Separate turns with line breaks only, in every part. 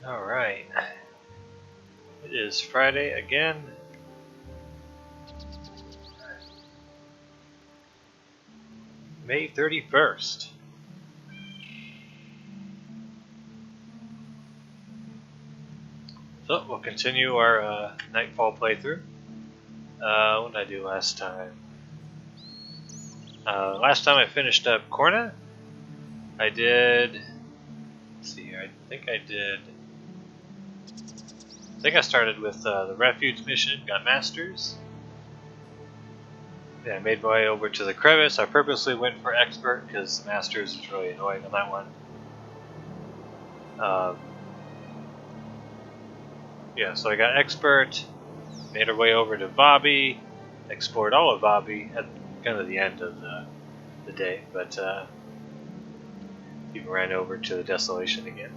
Alright. It is Friday again. May 31st. So we'll continue our Nightfall playthrough. What did I do last time? Last time I finished up Korna. I did. Let's see here. I think I started with the Refuge mission, got Masters. Yeah, I made my way over to the Crevice. I purposely went for Expert because Masters is really annoying on that one. Yeah, so I got Expert, made our way over to Vabbi, explored all of Vabbi at kind of the end of the day, but even ran over to the Desolation again.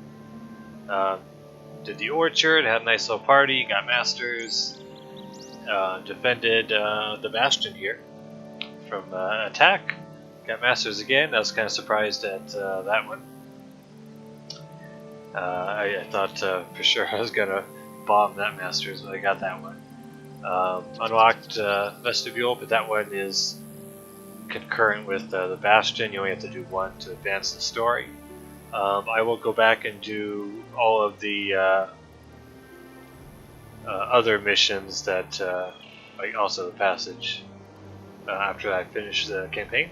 Did the Orchard, had a nice little party, got Masters, defended the Bastion here from attack, got Masters again. I was kind of surprised at that one. I thought for sure I was going to bomb that Masters, but I got that one. Unlocked Vestibule, but that one is concurrent with the Bastion. You only have to do one to advance the story. I will go back and do all of the other missions that, like also the passage, after I finish the campaign.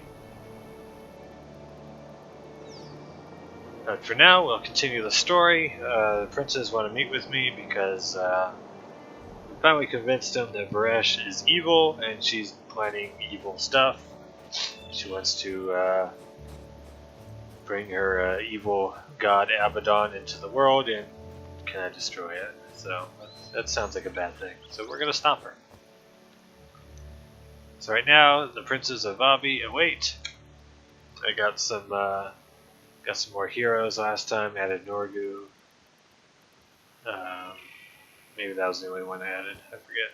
But for now, we'll continue the story. The princes want to meet with me because we finally convinced them that Varesh is evil and she's planning evil stuff. She wants to bring her evil god Abaddon into the world and kind of destroy it. So that sounds like a bad thing. So we're going to stop her. So right now, the princes of Vabbi await. I got some more heroes last time. Added Norgu. Maybe that was the only one I added. I forget.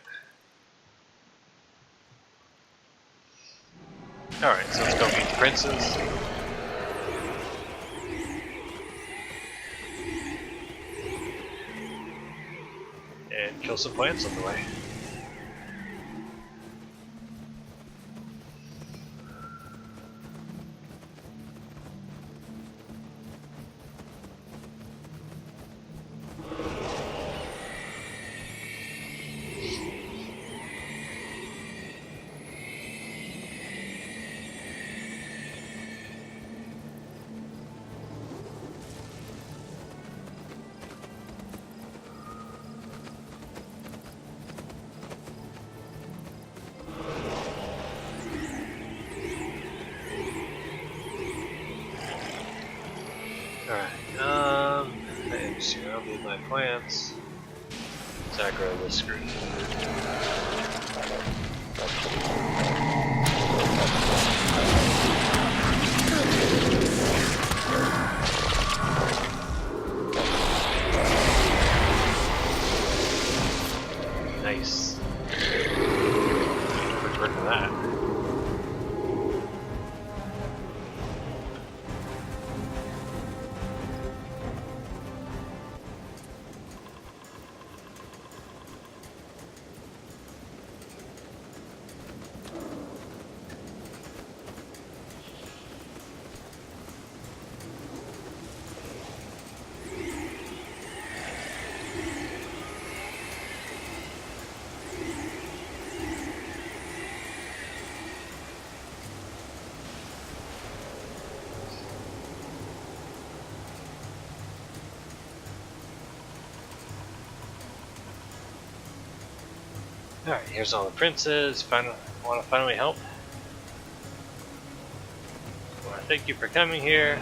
Alright, so let's go meet the princes. And kill some plants on the way. I'll need my plants. Let's aggro this screen. Nice. Quick work of that. Alright, here's all the princes. Want to finally help? Well, thank you for coming here.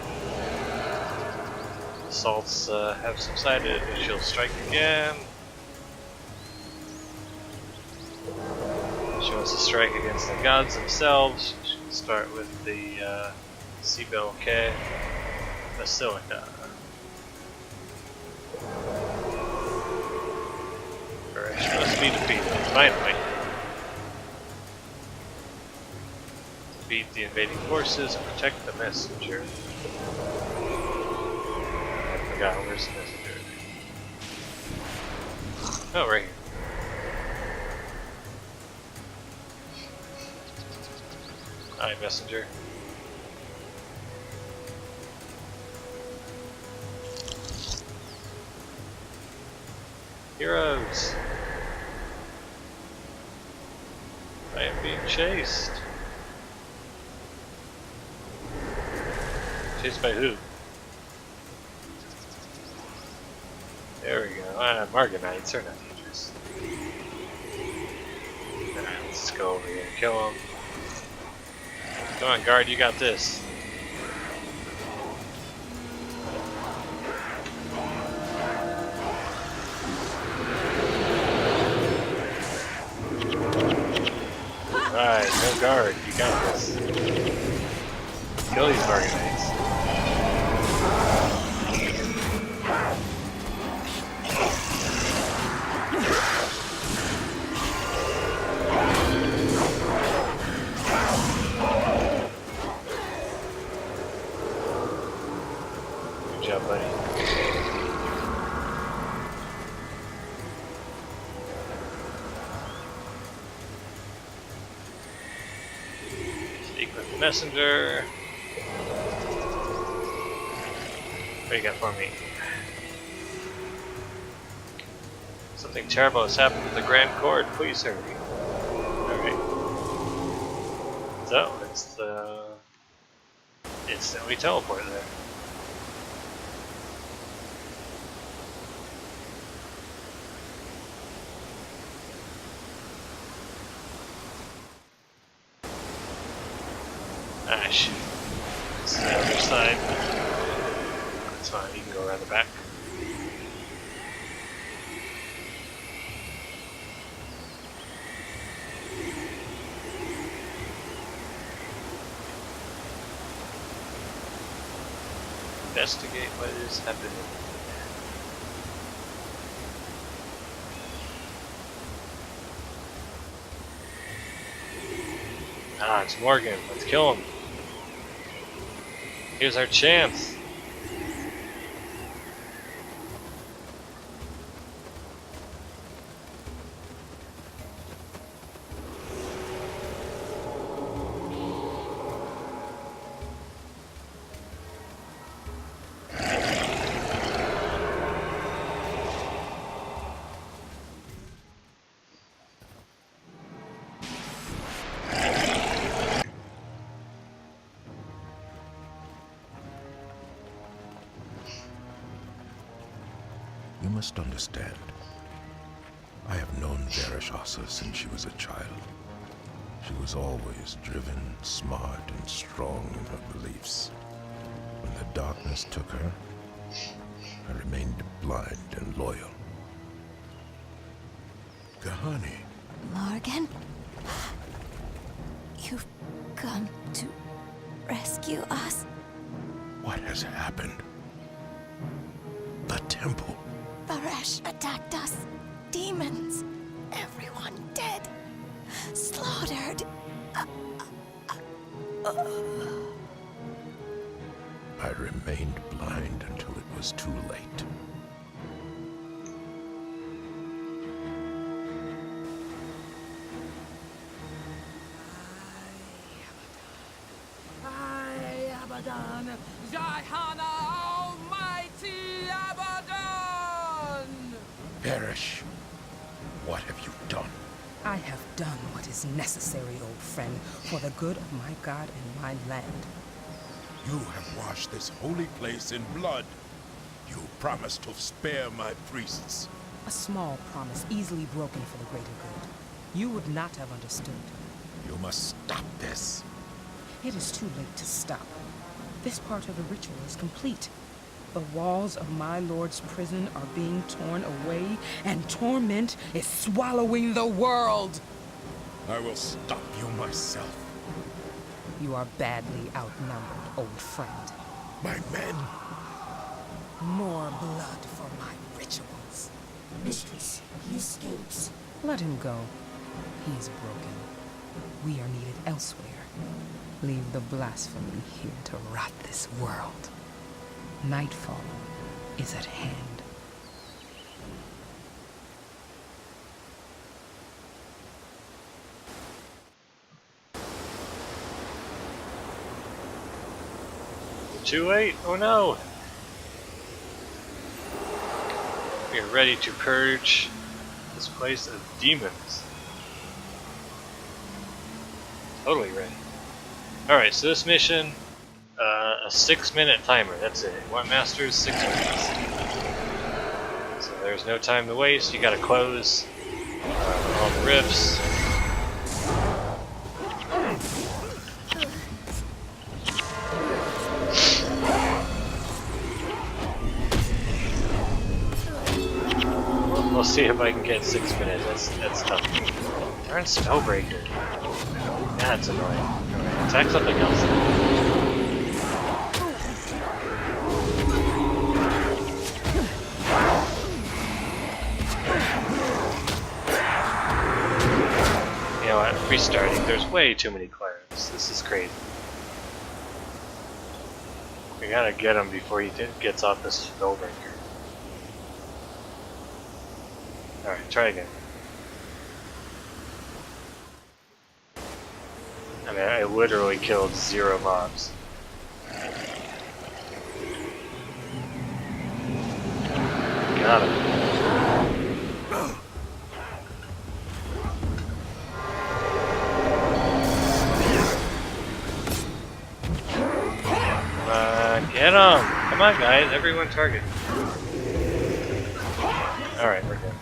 The assaults have subsided, but she'll strike again. She wants to strike against the gods themselves. She can start with the Sibel K Basilica. She must be defeated, finally. Defeat the invading forces and protect the messenger. I forgot, where's the messenger? Oh, right here. Hi, messenger. Heroes! I am being chased. Chased by who? There we go. Marganites are not dangerous. Alright, let's just go over here and kill them. Come on, guard, you got this. Alright, no guard, you got this. Kill these Marganites. Good job, buddy. Speak with the messenger. What do you got for me? Something terrible has happened to the Grand Court. Please hurry. Alright. So, it's the instantly teleport there. Ah, shoot. This is the other side. That's fine, you can go around the back. Investigate what is happening. Ah, it's Morgan. Let's kill him. Here's our chance.
You must understand. I have known Vereshassa since she was a child. She was always driven, smart, and strong in her beliefs. When the darkness took her, I remained blind and loyal. Kahani.
Morgan? You've come to rescue us?
What has happened? The temple.
Varesh attacked us. Demons. Everyone dead. Slaughtered.
I remained blind until it was too late.
Abaddon, Jahana Almighty Abaddon!
Perish. What have you done?
I have done what is necessary, old friend, for the good of my God and my land.
You have washed this holy place in blood. You promised to spare my priests.
A small promise easily broken for the greater good. You would not have understood.
You must stop this.
It is too late to stop. This part of the ritual is complete. The walls of my lord's prison are being torn away, and torment is swallowing the world!
I will stop you myself.
You are badly outnumbered, old friend.
My men!
More blood for my rituals.
Mistress, he escapes.
Let him go. He is broken. We are needed elsewhere. Leave the blasphemy here to rot this world. Nightfall is at hand.
too late? Oh no! We are ready to purge this place of demons. Totally ready. Alright, so this mission, a 6-minute timer, that's it. One master is 6 minutes. So there's no time to waste, you gotta close all the rifts. We'll see if I can get 6 minutes. That's tough. Darn Spellbreaker. That's annoying. Alright, attack something else. You know what? Restarting. There's way too many clerics. This is crazy. We gotta get him before he gets off this Spellbreaker. Alright, try again. I mean, I literally killed 0 mobs. Got him. Get him! Come on, guys, everyone target. Alright, we're good.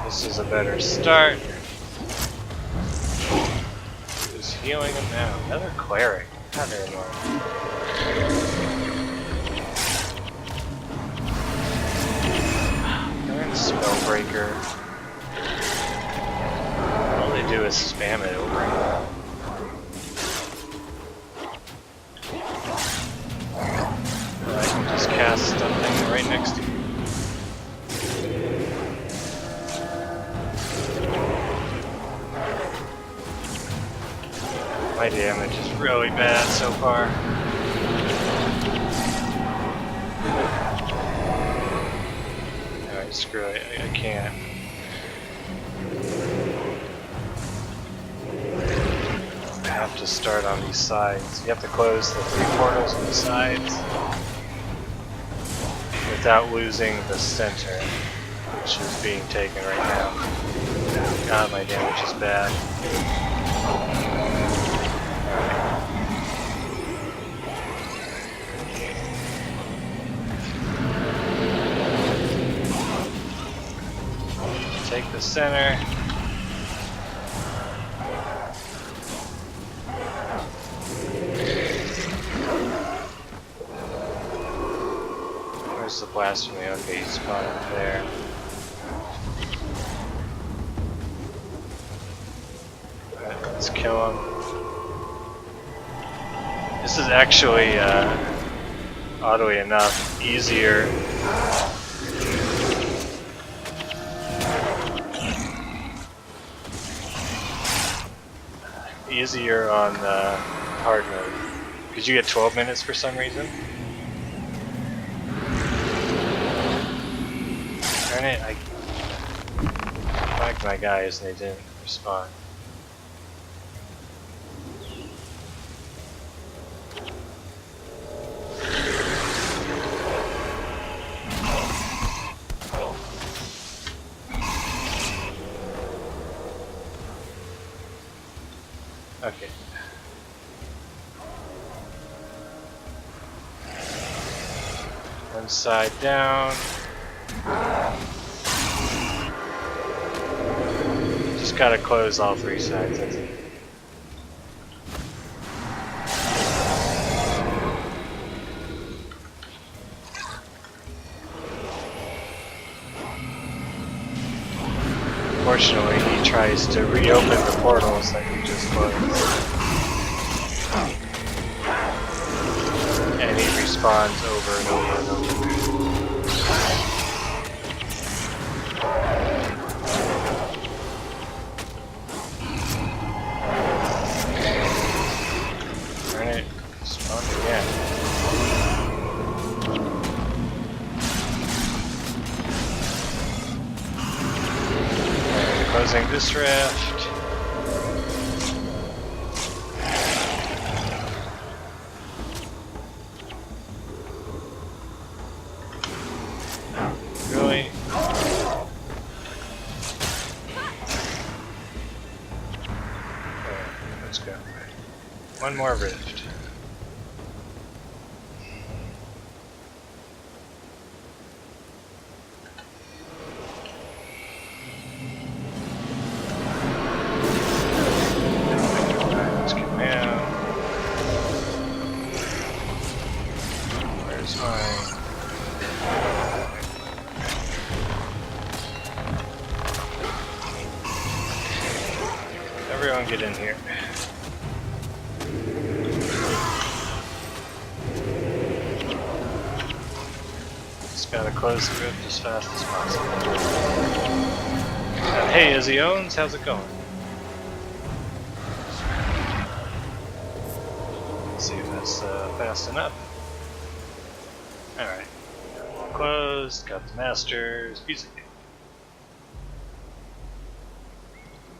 This is a better start. Who's healing him now? Another cleric. God, they're annoying. Darn Spellbreaker. All they do is spam it over and over. I can just cast something right next to you. My damage is really bad so far. Alright, screw it. I can't. I have to start on these sides. You have to close the 3 portals on the sides without losing the center, which is being taken right now. God, my damage is bad. Take the center. Where's the blasphemy? Okay, he's spawned there. Alright, let's kill him. This is actually, oddly enough, easier. Easier on hard mode. Because you get 12 minutes for some reason. Darn it, I flagged my guys and they didn't respond. Okay. One side down. Just gotta close all 3 sides, that's it. Unfortunately, he tries to reopen the portals that you just closed. And he respawns over and over and over. using this raft. Really? Alright, let's go. One more rift. Everyone get in here. Just gotta close the rift as fast as possible. Hey, Izzy Owens, how's it going? Let's see if that's fast enough. Alright. Closed, got the masters, music.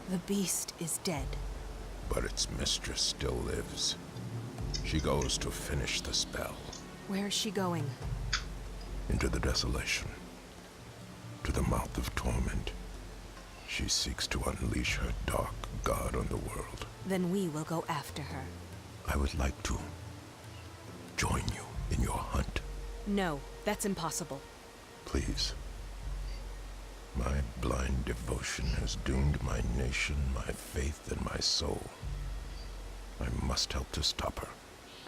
The beast is dead.
But its mistress still lives. She goes to finish the spell.
Where is she going?
Into the Desolation. To the mouth of torment. She seeks to unleash her dark god on the world.
Then we will go after her.
I would like to join you in your hunt.
No, that's impossible.
Please. My blind devotion has doomed my nation, my faith, and my soul. I must help to stop her.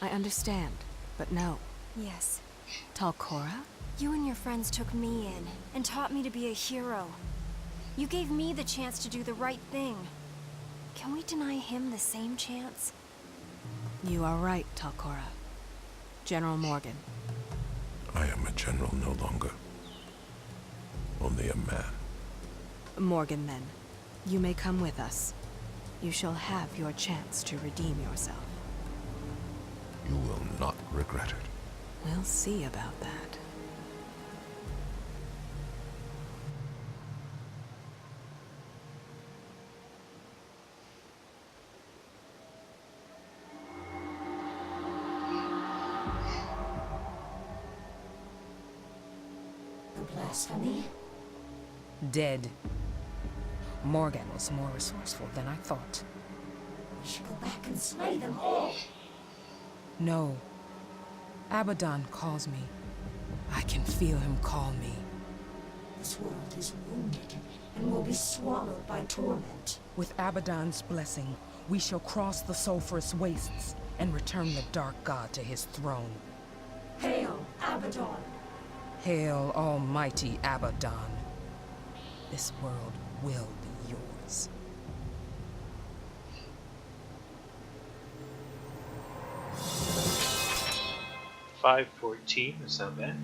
I understand, but no.
Yes.
Talcora?
You and your friends took me in and taught me to be a hero. You gave me the chance to do the right thing. Can we deny him the same chance?
You are right, Talcora. General Morgan.
I am a general no longer. Only a man.
Morgan, then. You may come with us. You shall have your chance to redeem yourself.
You will not regret it.
We'll see about that.
The blasphemy?
Dead. Morgan was more resourceful than I thought.
We should go back and slay them all.
No. Abaddon calls me. I can feel him call me.
This world is wounded and will be swallowed by torment.
With Abaddon's blessing, we shall cross the sulphurous wastes and return the dark god to his throne.
Hail, Abaddon!
Hail, almighty Abaddon. This world will be yours.
$5.14 is not bad.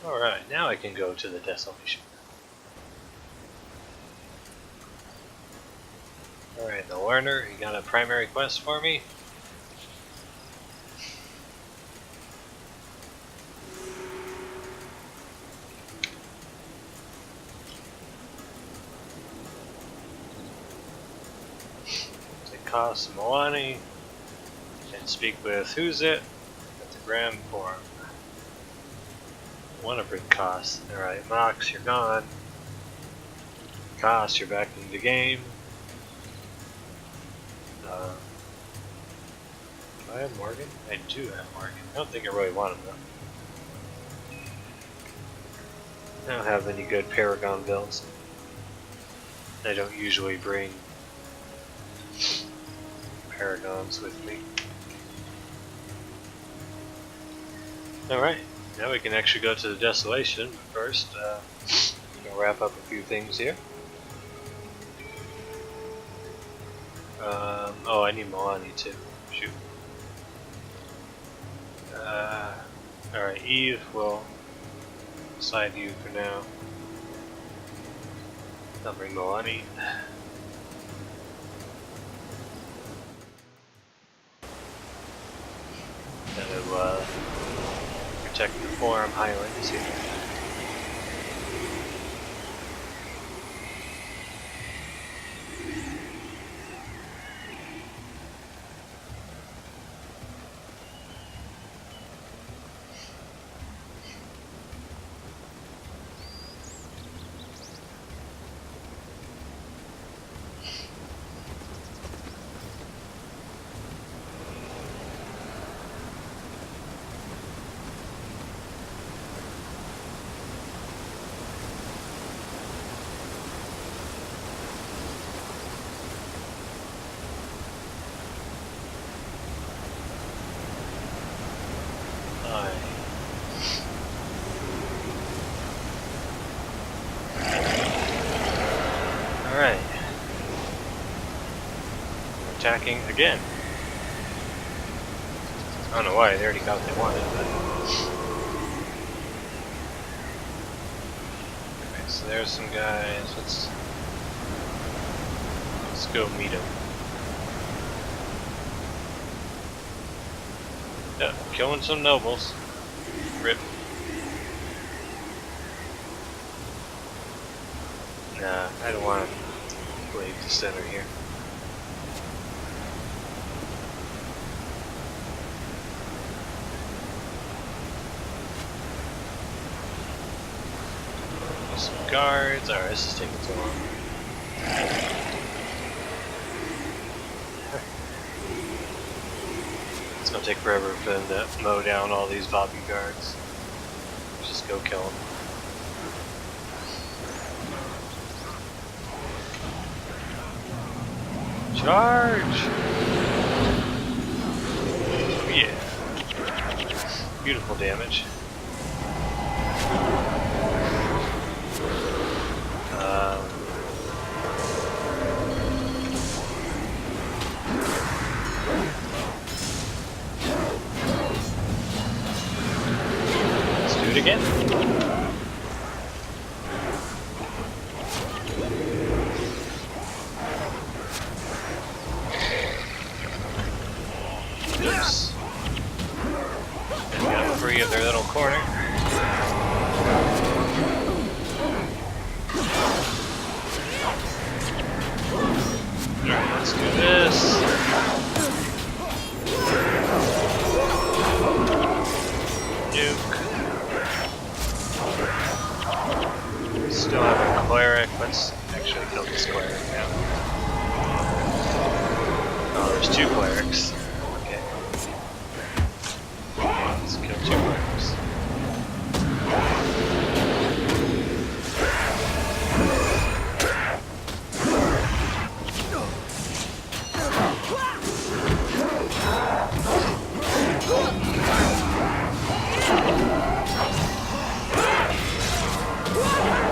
Alright, now I can go to the Desolation. Alright, the learner, you got a primary quest for me? It costs Moani and speak with who's it at the Grand Forum. Want to bring Koss. Alright, Mox, you're gone. Koss, you're back in the game. Do I have Morgan? I do have Morgan. I don't think I really want him though. I don't have any good Paragon builds. I don't usually bring Paragons with me. Alright, now we can actually go to the Desolation, but first, I'm going to wrap up a few things here. Oh, I need Moani too. Shoot. Alright, Eve will side you for now. I'll bring Milani. That'll protect the Forum Highlands here. Alright. Attacking again. I don't know why, they already got what they wanted, but... Okay, so there's some guys. Let's go meet them. Yeah, killing some nobles. Rip. Nah, I don't want to leave the center here. Some guards. Alright, this is taking too long. It's gonna take forever for them to mow down all these Vabbi guards. Just go kill them. Charge! Yeah. Beautiful damage. Let's do it again. Oops. And got free of their little corner. Alright, let's do this. Nuke. Still have a cleric. Let's actually kill this cleric now. Oh, there's two clerics. Okay. Let's kill two clerics.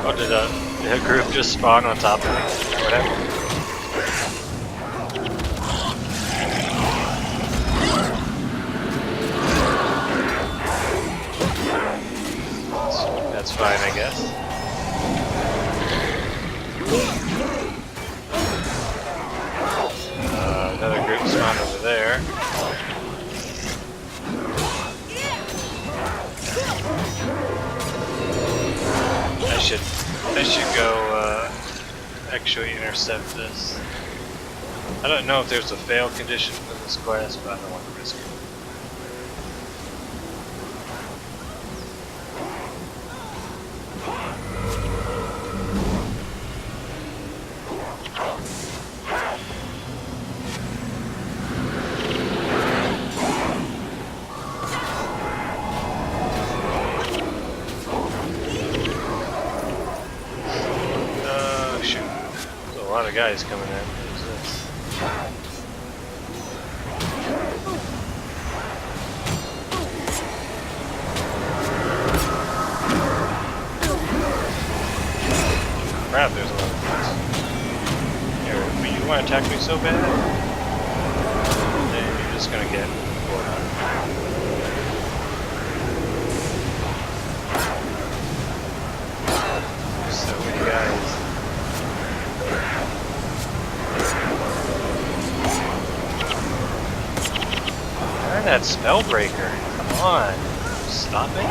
Oh, did a group just spawn on top of me? Whatever. That's fine, I guess. Another group spawned over there. I should go actually intercept this. I don't know if there's a fail condition for this class, but I don't want to risk it. A lot of guys coming in. Who's this? Crap, there's a lot of guys. Here, but you want to attack me so bad? Then you're just gonna get bored out. that Spellbreaker. Come on. Stop it.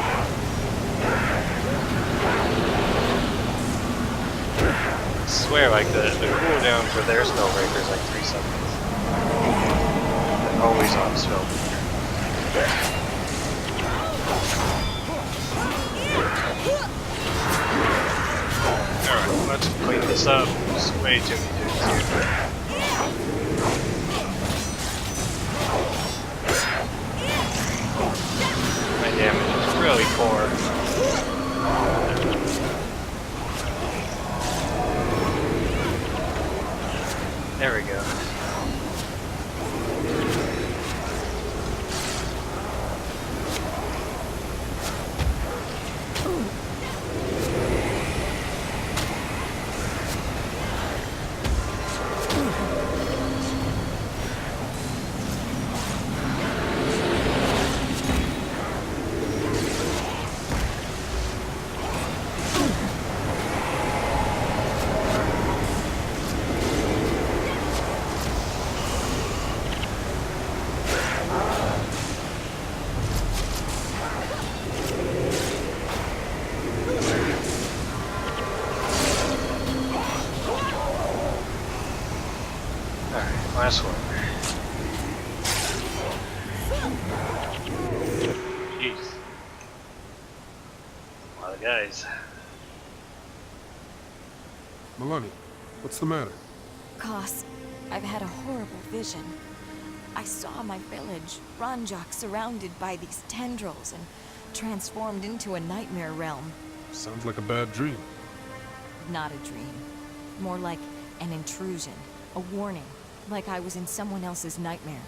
I swear, like, the cooldown for their Spellbreaker is like 3 seconds. They're always on Spellbreaker. Alright, let's clean this up. There's way too many dudes here. My damage is really poor. There we go. Last one. Jeez. A lot of guys.
Milani, what's the matter?
Koss, I've had a horrible vision. I saw my village, Ranjak, surrounded by these tendrils and transformed into a nightmare realm.
Sounds like a bad dream.
Not a dream. More like an intrusion, a warning. Like I was in someone else's nightmare.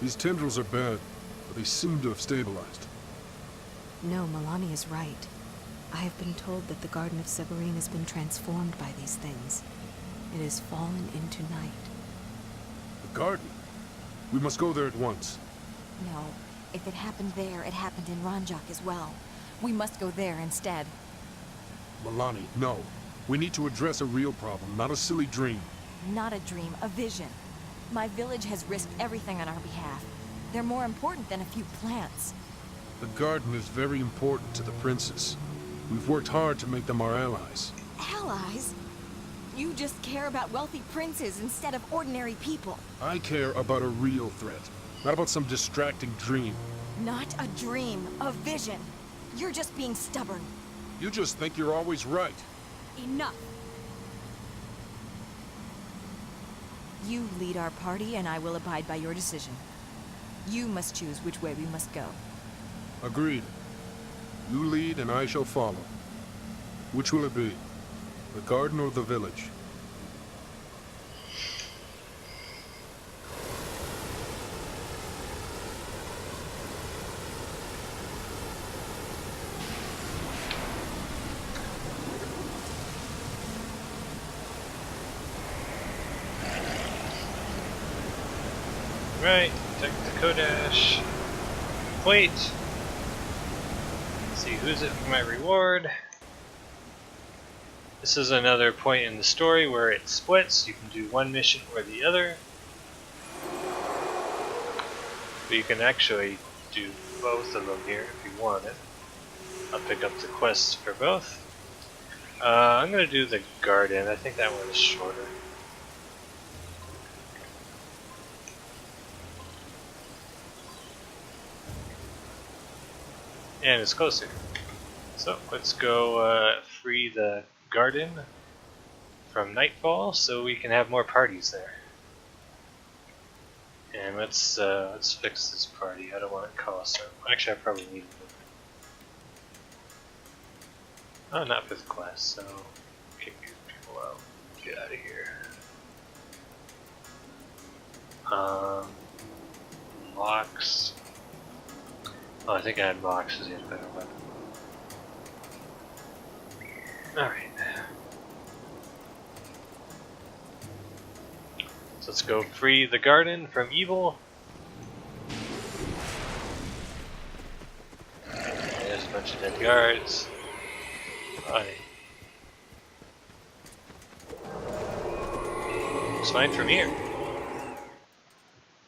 These tendrils are bad, but they seem to have stabilized.
No, Milani is right. I have been told that the Garden of Severine has been transformed by these things. It has fallen into night.
The garden? We must go there at once.
No, if it happened there, it happened in Ranjak as well. We must go there instead.
Milani, no. We need to address a real problem, not a silly dream.
Not a dream, a vision. My village has risked everything on our behalf. They're more important than a few plants.
The garden is very important to the princess. We've worked hard to make them our allies.
Allies? You just care about wealthy princes instead of ordinary people.
I care about a real threat, not about some distracting dream.
Not a dream, a vision. You're just being stubborn.
You just think you're always right.
Enough. You lead our party, and I will abide by your decision. You must choose which way we must go.
Agreed. You lead, and I shall follow. Which will it be? The garden or the village?
Right, check the Kodash. Wait. See who's it for my reward. This is another point in the story where it splits. You can do one mission or the other. But you can actually do both of them here if you want it. I'll pick up the quests for both. I'm going to do the garden. I think that one is shorter. And it's closer. So let's go free the garden from Nightfall so we can have more parties there. And let's fix this party. I don't want it to cost them. Actually, I probably need it. Oh, not fifth class, so kick these people out. Get out of here. Locks. Oh, I think I had boxes yet, better weapon. Alright. So let's go free the garden from evil. There's a bunch of dead guards. Alright. It's fine from here.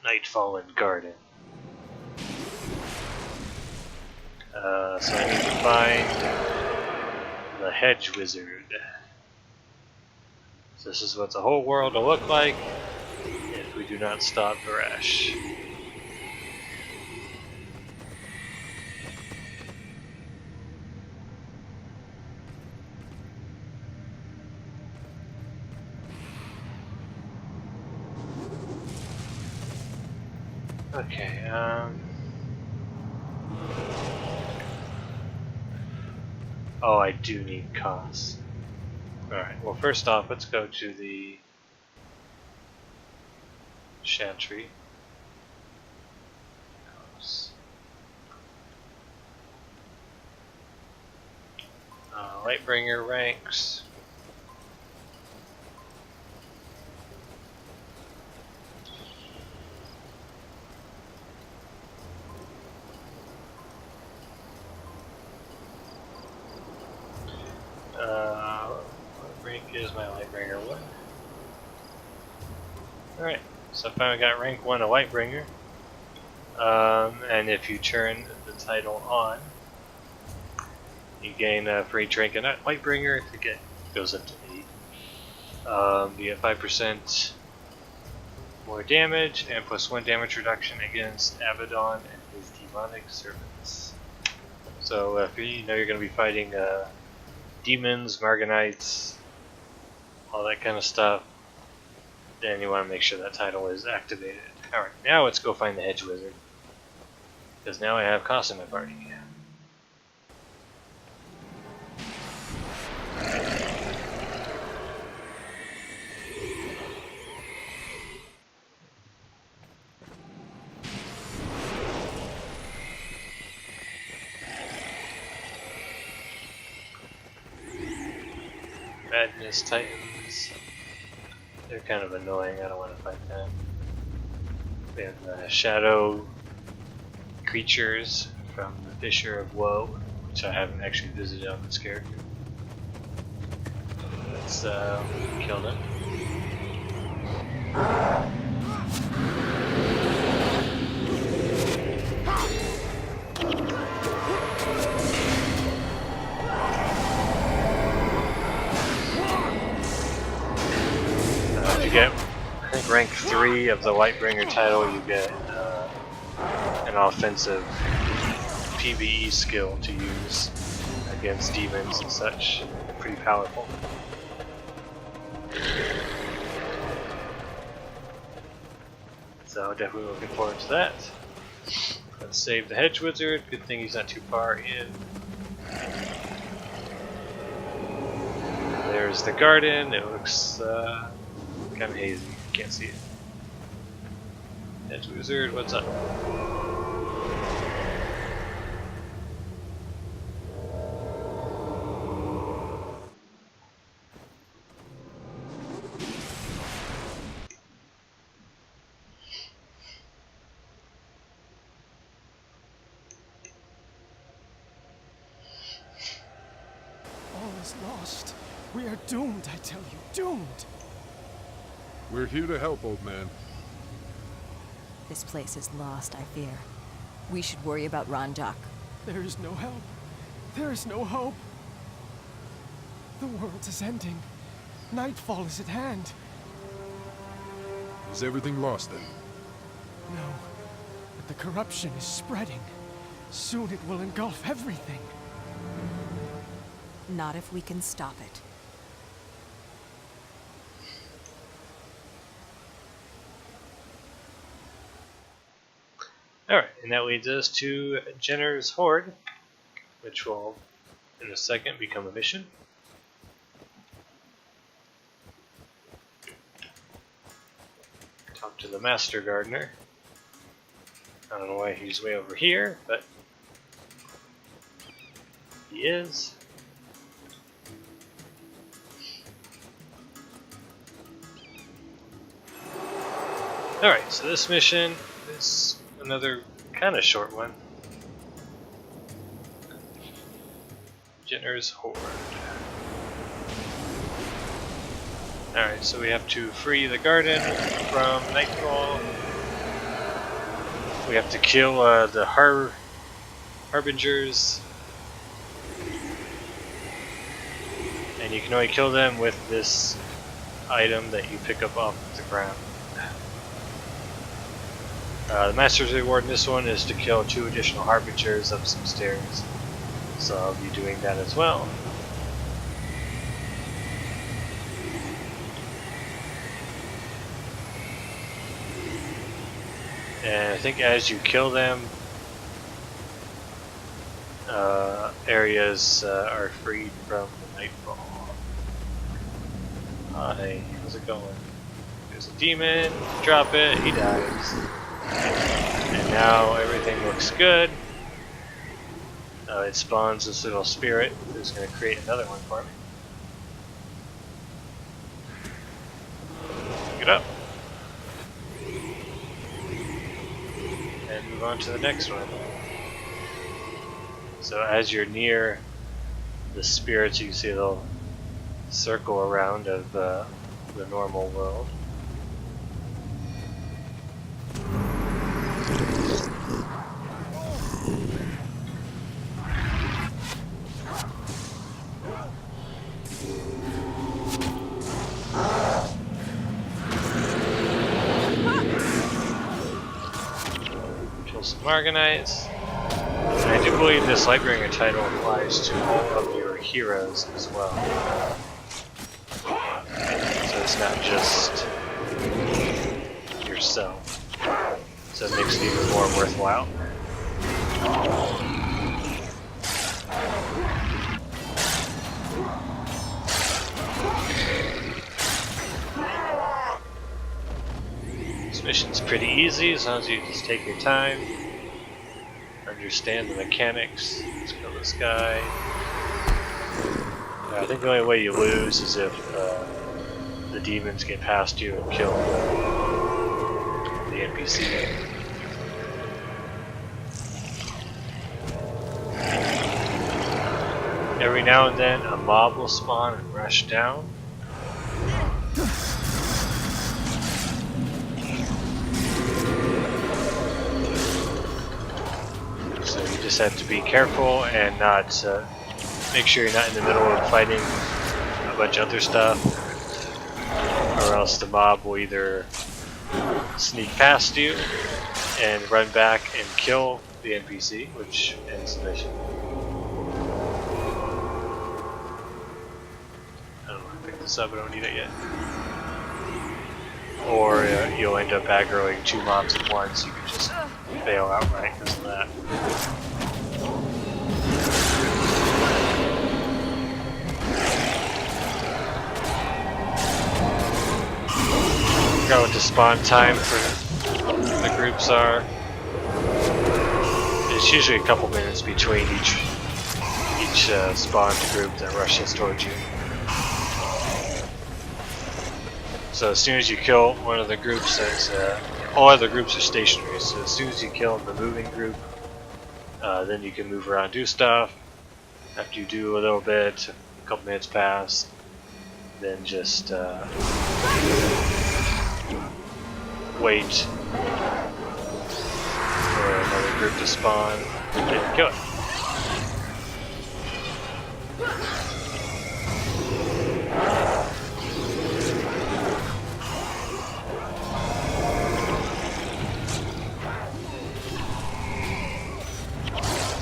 Nightfall and garden. So I need to find the hedge wizard. So this is what the whole world will look like if we do not stop Varesh. Okay, oh, I do need costs. Alright, well first off, let's go to the Chantry. Lightbringer ranks. What rank is my Lightbringer 1? Alright, so I finally got rank 1 of Lightbringer. And if you turn the title on, you gain a free trinket Lightbringer. If it goes up to 8. You get 5% more damage and +1 damage reduction against Abaddon and his demonic servants. So if you know you're going to be fighting demons, Marganites, all that kind of stuff, then you want to make sure that title is activated. Alright, now let's go find the hedge wizard. Because now I have cost in my party. Madness Titans. They're kind of annoying, I don't want to fight them. We have Shadow Creatures from the Fisher of Woe, which I haven't actually visited on this character. Let's kill them. You get, I think, rank 3 of the Lightbringer title, you get an offensive PvE skill to use against demons and such. Pretty powerful. So definitely looking forward to that. Let's save the hedge wizard. Good thing he's not too far in. There's the garden. It looks kind of hazy. Can't see it. Hedge wizard, what's up?
All is lost. We are doomed, I tell you, doomed.
We're here to help, old man.
This place is lost, I fear. We should worry about Ronjok.
There is no help. There is no hope. The world is ending. Nightfall is at hand.
Is everything lost then?
No, but the corruption is spreading. Soon it will engulf everything.
Not if we can stop it.
Alright, and that leads us to Jenner's Horde, which will, in a second, become a mission. Talk to the Master Gardener. I don't know why he's way over here, but he is. Alright, so this mission is another kind of short one. Jenner's Horde. Alright, so we have to free the garden from Nightfall. We have to kill the harbingers. And you can only kill them with this item that you pick up off the ground. The Master's reward in this one is to kill 2 additional harbingers up some stairs. So I'll be doing that as well. And I think as you kill them, areas are freed from the Nightfall. Hey, how's it going? There's a demon, drop it, he dies. And now everything looks good. It spawns this little spirit who's going to create another one for me. Pick it up. And move on to the next one. So as you're near the spirits, you can see a little circle around of the normal world. Kill some Margonites. And I do believe this Lightbringer title applies to all of your heroes as well. So it's not just yourself. So it makes it even more worthwhile. This mission's pretty easy as long as you just take your time. Understand the mechanics. Let's kill this guy. I think the only way you lose is if the demons get past you and kill the NPC. Every now and then a mob will spawn and rush down. So you just have to be careful and not make sure you're not in the middle of fighting a bunch of other stuff, or else the mob will either sneak past you and run back and kill the NPC, which ends the mission. I don't want to pick this up, I don't need it yet. Or you'll end up aggroing 2 mobs at once, you can just fail outright because of that. I forgot what the spawn time for the groups are. It's usually a couple minutes between each spawned group that rushes towards you. So as soon as you kill one of the groups, all other groups are stationary. So as soon as you kill the moving group, then you can move around, do stuff. After you do a little bit, a couple minutes pass, then just wait for another group to spawn and kill it.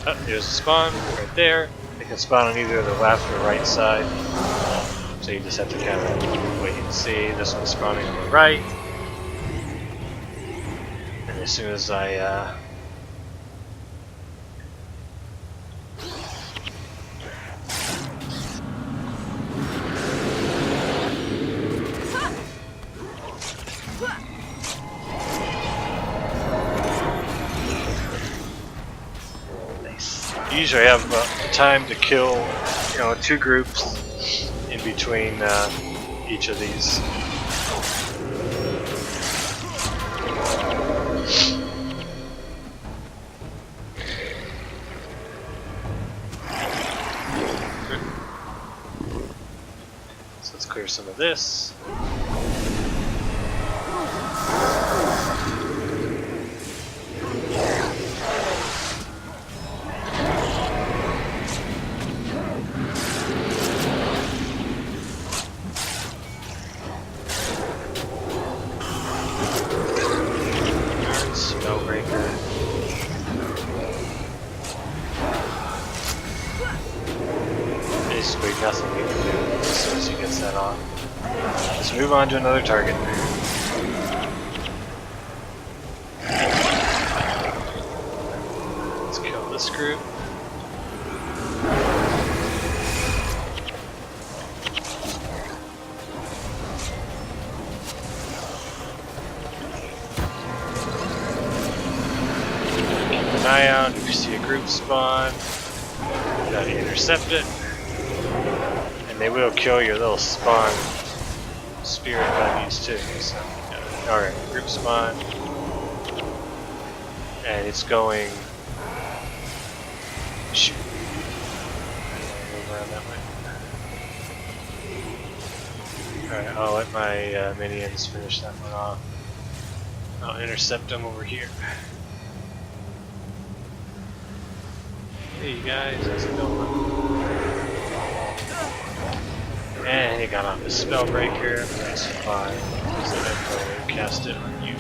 Oh, there's a spawn right there. They can spawn on either the left or right side. So you just have to kind of wait and see. This one's spawning on the right. And as soon as I usually have time to kill, 2 groups in between each of these. So let's clear some of this. off. Let's move on to another target. Let's kill this group. Keep an eye out if you see a group spawn. You gotta intercept it. And they will kill your little spawn spirit bunnies too. So, alright, group spawn. And it's going. Shoot. Move around that way. Alright, I'll let my minions finish that one off. I'll intercept them over here. Hey you guys, how's it going? And he got off his spellbreaker, that's fine. Because then I cast it on you.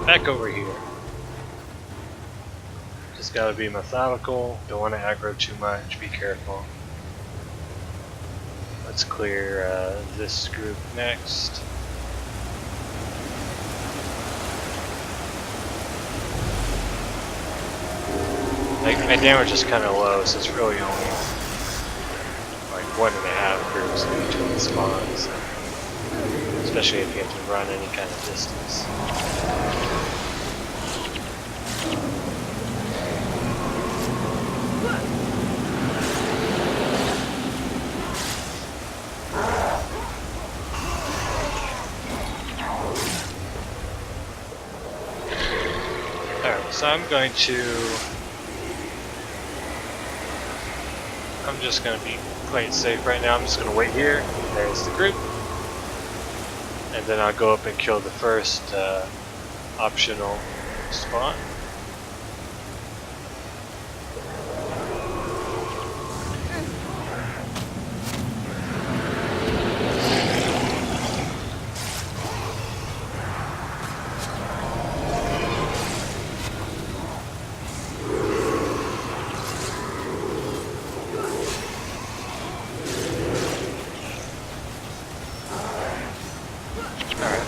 Back over here. Just gotta be methodical, don't want to aggro too much, be careful. Let's clear this group next. My damage is kind of low, so it's really only like 1.5 groups in between spawns. Especially if you have to run any kind of distance. Alright, so I'm just going to be playing safe right now. I'm just going to wait here. There's the group. And then I'll go up and kill the first optional spawn.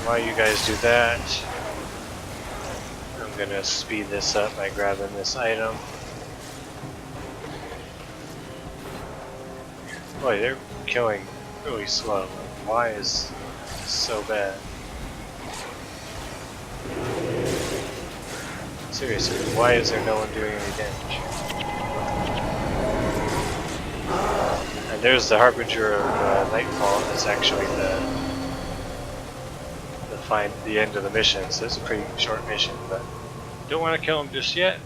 While you guys do that, I'm gonna speed this up by grabbing this item. Boy, they're killing really slow. Why is this so bad? Seriously, why is there no one doing any damage? And there's the Harbinger of Nightfall. That's actually the end of the mission, so it's a pretty short mission, but don't want to kill him just yet.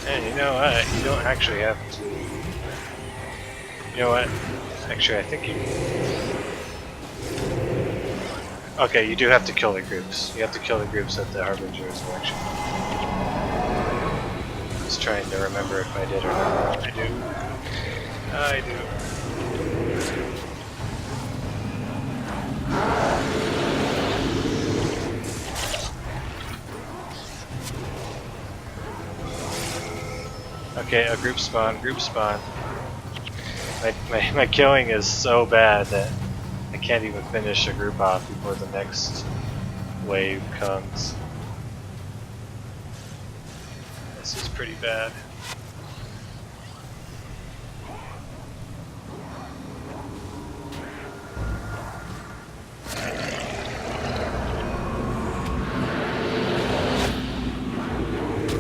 And you know what? You don't actually have to. You know what? Actually, I think you... Okay, you do have to kill the groups. You have to kill the groups at the Harbinger Resurrection. I was trying to remember if I did or not. I do. I do. Okay, a group spawn, group spawn. My killing is so bad that I can't even finish a group off before the next wave comes. This is pretty bad.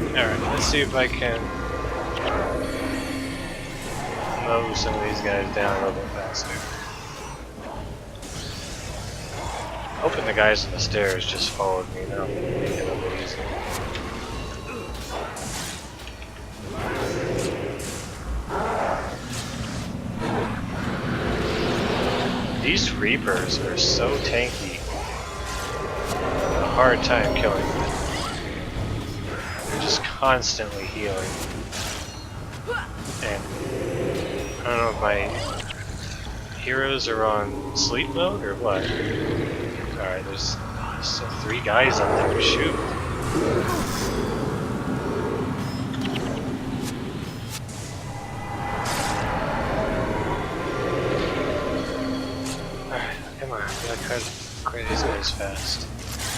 Alright, let's see if I can... mow some of these guys down a little bit faster. Hoping the guys on the stairs just followed me, that'll make it a little bit easier. These Reapers are so tanky. A hard time killing them. They're just constantly healing. And I don't know if my heroes are on sleep mode or what. Alright, there's still 3 guys up there. Shoot. Alright, come on. I gotta clear these guys fast.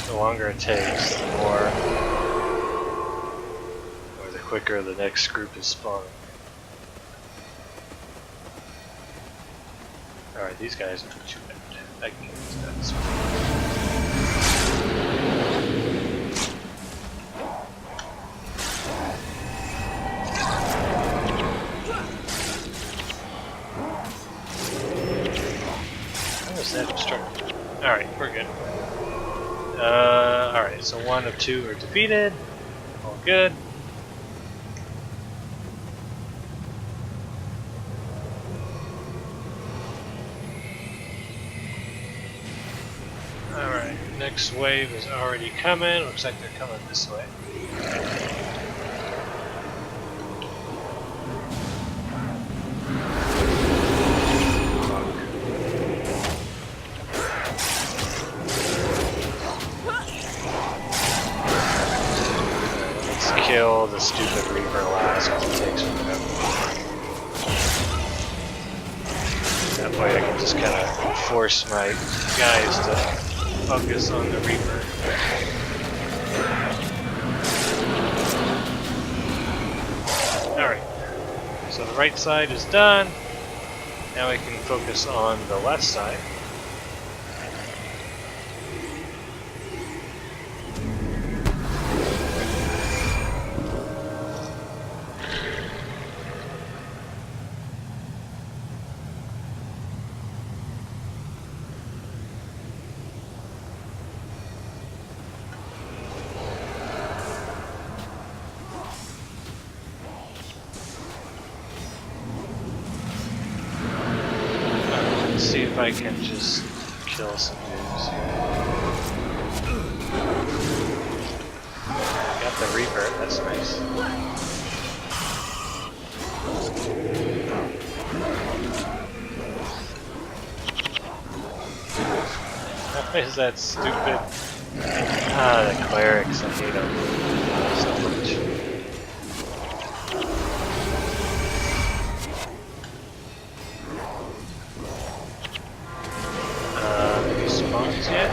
The longer it takes, the more, or the quicker the next group is spawning. Alright, these guys are too bad. I can get these guys. How was that obstructed? Alright, we're good. Alright, so 1 of 2 are defeated. All good. Alright, next wave is already coming. Looks like they're coming this way. Let's kill the stupid Reaper last because it takes forever. That way I can just kind of force my guys to focus on the Reaper. Alright, so the right side is done. Now we can focus on the left side. See if I can just kill some dudes here. Got the Reaper, that's nice. Why is that stupid? Ah, the clerics, I hate them so much. Yet?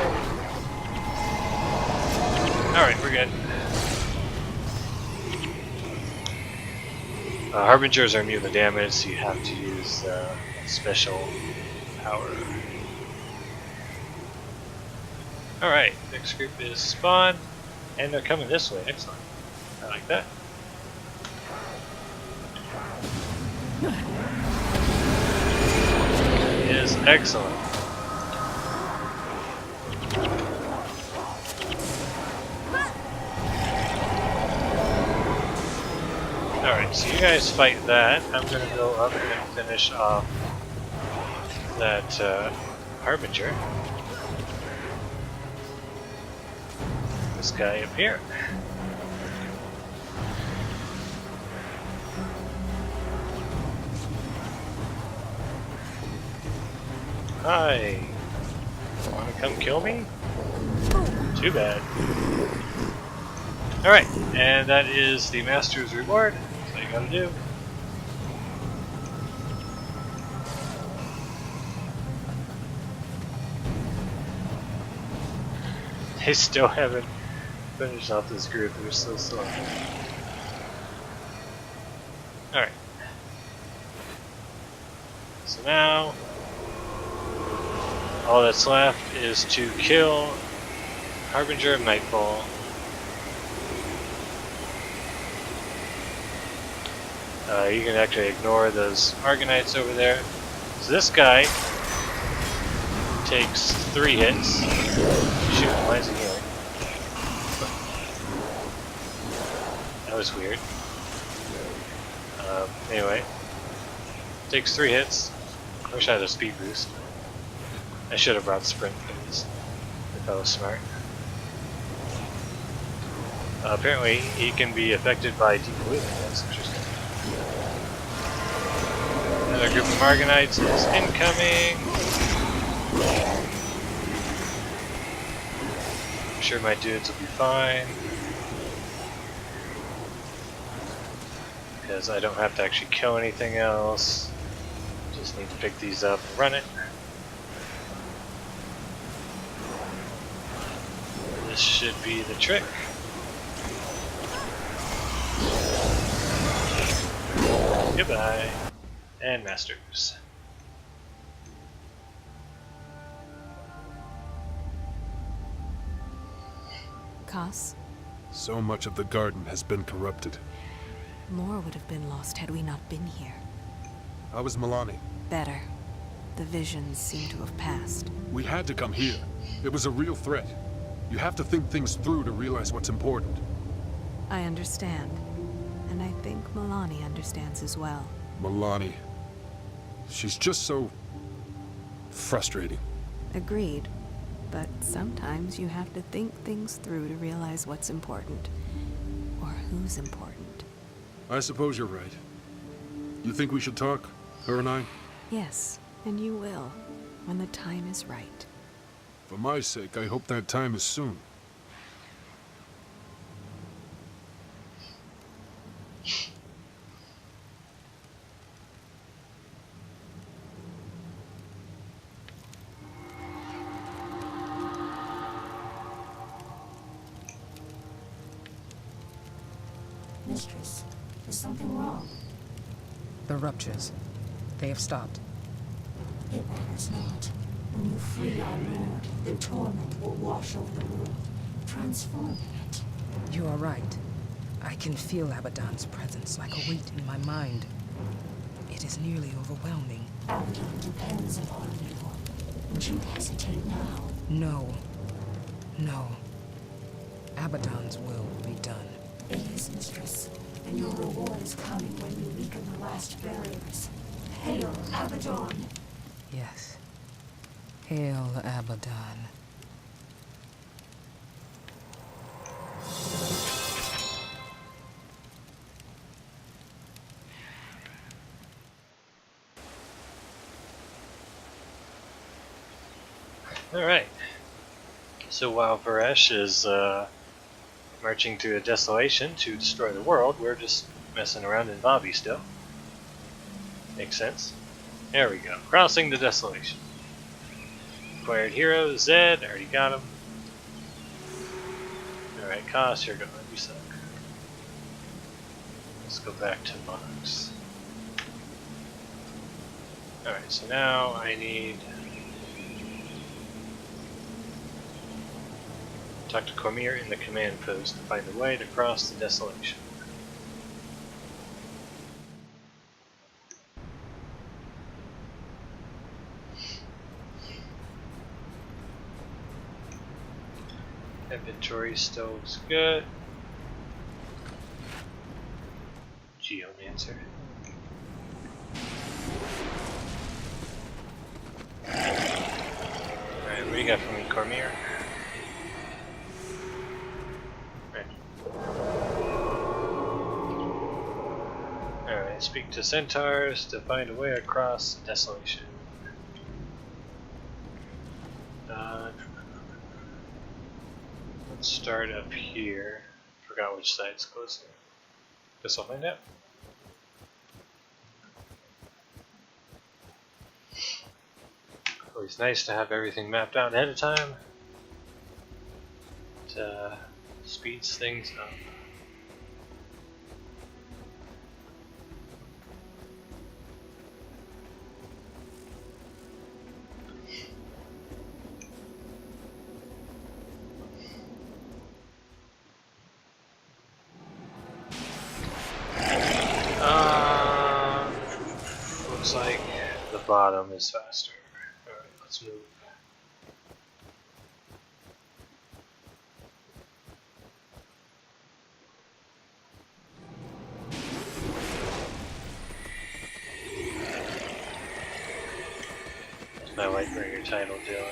Alright, we're good. Harbingers are immune to damage, so you have to use special power. Alright, next group is spawn, and they're coming this way. Excellent. I like that. It is excellent. Alright, so you guys fight that. I'm gonna go up and finish off that Harbinger. This guy up here. Hi. Wanna come kill me? Too bad. Alright, and that is the Master's Reward. That's what you gotta do. They still haven't finished off this group, they're so slow. Alright. So now, all that's left is to kill Harbinger of Nightfall. You can actually ignore those Argonites over there. So this guy takes 3 hits. Shoot, why is he healing? That was weird. Anyway, takes 3 hits. I wish I had a speed boost. I should have brought sprint because if I was smart. Apparently, he can be affected by deep bleeding. That's interesting. Another group of Argonites is incoming. I'm sure my dudes will be fine. Because I don't have to actually kill anything else. Just need to pick these up and run it. This should be the trick. Goodbye. And masters.
Cass,
So much of the garden has been corrupted.
more would have been lost had we not been here.
How is Milani?
Better. The visions seem to have passed.
We had to come here. It was a real threat. You have to think things through to realize what's important.
I understand. And I think Milani understands as well.
Milani. She's just so... frustrating.
Agreed. But sometimes you have to think things through to realize what's important. Or who's important.
I suppose you're right. You think we should talk, her and I?
Yes, and you will, when the time is right.
For my sake, I hope that time is soon.
Mistress, is something wrong?
The ruptures. They have stopped.
It matters not. When you free our lord, the torment will wash over the world, transforming it.
You are right. I can feel Abaddon's presence like a weight in my mind. It is nearly overwhelming.
Abaddon depends upon you. Would you hesitate now?
No. No. Abaddon's will be done.
It is, mistress. And your reward is coming when you weaken the last barriers. Hail, Abaddon!
Yes. Hail Abaddon.
Alright. So while Varesh is marching through the Desolation to destroy the world, we're just messing around in Vabbi still. Makes sense. There we go. Crossing the Desolation. Acquired hero, Zed, already got him. Alright, Kos, you're going. You suck. Let's go back to Mox. Alright, so now I need... talk to Cormier in the command post to find a way to cross the Desolation. Inventory still looks good. Geomancer. Alright, what do you got for me, Cormier? Alright, speak to centaurs to find a way across the Desolation. Let's start up here. Forgot which side's closer. Guess I'll find out. Always nice to have everything mapped out ahead of time. It speeds things up. Looks like the bottom is faster. Alright, let's move. My Lightbringer title doing?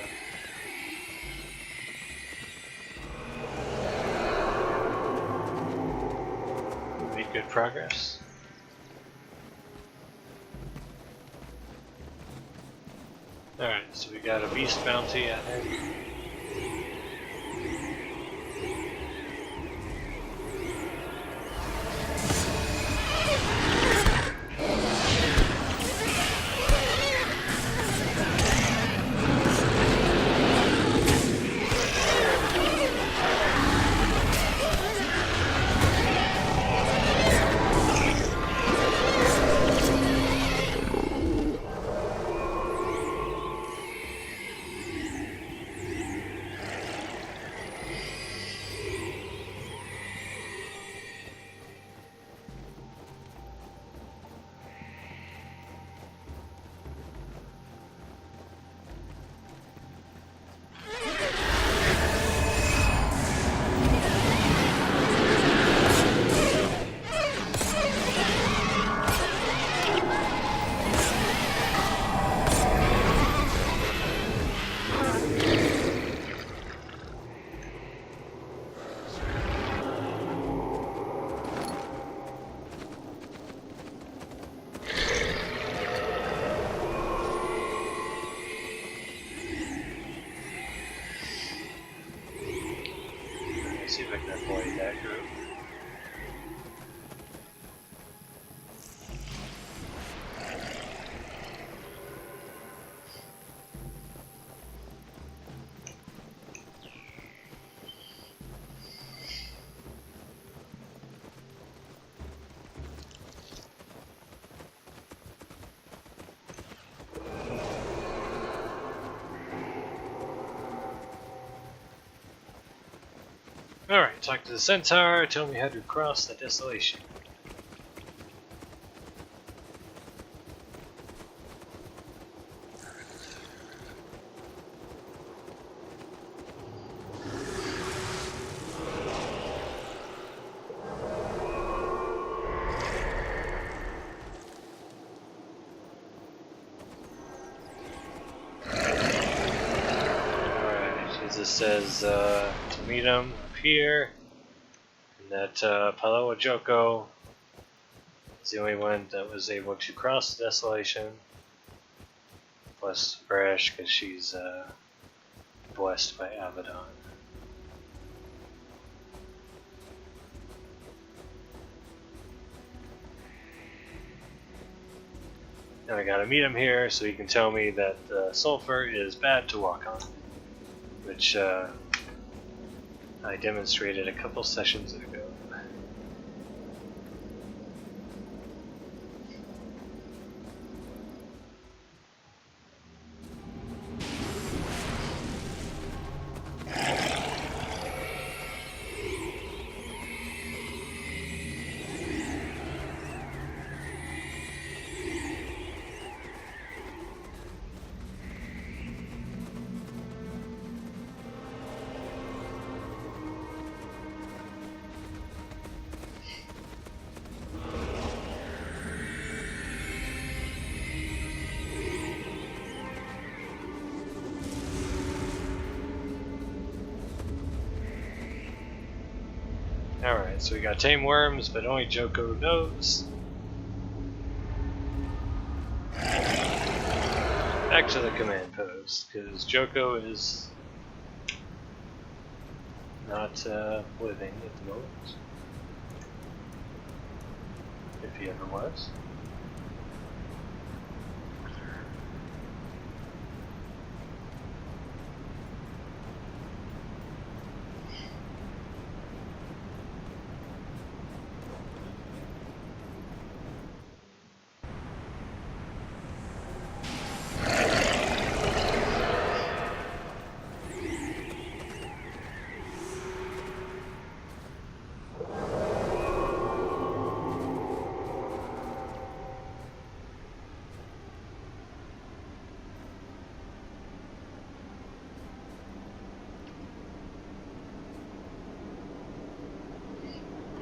Make good progress. Alright, so we got a beast bounty ahead. See if I can avoid that group. Alright, talk to the centaur, tell me how to cross the Desolation. Alright, Jesus says to meet him up here, and that Paloa Joko is the only one that was able to cross the Desolation, plus Brash because she's blessed by Abaddon. And I gotta meet him here so he can tell me that sulfur is bad to walk on, which I demonstrated a couple sessions ago. Alright, so we got tame worms, but only Joko knows. Back to the command post, because Joko is not living at the moment. If he ever was.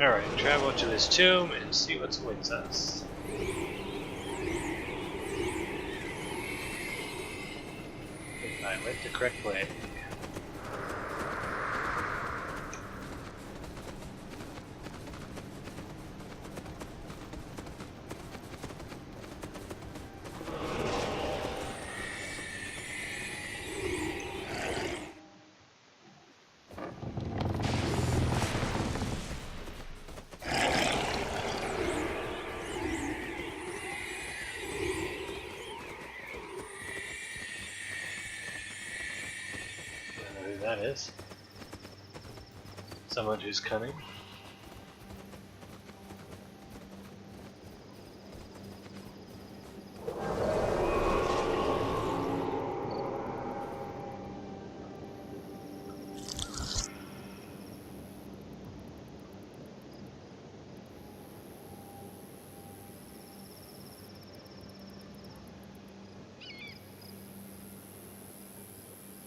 Alright, travel to his tomb and see what awaits us. If I went the correct way. That is someone who's cunning.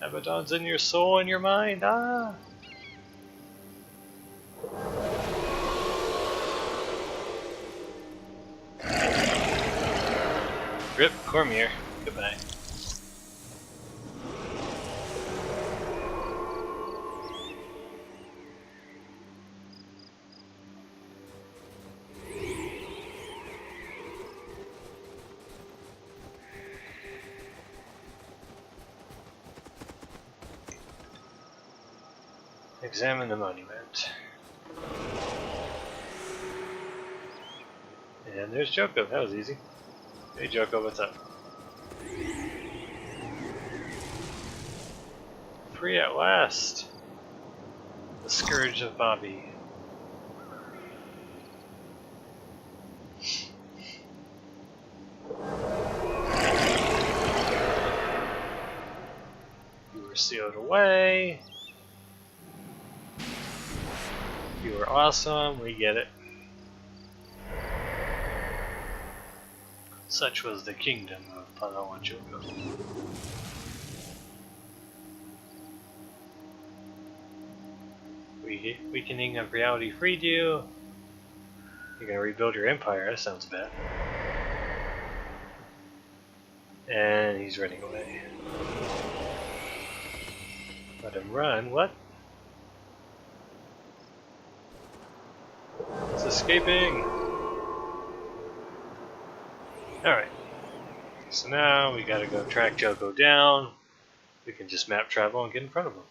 Abaddon's in your soul and your mind. Ah! Rip Cormier. Goodbye. Examine the monument. And there's Joko. That was easy. Hey Joko, what's up? Free at last. The Scourge of Vabbi. You were sealed away. You were awesome, we get it. Such was the kingdom of Palawan Joko. Weakening of reality freed you. You're gonna rebuild your empire, that sounds bad. And he's running away. Let him run, what? It's escaping! Alright. So now we gotta go track Joko down. We can just map travel and get in front of him.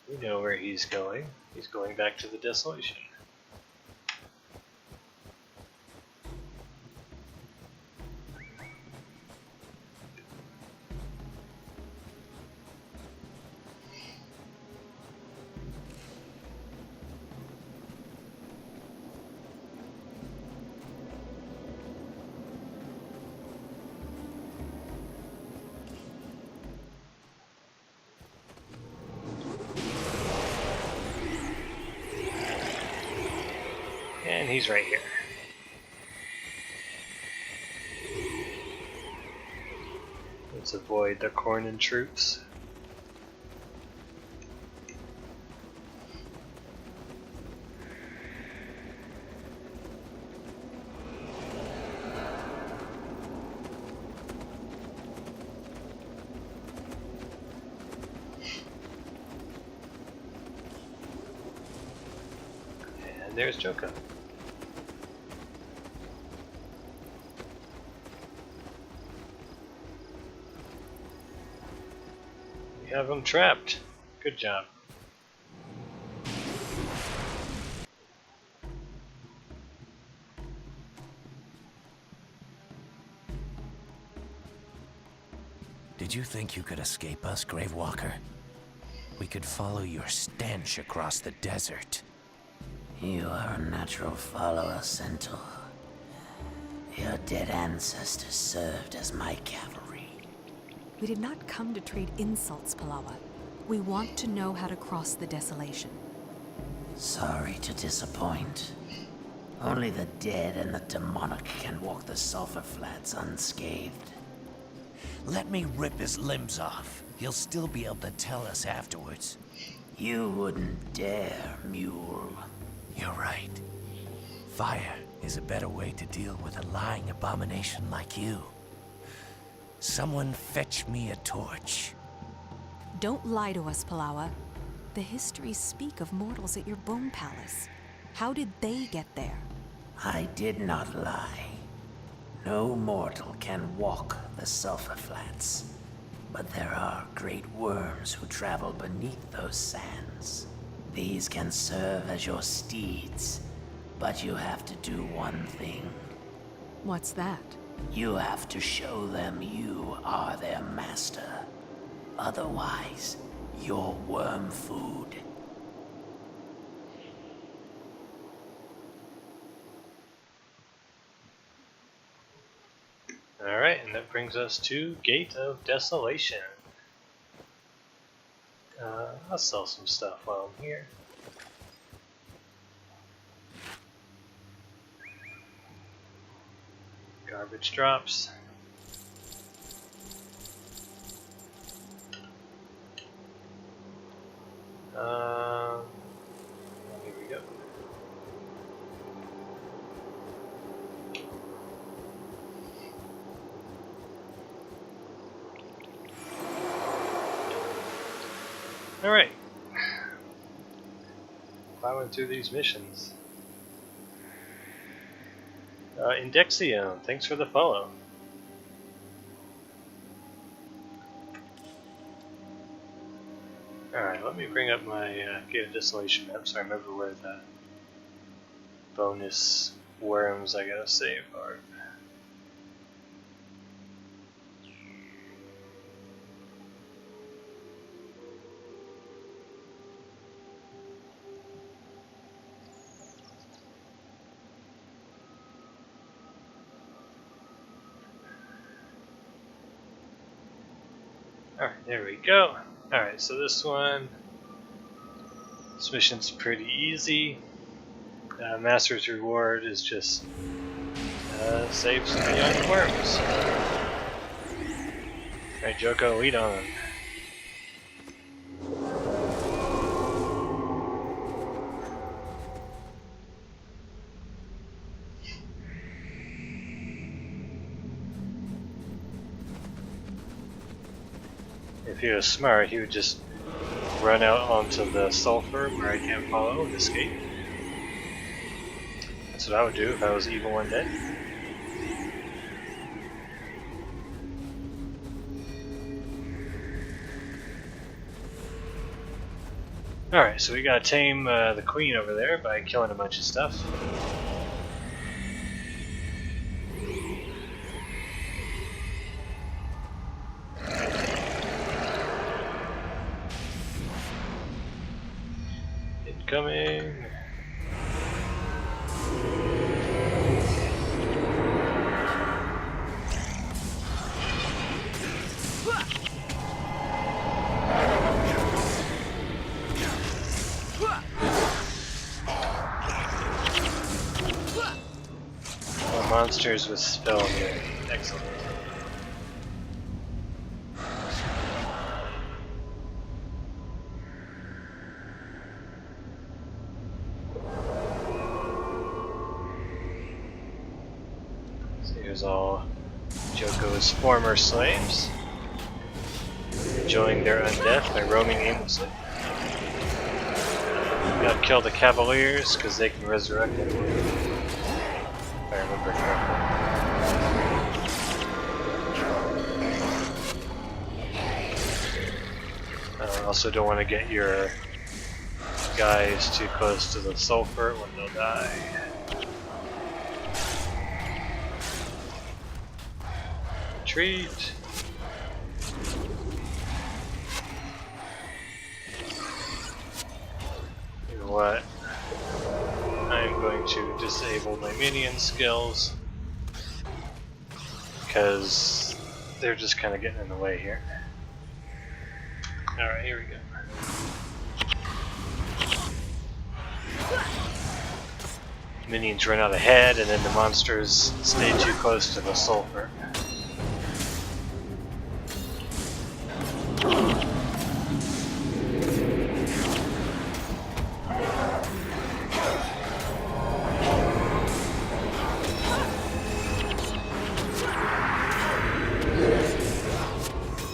We know where he's going. He's going back to the Desolation. And he's right here. Let's avoid the Cornin troops. And there's Joko. Have him trapped. Good job.
Did you think you could escape us, Gravewalker? We could follow your stench across the desert.
You are a natural follower, Centaur. Your dead ancestors served as my cavalry.
We did not come to trade insults, Palawa. We want to know how to cross the Desolation.
Sorry to disappoint. Only the dead and the demonic can walk the Sulphur Flats unscathed.
Let me rip his limbs off. He'll still be able to tell us afterwards.
You wouldn't dare, mule.
You're right. Fire is a better way to deal with a lying abomination like you. Someone fetch me a torch.
Don't lie to us, Palawa. The histories speak of mortals at your bone palace. How did they get there?
I did not lie. No mortal can walk the sulfur flats. But there are great worms who travel beneath those sands. These can serve as your steeds, but you have to do one thing.
What's that?
You have to show them you are their master. Otherwise, you're worm food.
Alright, and that brings us to Gate of Desolation. I'll sell some stuff while I'm here. Garbage drops. Here we go. Alright. Plowing through these missions. Indexion, thanks for the follow. Alright, let me bring up my Gate of Desolation map so I remember where the bonus worms I gotta save are. Alright, there we go. Alright, so this mission's pretty easy. Master's reward is just save some young worms. Alright, Joko, lead on. If he was smart, he would just run out onto the sulfur where I can't follow and escape. That's what I would do if I was evil one day. Alright, so we gotta tame the queen over there by killing a bunch of stuff. Incoming. Monsters with spell immunity. Excellent. So here's all Joko's former slaves, enjoying their undeath by roaming aimlessly. We gotta kill the Cavaliers because they can resurrect anyone. If I remember correctly. Also don't want to get your guys too close to the sulfur when they'll die. Retreat! You know what? I'm going to disable my minion skills because they're just kind of getting in the way here. Alright, here we go. Minions run out ahead and then the monsters stay too close to the sulfur.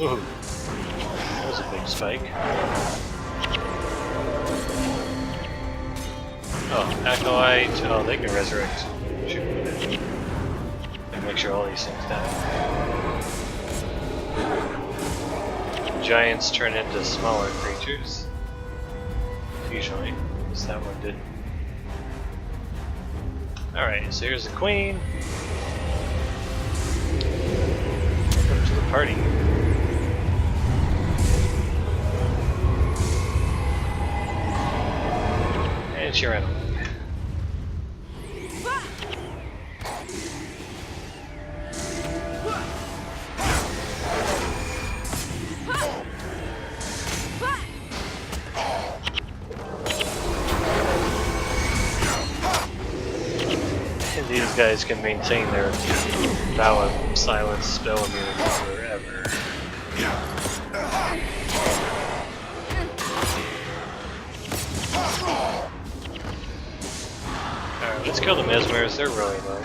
Ooh, that was a big spike. Oh, Acolyte. Oh, they can resurrect. Shoot. And make sure all these things die. Giants turn into smaller creatures. Usually. At least that one did. Alright, so here's the queen. Welcome to the party. And she ran away. And these guys can maintain their vow of silence spell immunity forever. Alright, let's kill the Mesmers, they're really low.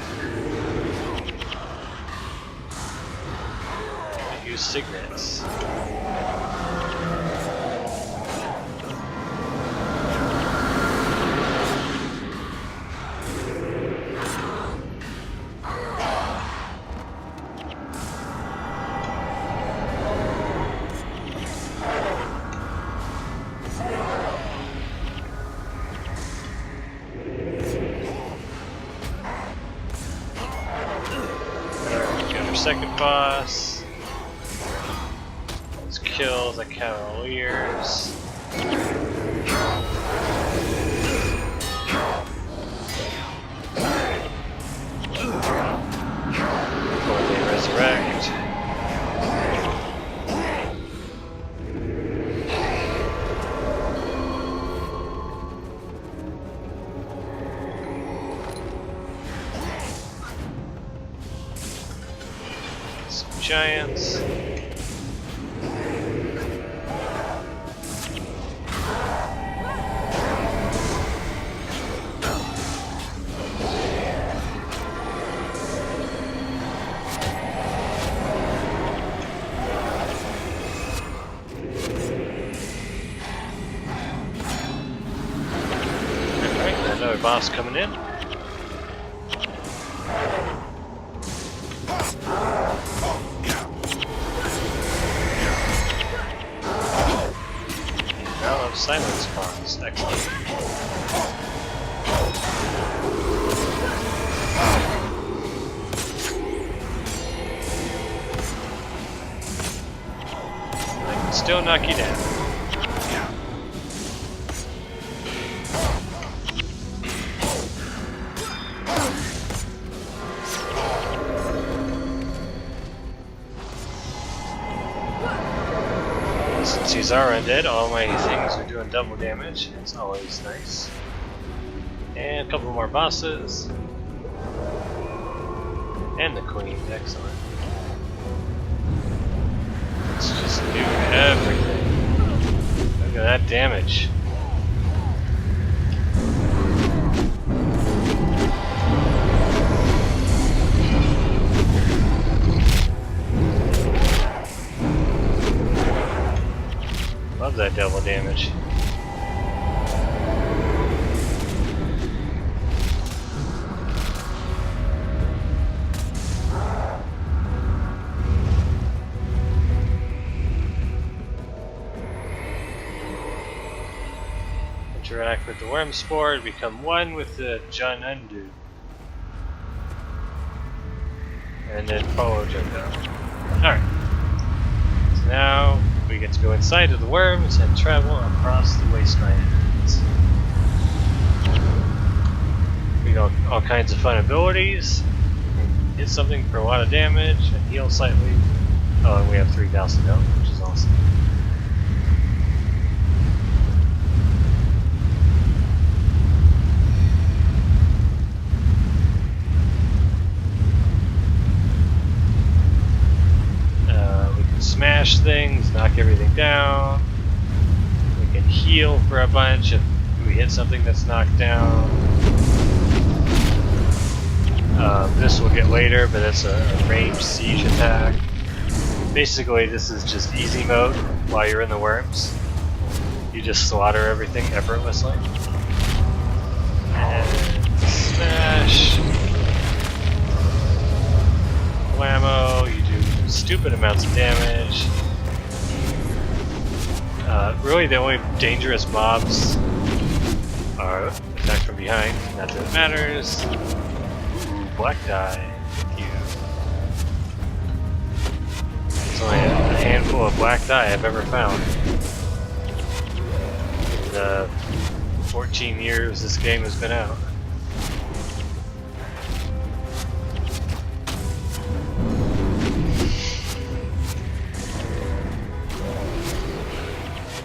Use signets. Second boss. Let's kill the Cavaliers. Before they resurrect. Giants. Alright, another boss coming in. Silence bombs, excellent. I can still knock you down. Since these are undead, all my things are doing double damage. It's always nice. And a couple more bosses. And the queen, excellent. Let's just do everything. Look at that damage. Love that double damage. Interact with the worm spore to become one with the Janundu. And then follow Junda. Alright. So now we get to go inside of the worms and travel across the wastelands. We got all kinds of fun abilities. Hit something for a lot of damage and heal slightly. Oh, and we have 3,000 health, which is awesome. Smash things, knock everything down. We can heal for a bunch if we hit something that's knocked down. This we'll get later, but it's a ranged siege attack. Basically, this is just easy mode while you're in the worms. You just slaughter everything effortlessly. And smash. Whammo, you do stupid amounts of damage. Really, the only dangerous mobs are attack from behind. Not that it matters. Ooh, black die. Thank you. There's only a handful of black dye I've ever found. In the 14 years this game has been out.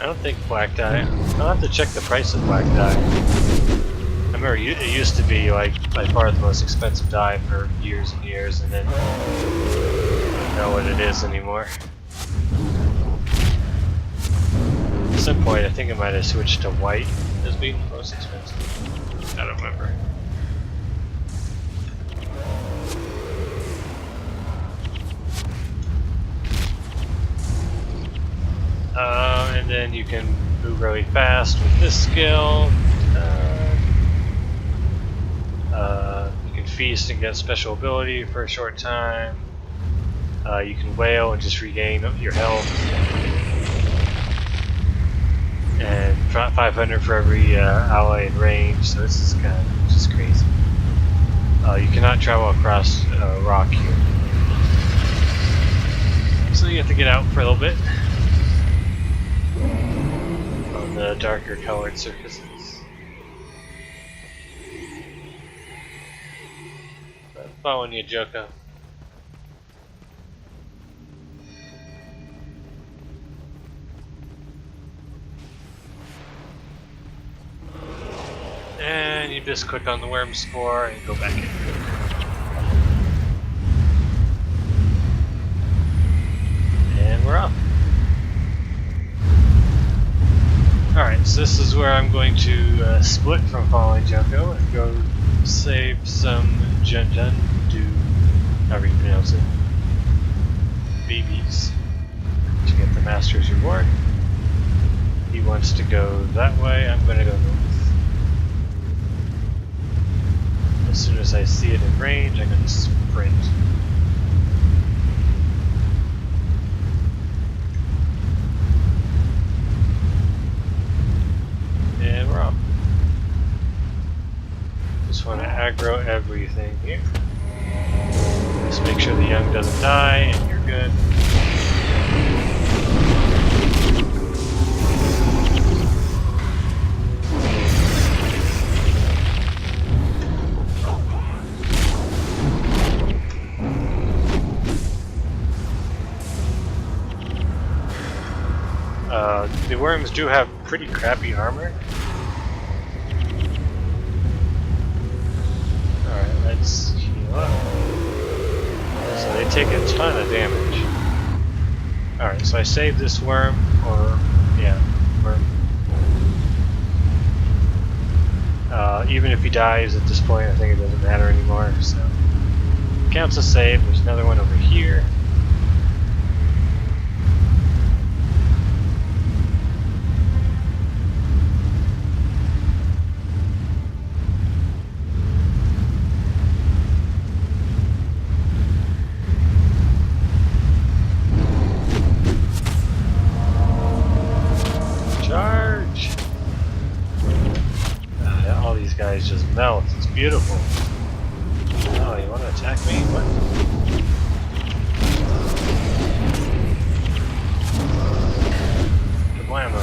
I don't think black dye. I'll have to check the price of black dye. I remember it used to be like by far the most expensive dye for years and years, and then I don't know what it is anymore. At some point, I think it might have switched to white as being the most expensive. I don't remember. And then you can move really fast with this skill. You can feast and get special ability for a short time. You can wail and just regain your health. And 500 for every ally in range, so this is kind of just crazy. You cannot travel across rock here. So you have to get out for a little bit. The darker colored surfaces. I'm following you, Joko. And you just click on the worm spore and go back in. And we're off. Alright, so this is where I'm going to split from following Joko and go save some Jun-Jun, however you pronounce it, babies, to get the Master's Reward. He wants to go that way, I'm going to go north. As soon as I see it in range, I'm going to sprint. And we're off. Just want to aggro everything here. Just make sure the young doesn't die and you're good. The worms do have pretty crappy armor. Alright, let's heal up. So they take a ton of damage. Alright, so I saved this worm, or, yeah, worm. Even if he dies at this point, I think it doesn't matter anymore, so. Counts as saved. There's another one over here. Guys just melt. It's beautiful. Oh, you want to attack me? What? Kablammo.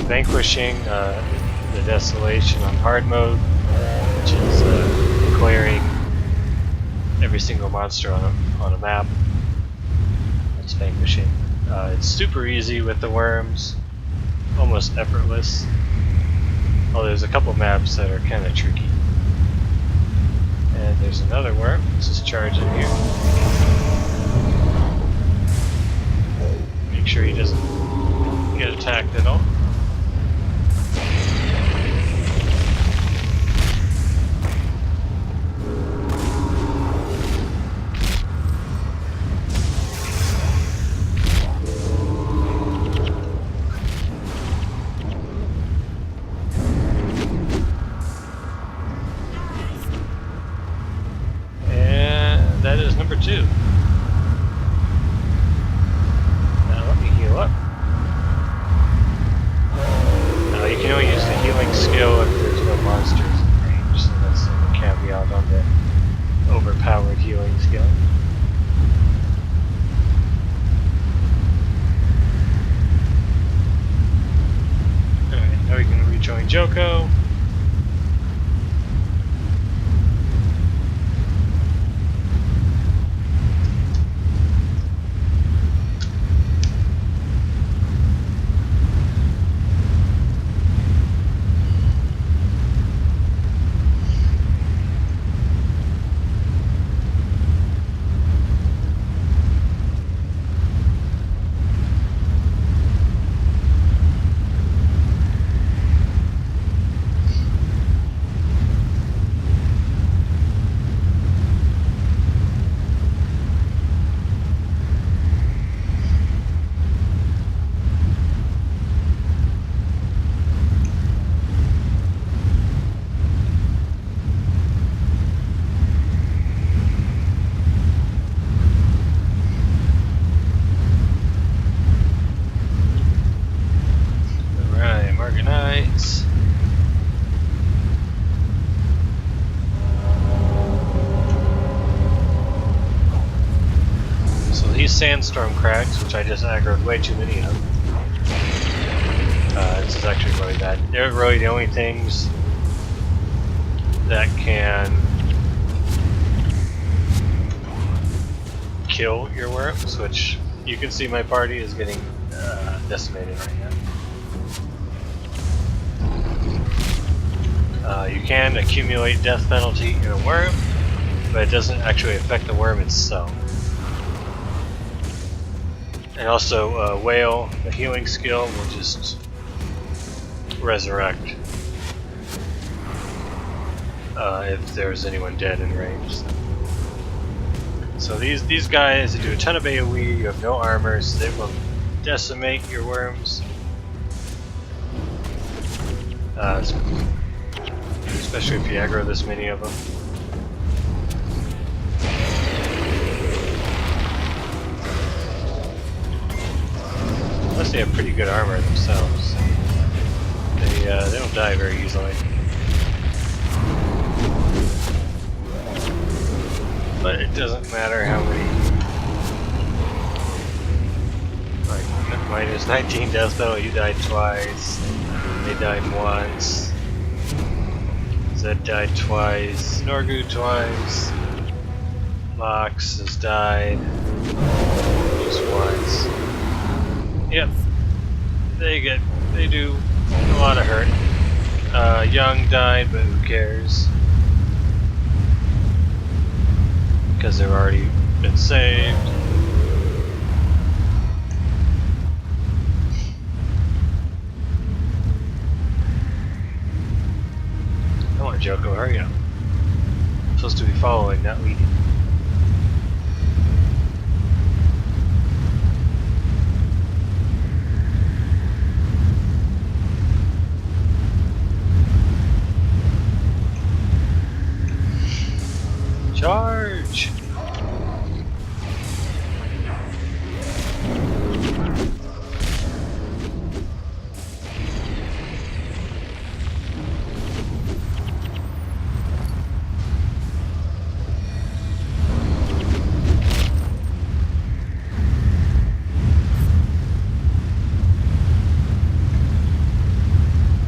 Vanquishing the Desolation on hard mode, which is clearing every single monster on a map. That's vanquishing. It's super easy with the worms, almost effortless. Oh, there's a couple maps that are kind of tricky. And there's another worm. Let's just charge in here. sure he doesn't get attacked at all. And that is number 2. Now let me heal up. You can only use the healing skill if there's no monsters in range, so that's a caveat on the overpowered healing skill. Alright, now we can rejoin Joko. Nights. So these sandstorm cracks, which I just aggroed way too many of, this is actually really bad. They're really the only things that can kill your worms, which you can see my party is getting decimated right now. You can accumulate death penalty in a worm, but it doesn't actually affect the worm itself. And also, whale, the healing skill, will just resurrect if there's anyone dead in range. So these guys, they do a ton of AoE. You have no armor, so they will decimate your worms. Especially if you aggro this many of them. Unless they have pretty good armor themselves. They don't die very easily. But it doesn't matter how many. Like, minus 19 death penalty, you died twice. They died once. Zed died twice. Norgu twice. Mox has died just once. Yep. They do a lot of hurt. Young died, but who cares? Because they've already been saved. Come on, Joko, hurry up. I'm supposed to be following, not leading. Charge!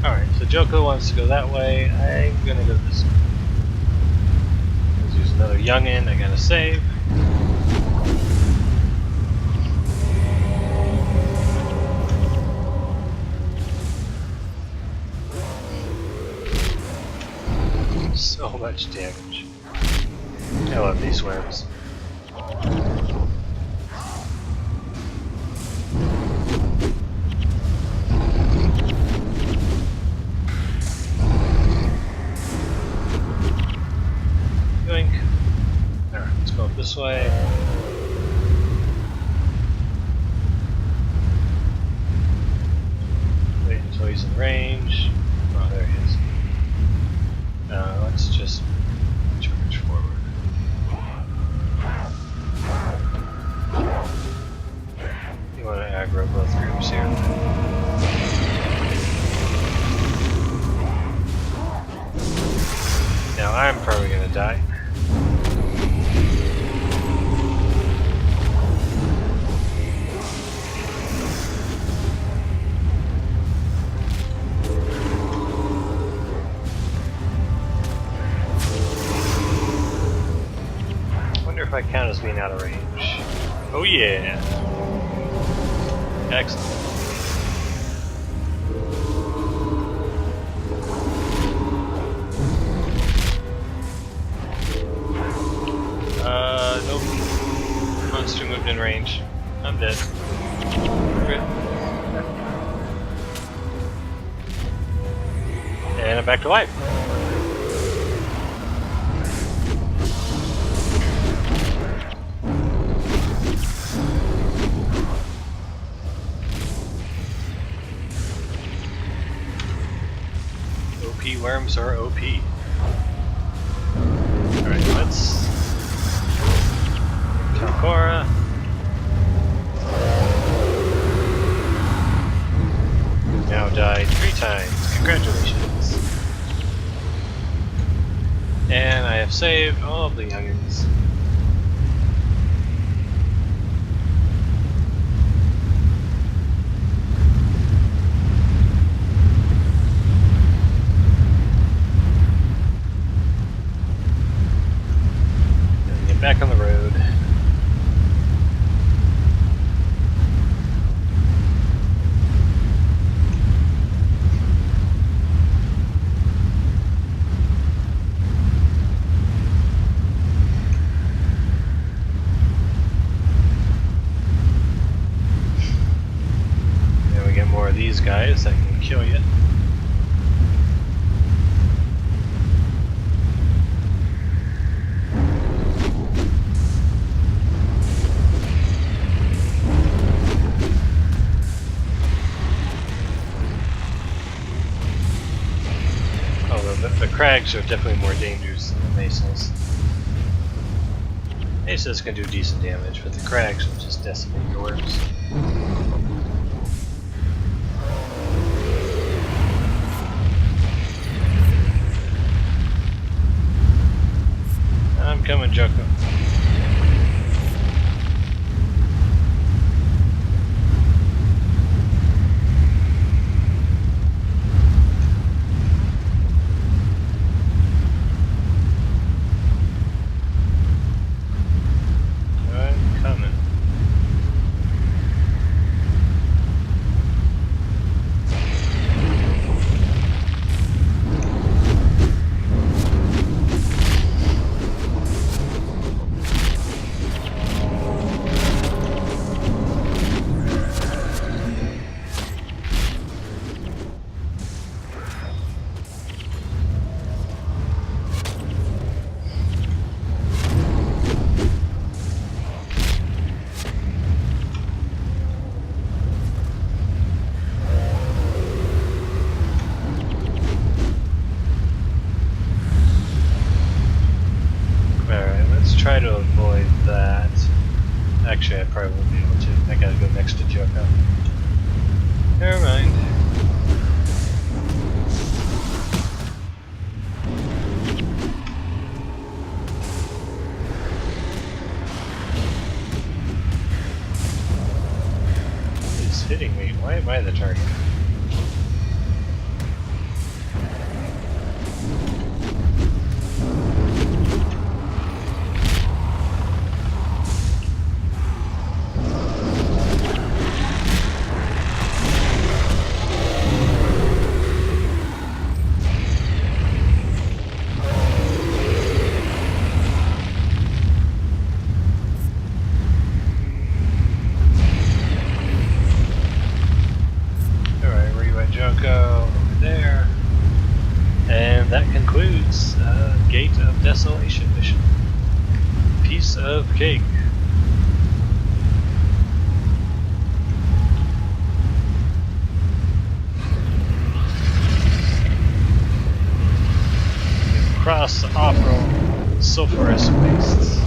Alright, so Joko wants to go that way. I'm gonna go this way. There's another youngin' I gotta save. So much damage. I love these worms. this way. Wait until he's in range. Oh, there he is. Let's just charge forward. You want to aggro both groups here. Now I'm probably going to die. If I count as being out of range. Oh yeah! Excellent. Nope. Monster moved in range. I'm dead. And I'm back to life. Worms are OP. Alright, let's Talcora. Now died 3 times. Congratulations. And I have saved all of the youngins. Back on the road. Then we get more of these guys that can kill you. The Crags are definitely more dangerous than the Mesas. Mesas can do decent damage, but the Crags will just decimate your worms. I'm coming, Joko. Try to avoid that. Actually, I probably won't be able to. I gotta go next to Joko. Never mind. He's hitting me. Why am I the target? That concludes Gate of Desolation mission. piece of cake. Across the awful sulfurous wastes.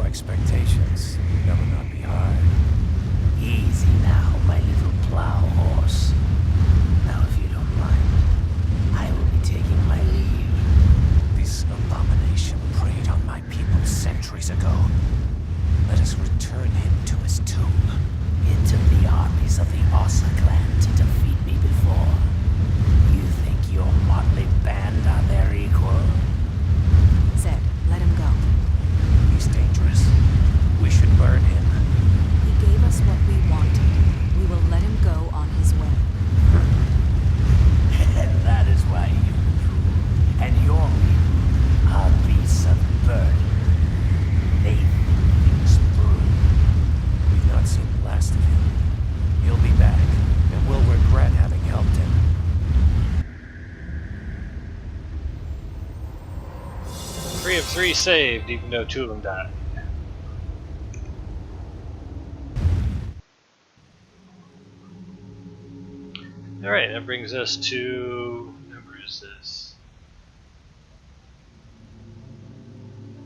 Expectations never not be hard. Easy now, my little plow horse. Now, if you don't mind, I will be taking my leave. This abomination preyed on my people centuries ago. Let us return him to his tomb. It took the armies of the Ossa clan to defeat me before. You think your motley band are their equal?
Zed, let him go.
He's dangerous. We should burn him.
He gave us what we wanted. We will let him go on his way.
And that is why you rule. And your people are beasts of burden. They think things through. We've not seen the last of him. He'll be back, and we'll regret having helped him.
3 of 3 saved, even though 2 of them died. Alright, that brings us to... what number is this?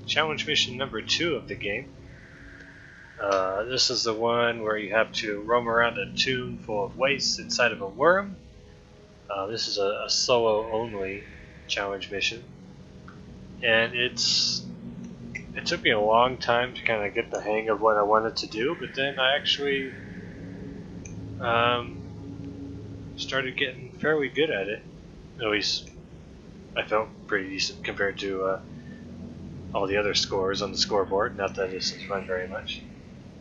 Challenge mission number 2 of the game. This is the one where you have to roam around a tomb full of waste inside of a worm. This is a solo-only challenge mission. And it took me a long time to kind of get the hang of what I wanted to do, but then I actually started getting fairly good at it. At least I felt pretty decent compared to all the other scores on the scoreboard. Not that this is fun very much.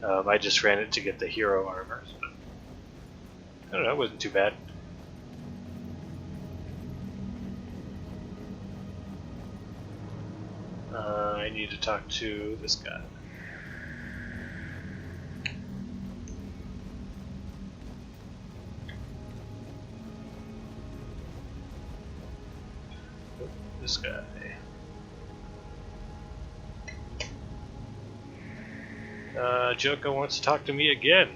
I just ran it to get the hero armors, but I don't know, it wasn't too bad. I need to talk to this guy. This guy. Joko wants to talk to me again.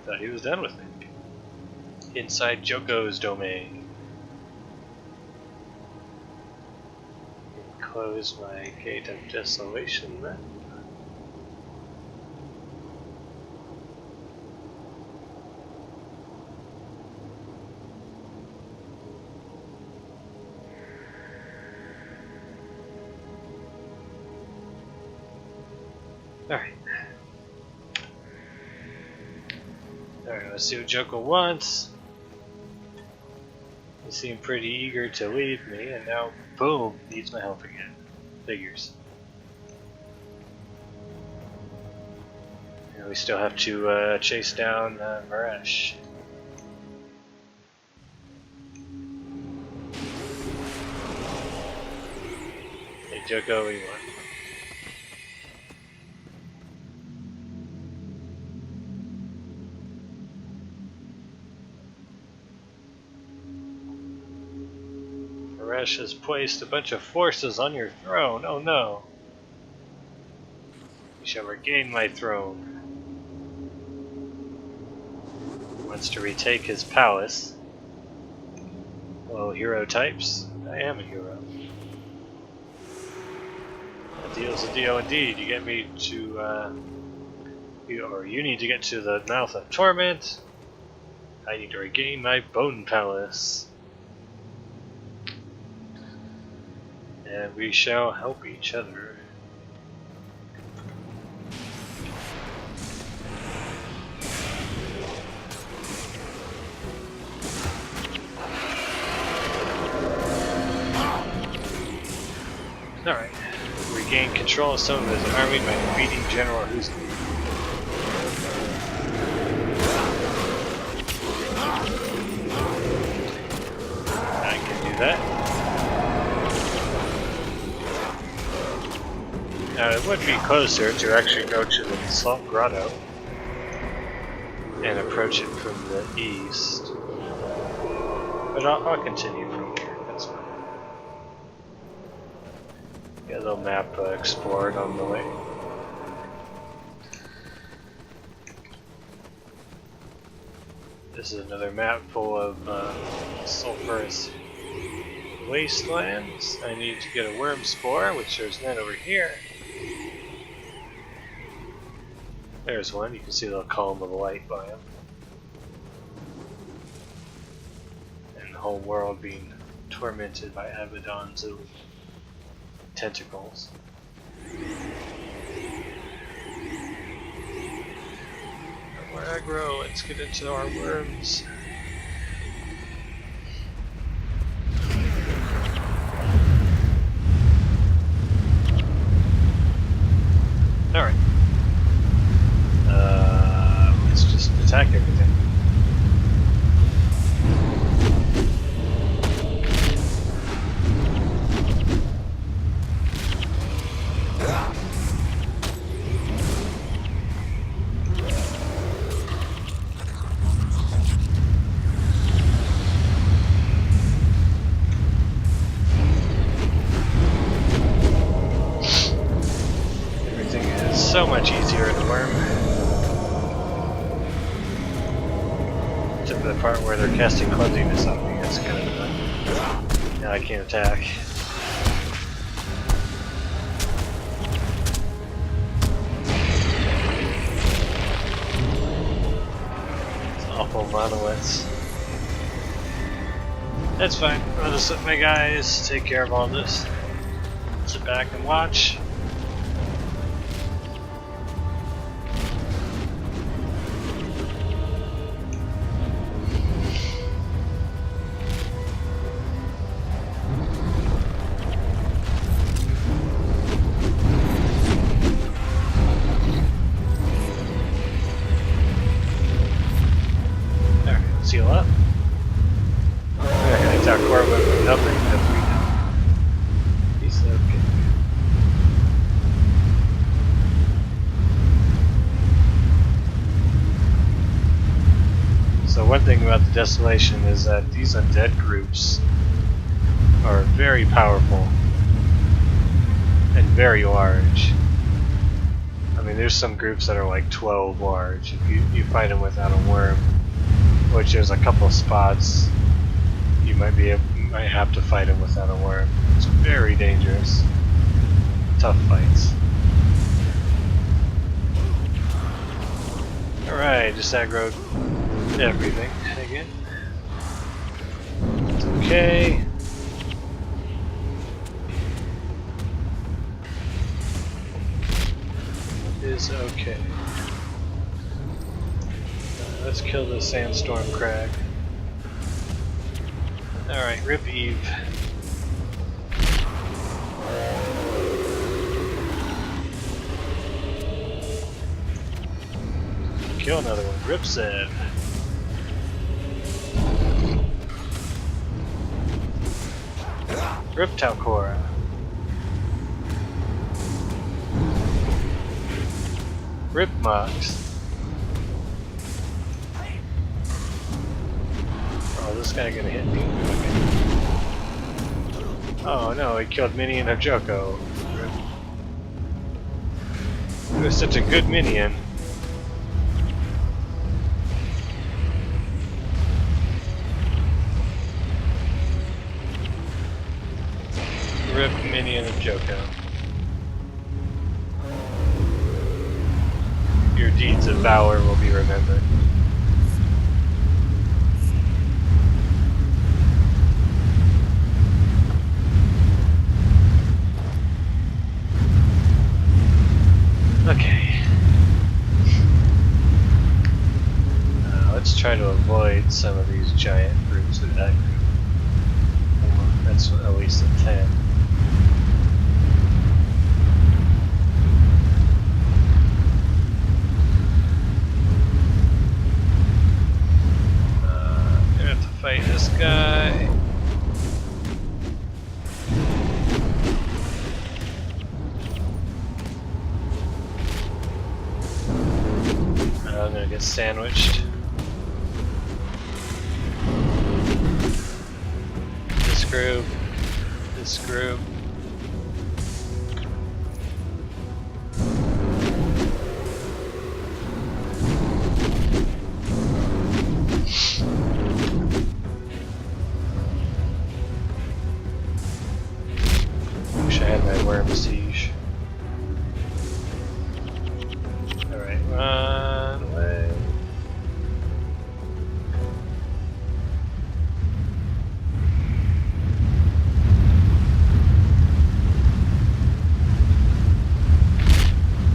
Thought he was done with me. Inside Joko's domain. Close my gate of desolation then. Alright, let's see what Joko wants. He seemed pretty eager to leave me, and now, boom, needs my help again. Figures. And we still have to chase down Varesh. Hey Joko, what do you want? Varesh has placed a bunch of forces on your throne. Oh no. You shall regain my throne. He wants to retake his palace. Well, hero types. I am a hero. A deal's a deal indeed. You get me to, you need to get to the mouth of torment. I need to regain my bone palace. And we shall help each other. Alright. Regain control of some of his army by defeating General Husky. that. Now it would be closer to actually go to the Salt Grotto and approach it from the east. But I'll continue from here, that's fine. Got a little map explored on the way. This is another map full of sulfurous wastelands. I need to get a worm spore, which there's none over here. There's one. You can see the little column of light by him. And the whole world being tormented by Abaddon's tentacles. More aggro, let's get into our worms. Alright. Let's just attack everything. So much easier in the worm. Except for the part where they're casting clumsiness on me, that's kind of annoying. Now I can't attack. It's awful monoliths. That's fine. I'll just let my guys take care of all this. Sit back and watch. Seal up. I'm not gonna attack Corbin with nothing because we know. He's okay. So one thing about the Desolation is that these undead groups are very powerful and very large. I mean, there's some groups that are like 12 large if you fight them without a worm. Which there's a couple of spots you might have to fight him without a worm. It's very dangerous. Tough fights. Alright, just aggroed everything again. It's okay. It is okay. Let's kill the sandstorm crag. Alright, rip Eve. Kill another one. Rip Zed. Rip Talcora. Rip Mox. Oh, this guy gonna hit me? Okay. Oh no, he killed Minion of Joko. He was such a good minion. Rip Minion of Joko. Your deeds of valor will be remembered. Okay. Let's try to avoid some of these giant groups of that group. That's at least a 10. Gonna have to fight this guy. sandwiched. This group. This group. Wish I had my worm siege. Alright, run away.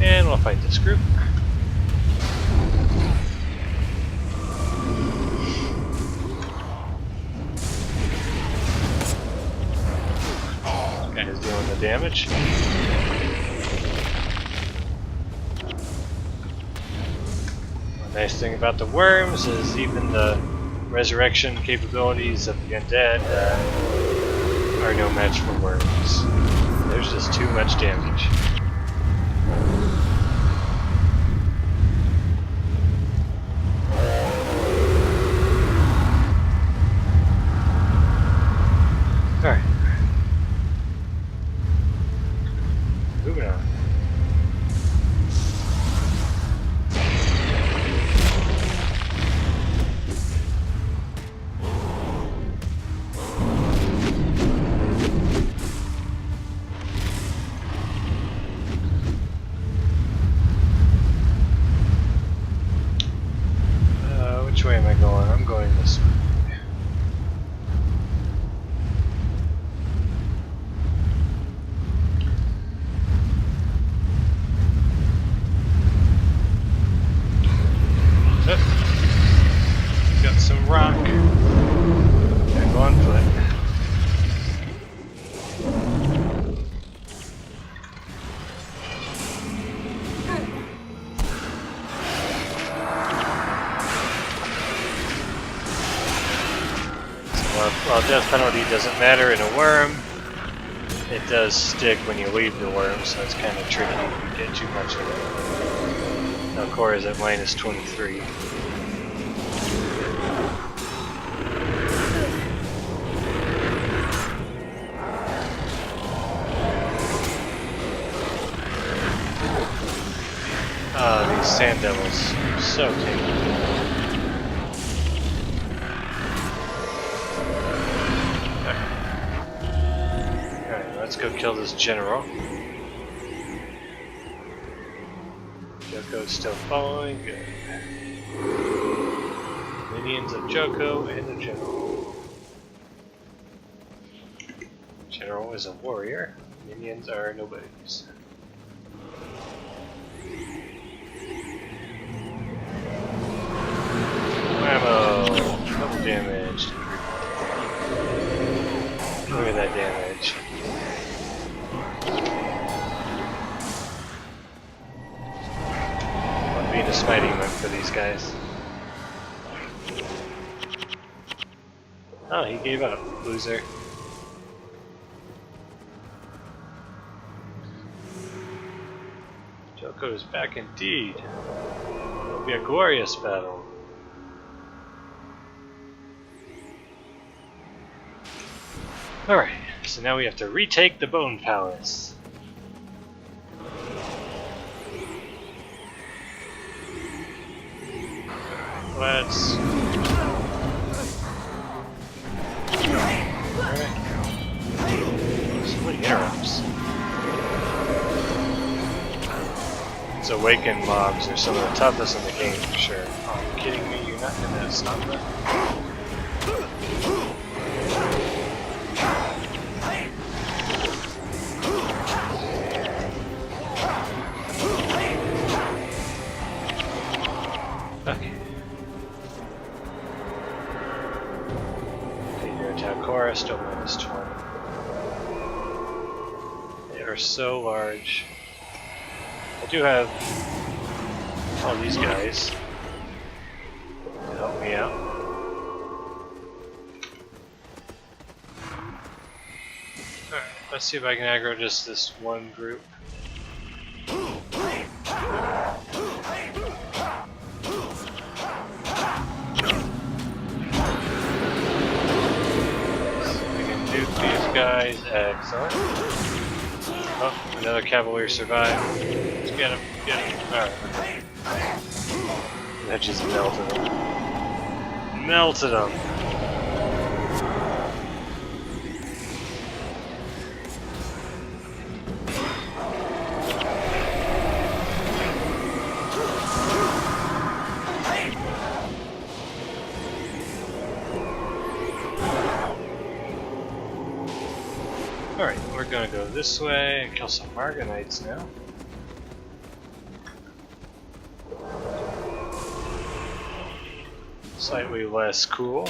And we'll fight this group. This guy is doing the damage. The nice thing about the worms is even the resurrection capabilities of the undead are no match for worms. There's just too much damage. Alright. Moving on. Which way am I going? I'm going this way. Got some rock. Gotta go on foot. While death penalty doesn't matter in a worm, it does stick when you leave the worm, so it's kind of tricky if you get too much of it. Now core is at minus 23. Ah, these sand devils are so tanky. Let's go kill this general. Joko's still following. Good. Minions of Joko and the general. General is a warrior. Minions are nobodies. Whammo! Double damage. Look at that damage. Being a smiting one for these guys. Oh, he gave up, loser. Joko is back indeed. It'll be a glorious battle. Alright, so now we have to retake the Bone Palace. Let's... Alright. So many interrupts. These awakened mobs are some of the toughest in the game for sure. Oh, are you kidding me? You're not gonna stop that? Okay. Your attack core still minus 20. They are so large. I do have all these guys to help me out. Alright, let's see if I can aggro just this one group. guys. Excellent. Oh, another cavalier survived. Let's get him. Get him. Alright. That just melted him. Melted him. Alright, we're gonna go this way and kill some Margonites now. Slightly less cool.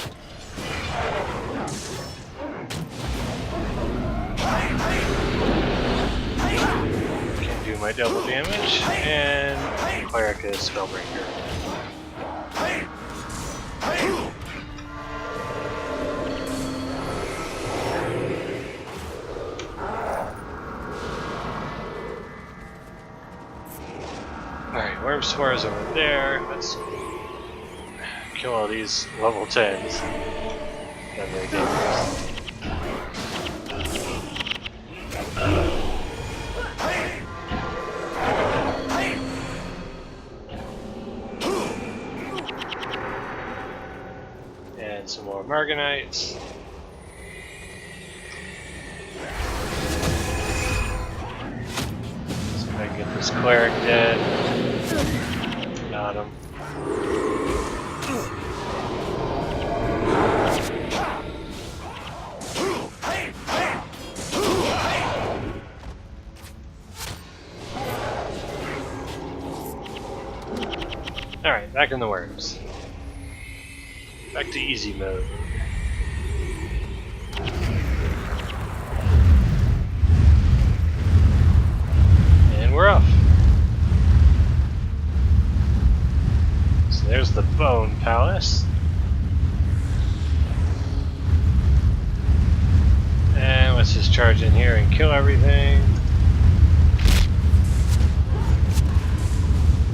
Can't do my double damage, and Cleric is Spellbreaker. Alright, Worm Spores over there. Let's kill all these level 10s. Not very dangerous. And some more Margonites. See if I can get this Cleric dead. Got him. Alright, back in the worms. Back to easy mode. And we're off. So there's the Bone Palace. And let's just charge in here and kill everything.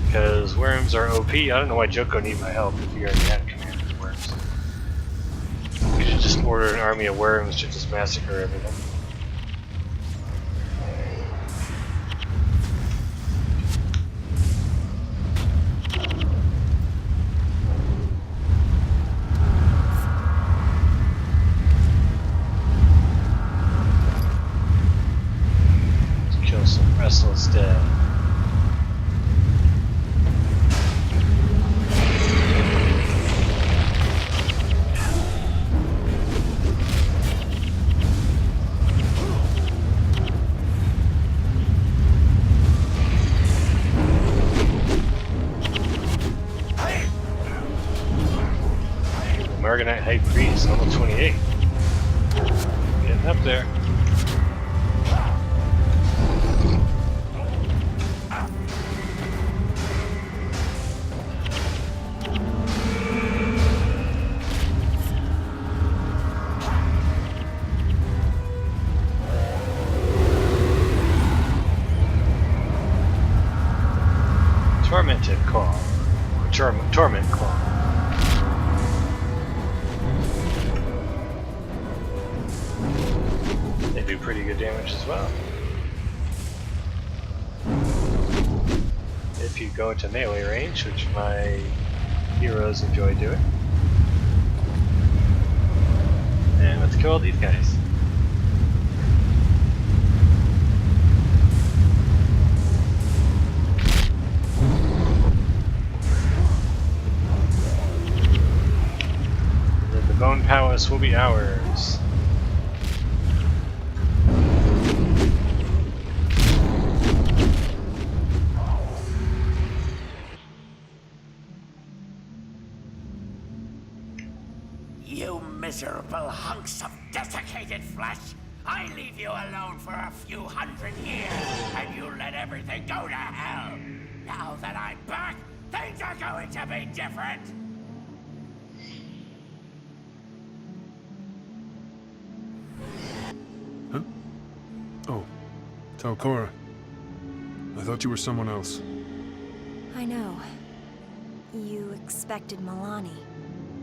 Because worms are OP. I don't know why Joko need my help if you already had command of worms. You should just order an army of worms to just massacre everything. Let's kill some restless dead. Margonite High Priest, level 28. Getting up there. Tormented Claw. Or Torment Claw. They do pretty good damage as well. If you go into melee range, which my heroes enjoy doing. And let's kill all these guys. And then the Bone Palace will be ours.
You miserable hunks of desiccated flesh! I leave you alone for a few hundred years, and you let everything go to hell! Now that I'm back, things are going to be different!
Huh? Oh, Talcora. I thought you were someone else.
I know. You expected Milani.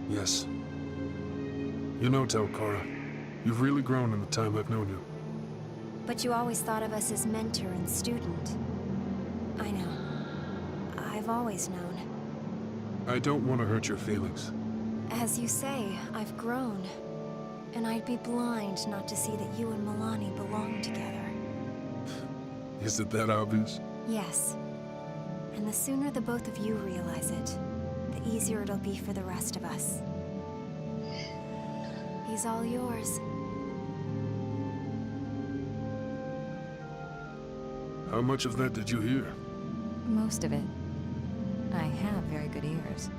Yes. You know, Talcora, You've really grown in the time I've known you.
But you always thought of us as mentor and student. I know. I've always known.
I don't want to hurt your feelings.
As you say, I've grown. And I'd be blind not to see that you and Milani belong together.
Is it that obvious?
Yes. And the sooner the both of you realize it, the easier it'll be for the rest of us. He's all yours.
How much of that did you hear?
Most of it. I have very good ears.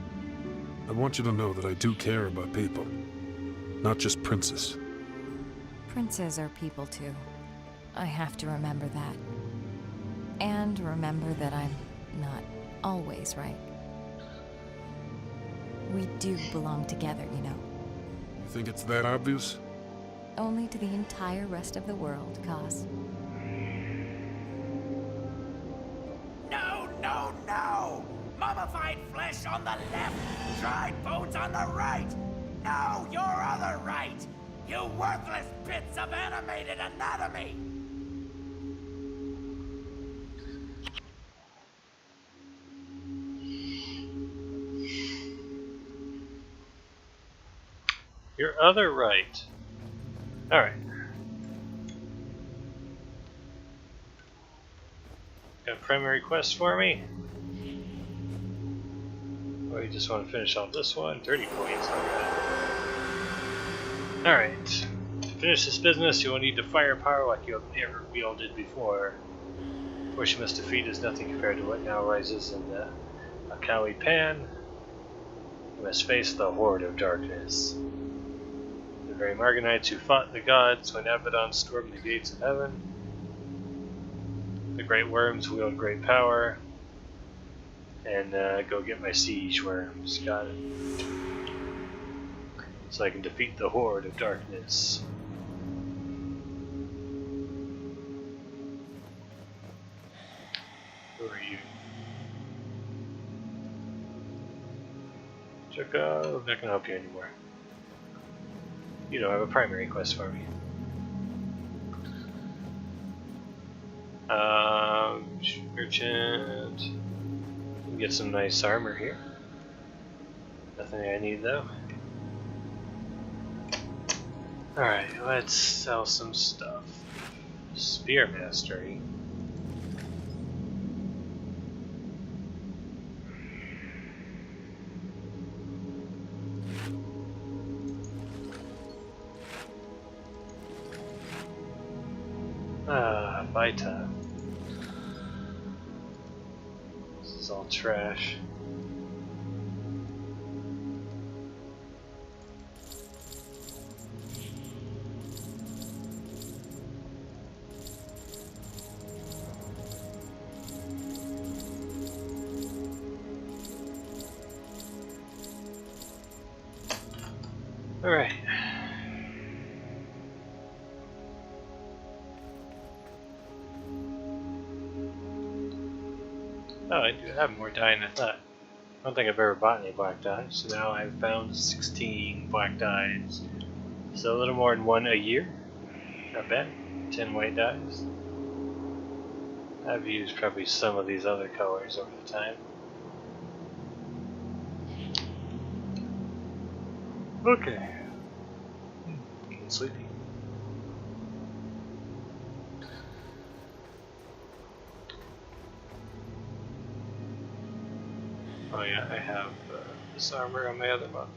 I want you to know that I do care about people. Not just princes.
Princes are people too. I have to remember that. And remember that I'm not always right. We do belong together, you know.
You think it's that obvious?
Only to the entire rest of the world, Cos.
No, no, no! Mummified flesh on the left, dried bones on the right! No, your other right! You worthless bits of animated anatomy!
Your other right. Alright. Got a primary quest for me? Or you just want to finish off this one? 30 points, alright. Alright. To finish this business, you will need the firepower like you have never wielded before. The force you must defeat is nothing compared to what now rises in the Akawi Pan. You must face the Horde of Darkness. The very Margonites who fought the gods when Abaddon stormed the gates of heaven. The great worms wield great power. And go get my siege worms. Got it. So I can defeat the Horde of Darkness. Who are you? Choco, I'm not gonna help you anymore. You don't have a primary quest for me. Merchant. Get some nice armor here. Nothing I need though. Alright, let's sell some stuff. Spear Mastery. Vita. This is all trash. All right. Oh, I do have more dye than I thought. I don't think I've ever bought any black dye, so now I've found 16 black dyes. So a little more than one a year. Not bad. 10 white dyes. I've used probably some of these other colors over the time. Okay. Getting sleepy. Oh yeah, I have this armor on my other monk.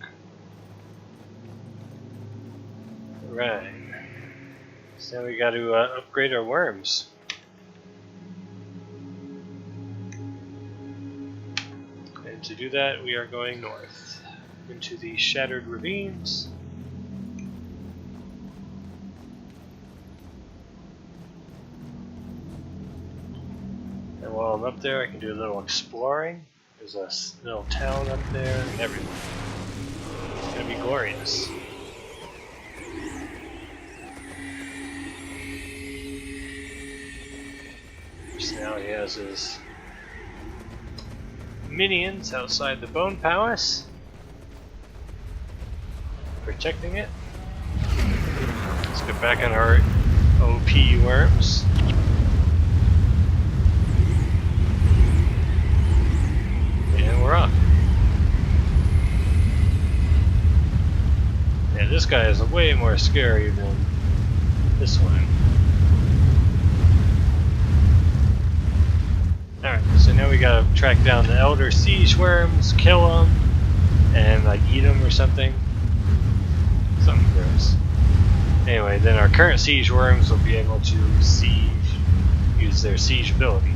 Right. So now we got to upgrade our worms. And to do that, we are going north into the Shattered Ravines. And while I'm up there, I can do a little exploring. There's a little town up there and everything. It's gonna be glorious. So now he has his minions outside the Bone Palace, protecting it. Get back on our OP worms. And we're off. Yeah, this guy is way more scary than this one. Alright, so now we gotta track down the Elder Siege Worms, kill them, and like eat them or something. Something gross. Anyway, then our current Siege Worms will be able to use their siege ability.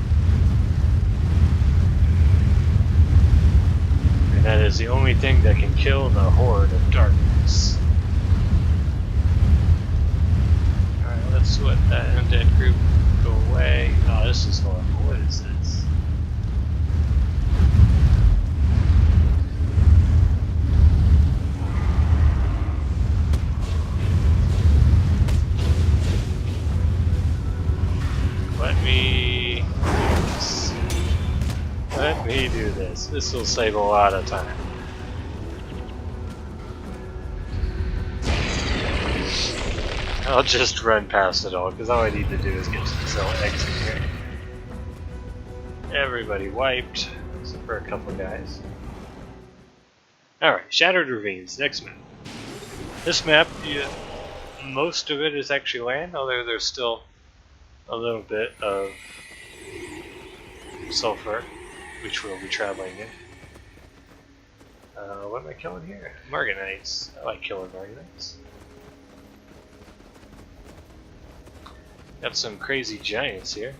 And that is the only thing that can kill the Horde of Darkness. Alright, let's let that undead group go away. Oh, this is horrible. What is this? Let me do this. This will save a lot of time. I'll just run past it all, because all I need to do is get to the cell exit here. Everybody wiped, except for a couple guys. Alright, Shattered Ravines, next map. This map, most of it is actually land, although there's still a little bit of sulfur, which we'll be traveling in. What am I killing here? Marganites. I like killing Marganites. Got some crazy giants here.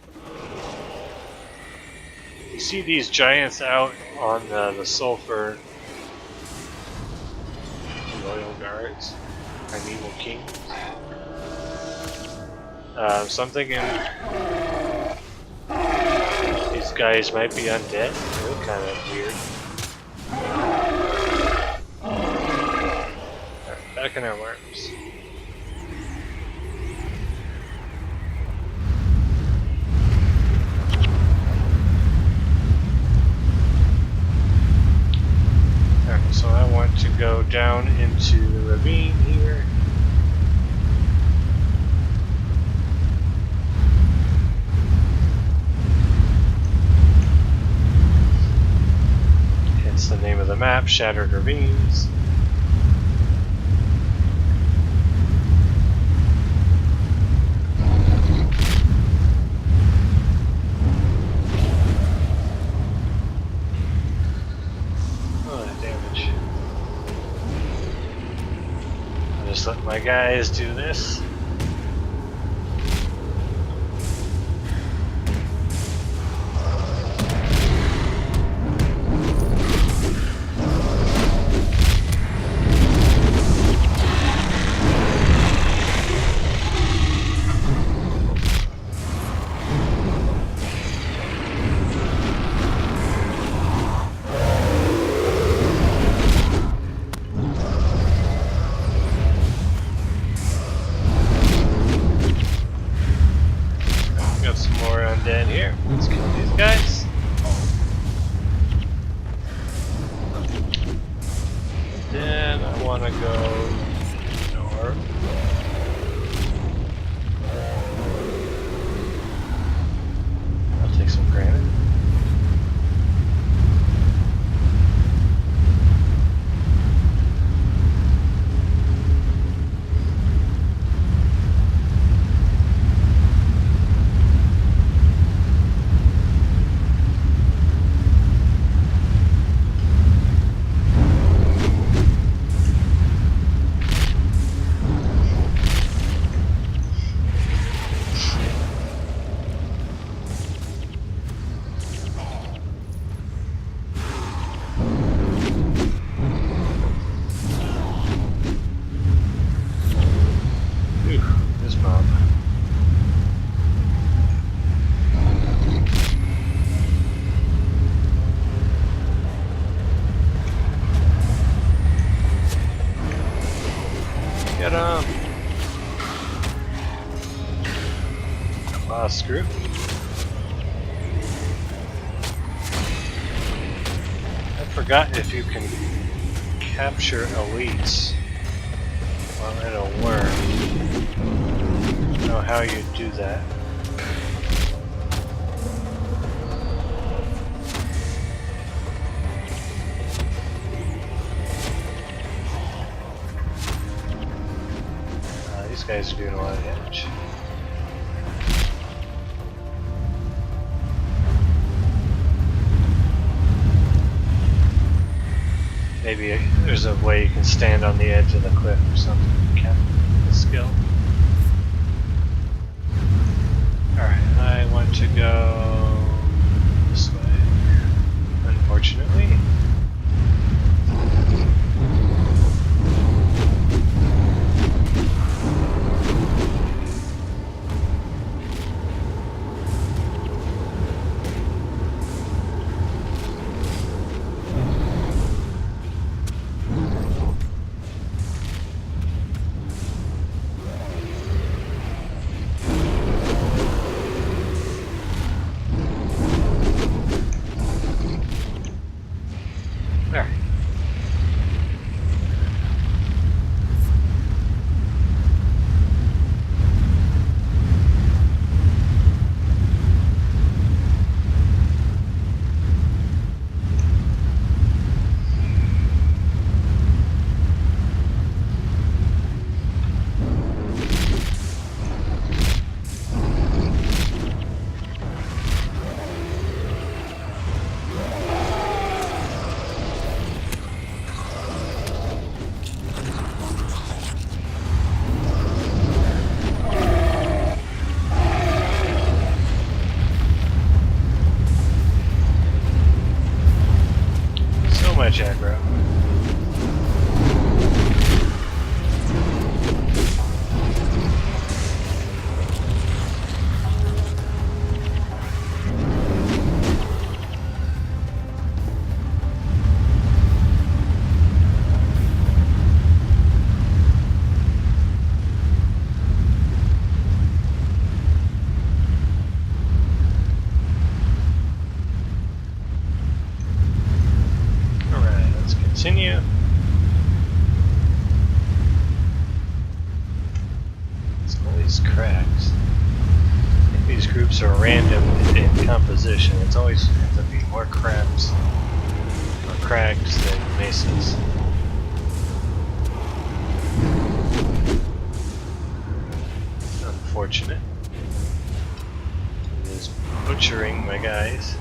You see these giants out on the sulfur royal guards, primeval kings. So I'm thinking these guys might be undead. They look kind of weird. Alright, back in our worms. Alright, so I want to go down into the ravine here. Hence the name of the map, Shattered Ravines. Just let my guys do this. Undead here. Let's kill these guys. Then I want to go north. I'll take some granite. Get him! Screw. I forgot if you can capture elites while in a worm. know how you do that. These guys are doing a lot of damage. Maybe there's a way you can stand on the edge of the cliff or something to count the skill. Alright, I want to go this way, unfortunately. Much aggro. Continue. It's all these cracks. I think these groups are random in composition. It's always ends up being more cracks than mesas. Unfortunate. It is butchering my guys.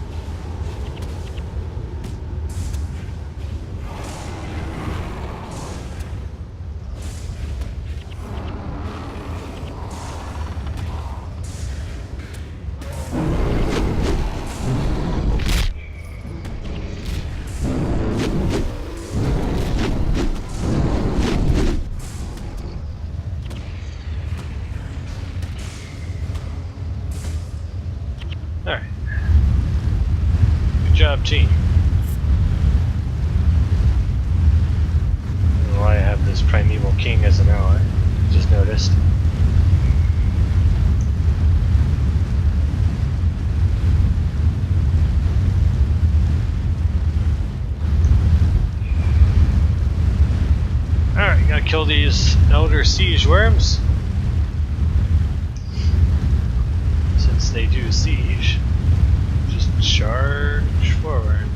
Alright. Good job, team. I don't know why I have this primeval king as an ally. Just noticed. Alright, gotta kill these elder siege worms. Since they do siege, just charge forward.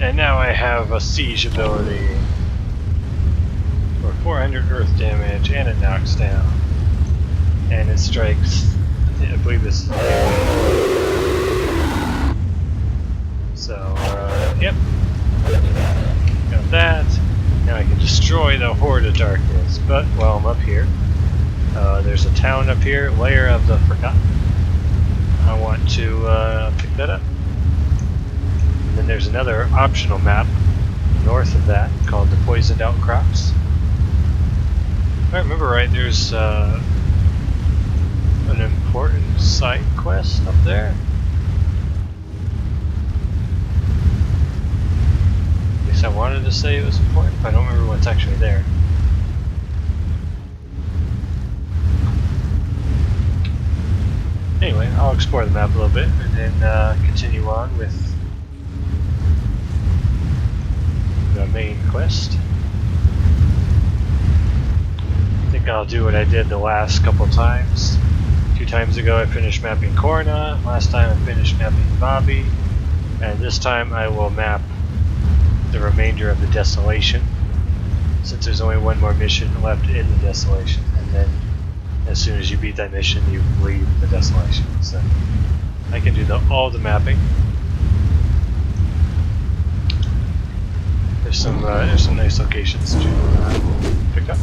And now I have a siege ability for 400 earth damage, and it knocks down. And it strikes, I believe this is so, yep. Got that. Now I can destroy the Horde of Darkness, but while I'm up here, there's a town up here, Lair of the Forgotten. I want to pick that up. Then there's another optional map north of that called the Poisoned Outcrops. If I remember right, there's an important side quest up there. At least I wanted to say it was important, but I don't remember what's actually there. Anyway, I'll explore the map a little bit and then continue on with the main quest. I think I'll do what I did the last couple times. 2 times ago I finished mapping Corna, last time I finished mapping Vabbi, and this time I will map the remainder of the Desolation, since there's only one more mission left in the Desolation, and then as soon as you beat that mission you leave the Desolation. So I can do all the mapping. There's some nice locations to pick up.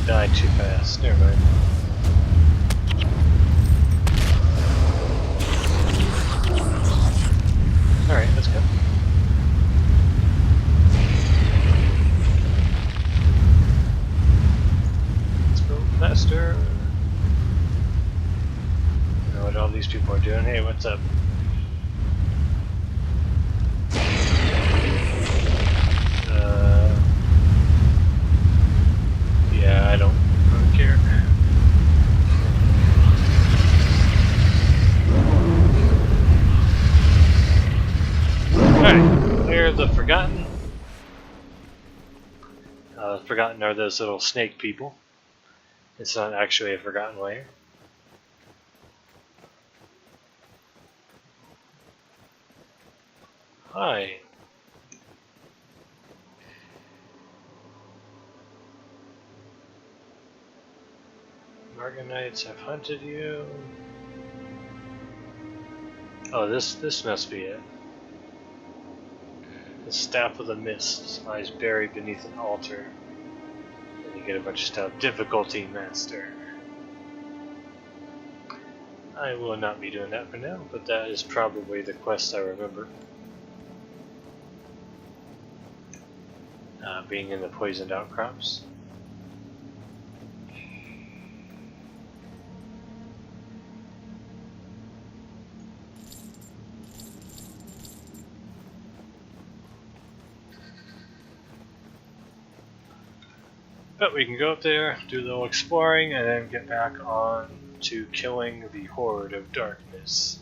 Died too fast. Never mind. Alright, let's go. Let's go faster. I know what all these people are doing. Hey, what's up? Yeah, I don't care. Alright, clear the Forgotten. Forgotten are those little snake people. It's not actually a Forgotten layer. Hi. Argonauts have hunted you. Oh, this must be it. The Staff of the Mist lies buried beneath an altar. And you get a bunch of stuff. Difficulty Master. I will not be doing that for now, but that is probably the quest I remember. Being in the Poisoned Outcrops. But we can go up there, do a little exploring, and then get back on to killing the Horde of Darkness.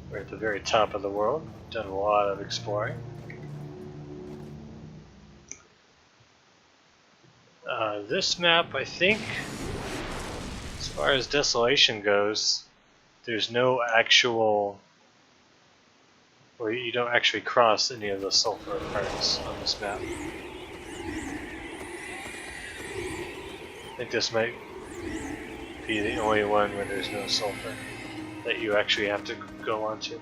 We're at the very top of the world. Done a lot of exploring. This map, I think, as far as Desolation goes, there's no actual... Or you don't actually cross any of the sulfur parts on this map. I think this might be the only one where there's no sulfur that you actually have to go onto.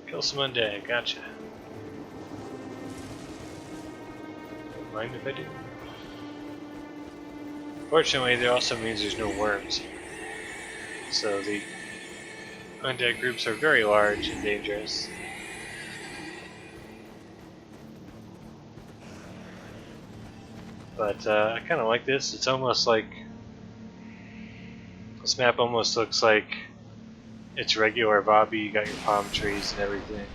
Kill some undead, gotcha. Don't mind if I do. Fortunately, there also means there's no worms here. So the undead groups are very large and dangerous. But I kind of like this. It's almost like... This map almost looks like it's regular Vabbi. You got your palm trees and everything.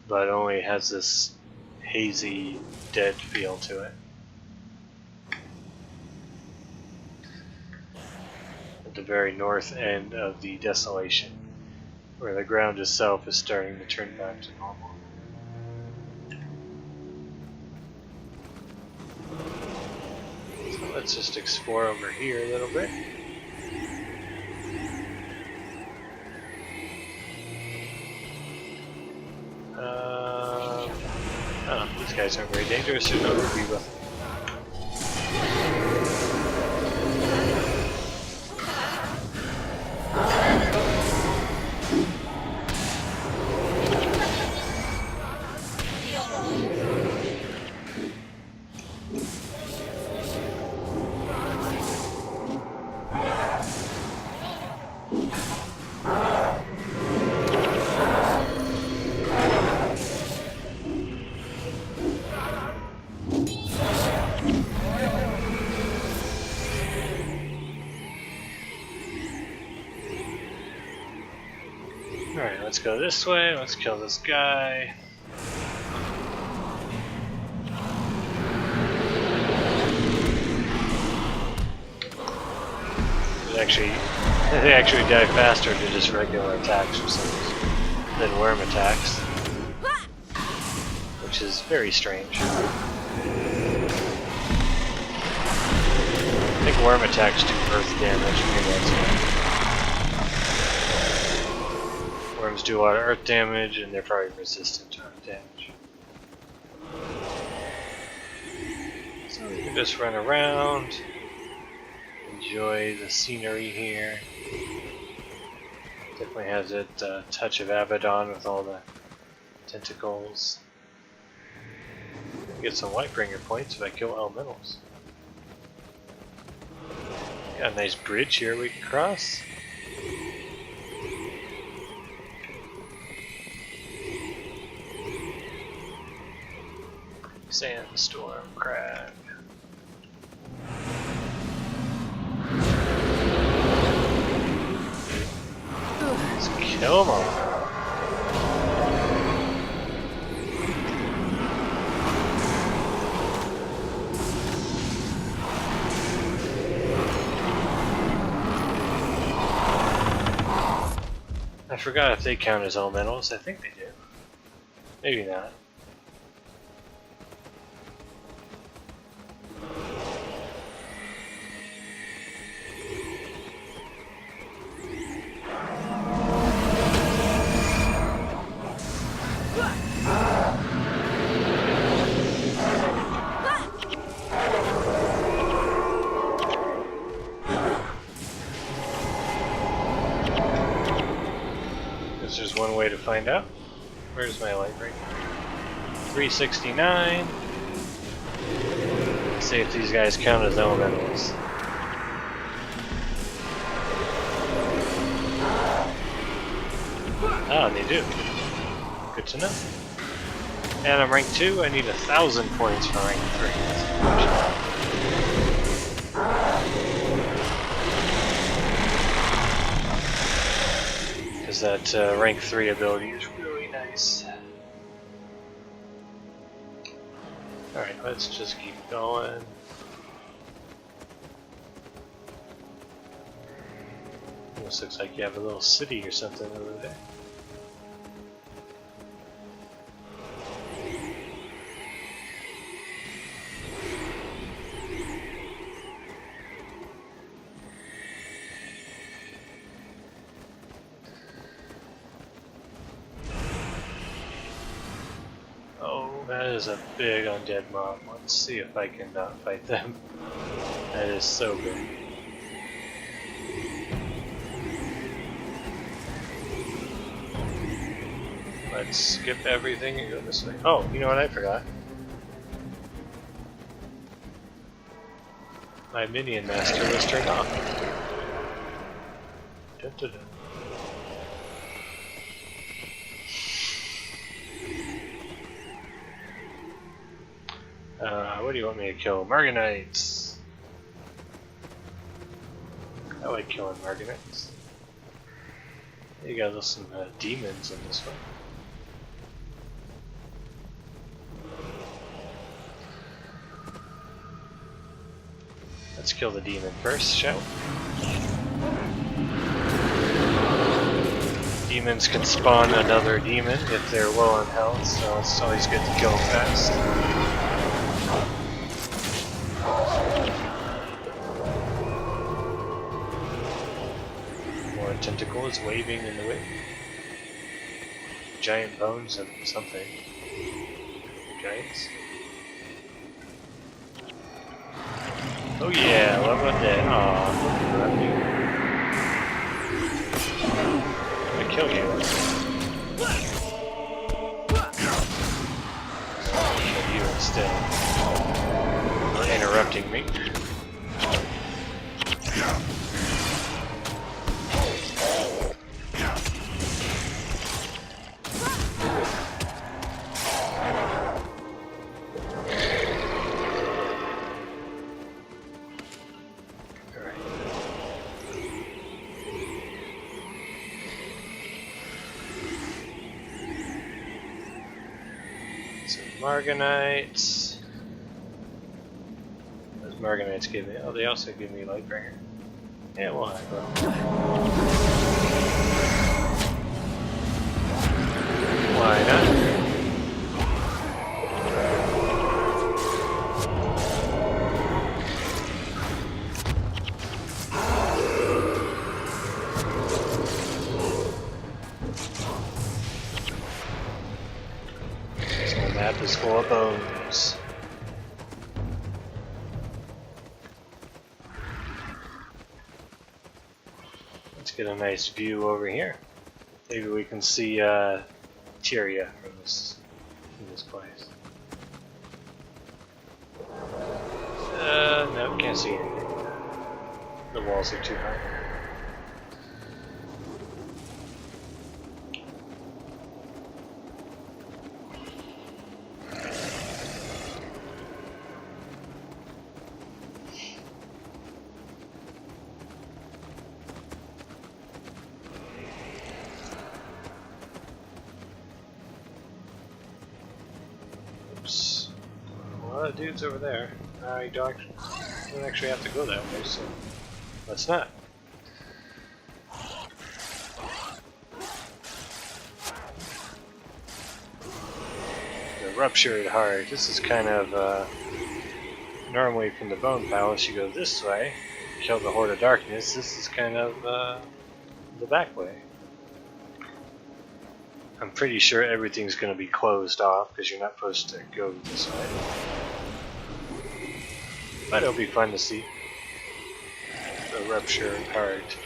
But it only has this hazy, dead feel to it. At the very north end of the Desolation, where the ground itself is starting to turn back to normal. So let's just explore over here a little bit. These guys aren't very dangerous, so no Ruby with them. Alright, let's go this way. Let's kill this guy. They actually die faster to just regular attacks or something than worm attacks, which is very strange. I think worm attacks do earth damage. Maybe that's why. Worms do a lot of earth damage, and they're probably resistant to earth damage. So we can just run around. Enjoy the scenery here. Definitely has a touch of Abaddon with all the tentacles. Get some Lightbringer points if I kill elementals. Got a nice bridge here we can cross. Sandstorm crag. Let's kill them all. I forgot if they count as elementals. I think they do. Maybe not. There's one way to find out. Where's my light break? 369. Let's see if these guys count as elementals. Ah, they do. Good to know. And I'm rank 2, I need 1,000 points for rank 3. Because that rank 3 ability is really nice. Alright, let's just keep going. Almost looks like you have a little city or something over there. That is a big undead mob. Let's see if I can not fight them. That is so big. Let's skip everything and go this way. Oh, you know what I forgot? My minion master was turned off. Dun, dun, dun. What do you want me to kill? Marganites! I like killing Marganites. You got some demons in this one. Let's kill the demon first, shall we? Demons can spawn another demon if they're low on health, so it's always good to kill them fast. Tentacle is waving in the wind. Giant bones of something. guys. Oh yeah, love about that. Aw, I kill you. I'll kill you instead. For interrupting me. Marganites. Those Marganites give me. Oh, they also give me Lightbringer. Yeah, we'll have them. Why not? Map is full of bones. Let's get a nice view over here. Maybe we can see Tyria from this place. No, can't see anything. The walls are too high. Dudes over there. You don't actually have to go that way, so let's not. The ruptured heart. This is kind of normally from the Bone Palace. You go this way, kill the Horde of Darkness. This is kind of the back way. I'm pretty sure everything's going to be closed off because you're not supposed to go this way. But it'll be fun to see. The ruptured heart.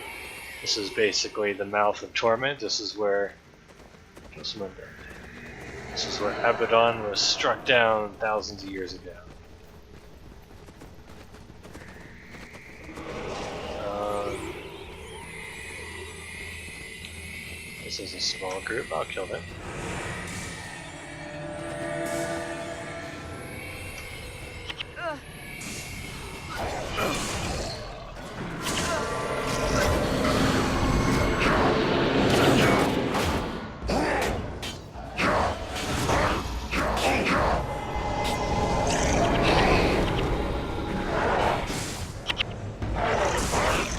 This is basically the mouth of torment. This is where Abaddon was struck down thousands of years ago. This is a small group. I'll kill them.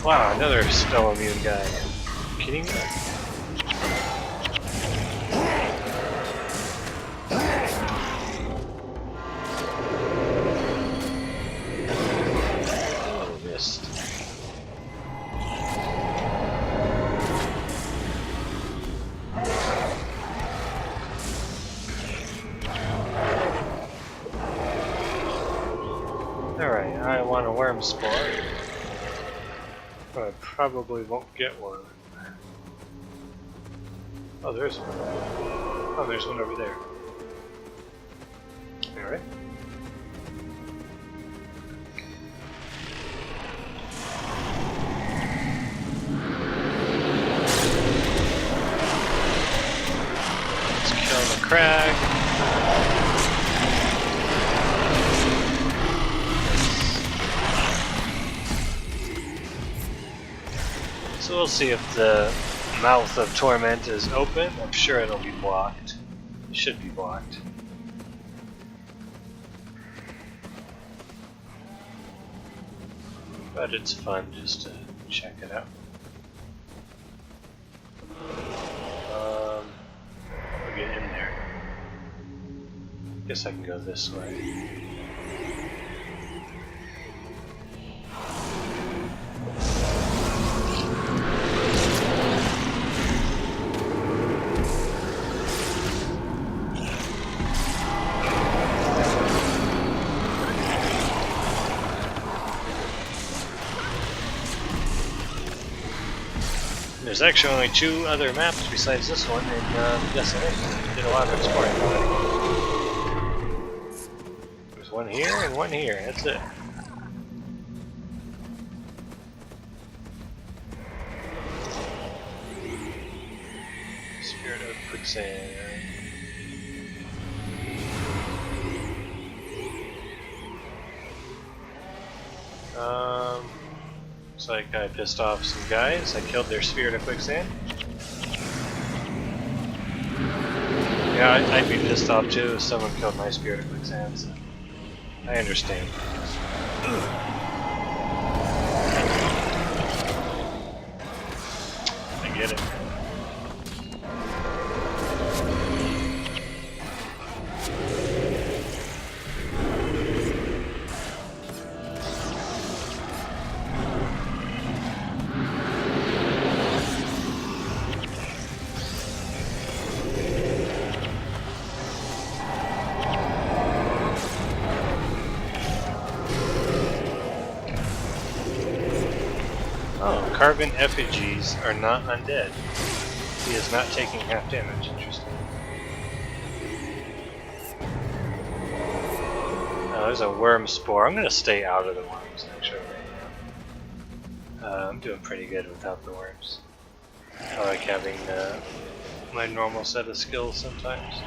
Wow, another spell immune guy. Are you kidding me? Oh, missed. Alright, I want a worm spore. But I probably won't get one. Oh, there's one. Oh, there's one over there. Alright. Let's kill the crag. So we'll see if the mouth of torment is open. I'm sure it'll be blocked. It should be blocked. But it's fun just to check it out. I'll get in there. Guess I can go this way. There's actually only 2 other maps besides this one in Desolation. Did a lot of exploring already. There's one here and one here, that's it. Spirit of Quicksand. Looks like I pissed off some guys. I killed their Spirit of Quicksand. Yeah, I'd be pissed off too if someone killed my Spirit of Quicksand, so I understand. I get it. Carbon effigies are not undead. He is not taking half damage. Interesting. Oh, there's a worm spore. I'm going to stay out of the worms actually right now. I'm doing pretty good without the worms. I like having my normal set of skills sometimes.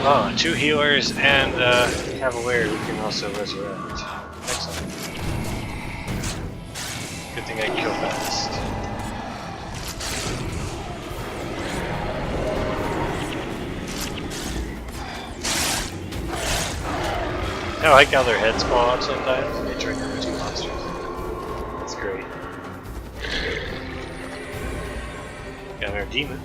Oh, 2 healers and Cavalier who can also resurrect. Excellent. Good thing I can kill fast. I like how their heads fall out sometimes and they turn into 2 monsters. That's great. Got our demon.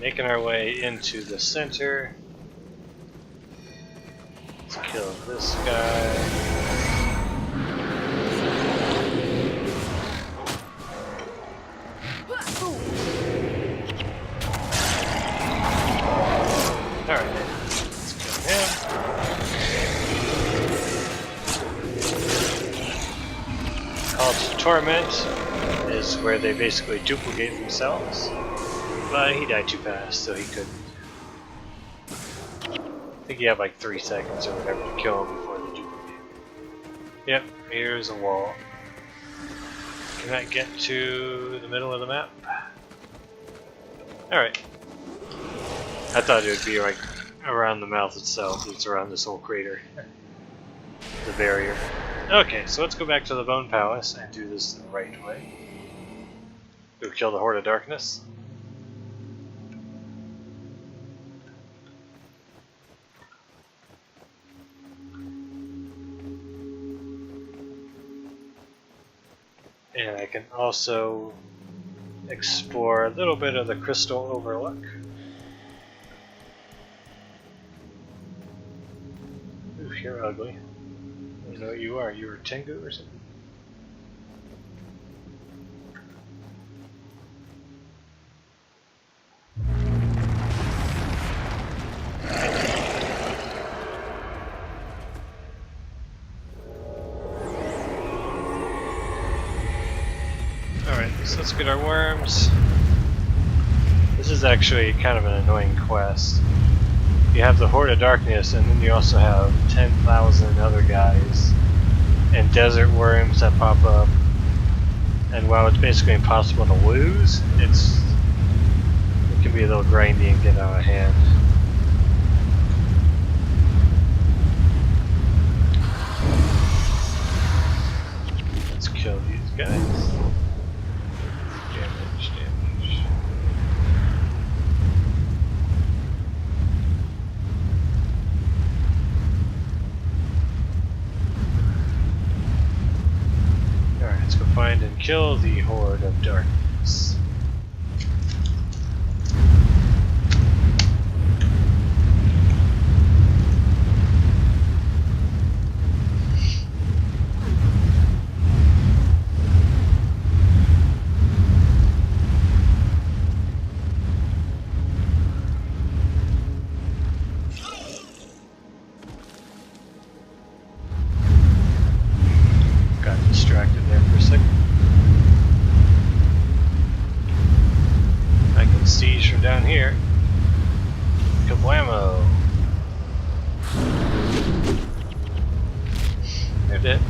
Making our way into the center. Let's kill this guy. Alright, let's kill him. Called Torment is where they basically duplicate themselves. But he died too fast, so he couldn't. I think you have like 3 seconds or whatever to kill him before they duplicate. Yep, here's a wall. Can I get to the middle of the map? Alright. I thought it would be like around the mouth itself. It's around this whole crater. The barrier. Okay, so let's go back to the Bone Palace and do this the right way. Go kill the Horde of Darkness. And I can also explore a little bit of the Crystal Overlook. Ooh, you're ugly. I don't know what you are. You were Tengu or something? So let's get our worms. This is actually kind of an annoying quest. You have the Horde of Darkness, and then you also have 10,000 other guys and desert worms that pop up. And while it's basically impossible to lose, it can be a little grindy and get out of hand. Let's kill these guys. find and kill the Horde of Darkness. Got distracted there for a second. I can siege from down here. Kablamo! They're dead.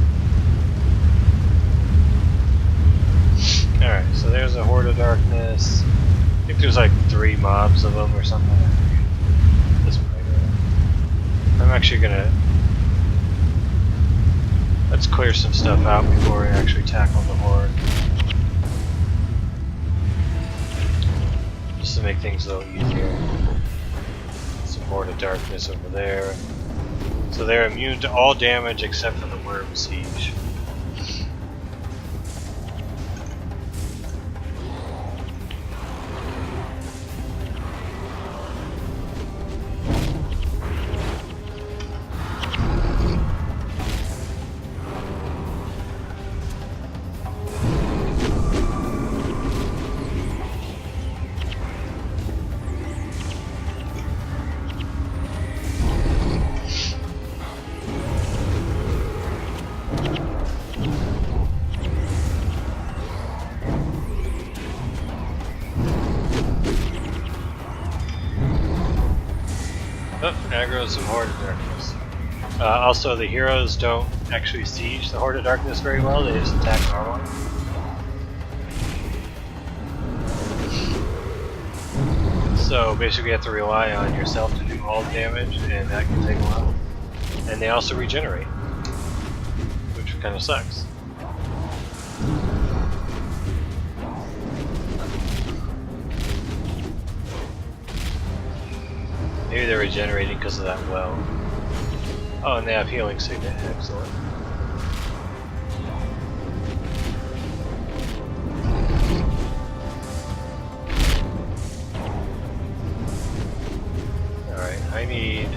Alright, so there's a Horde of Darkness. I think there's like 3 mobs of them or something. Doesn't really matter. I'm actually gonna... Let's clear some stuff out before we actually tackle the Horde. Just to make things a little easier. Some Horde of Darkness over there. So they're immune to all damage except for the Worm Siege. Oh, aggro some Horde of Darkness. Also, the heroes don't actually siege the Horde of Darkness very well, they just attack normally. So basically you have to rely on yourself to do all the damage, and that can take a while. And they also regenerate, which kind of sucks. Maybe they're regenerating because of that well. Oh, and they have healing signet. Excellent. Alright, I need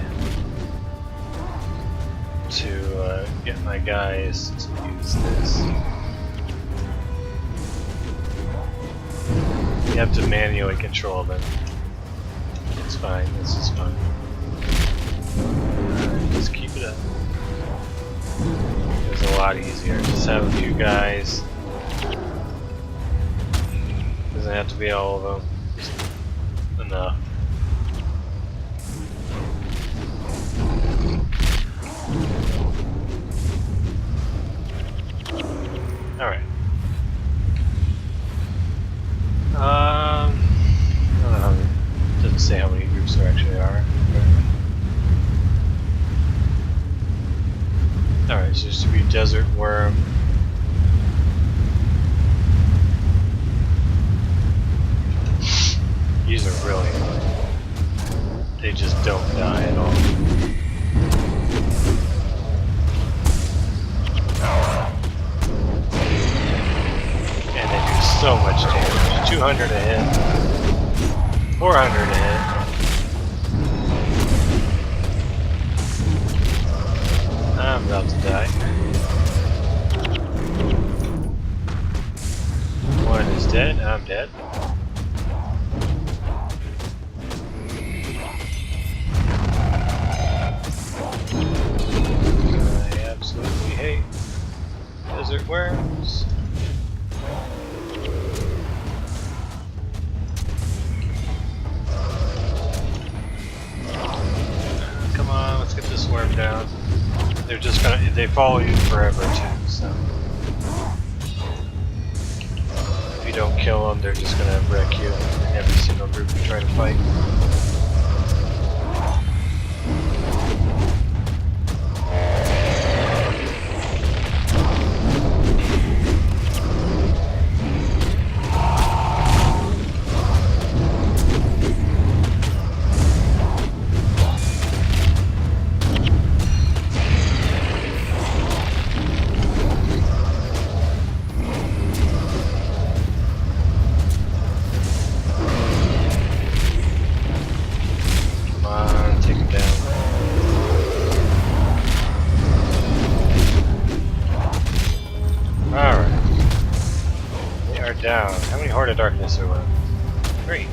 to get my guys to use this. You have to manually control them. It's fine, this is fine. Just keep it up. It was a lot easier. Just have a few guys. Doesn't have to be all of them. Just enough. Alright. I don't know how many. Doesn't say how many groups there actually are. Alright, so this should be Desert Worm. These are really annoying. They just don't die at all. And they do so much damage. 200 a hit. 400 a hit. I'm about to die. One is dead, I'm dead. I absolutely hate desert worms. Come on, let's get this worm down. They're just gonna, they follow you forever too, so. If you don't kill them, they're just gonna wreck you in every single group you try to fight. down. How many Horde of Darkness are left? 3.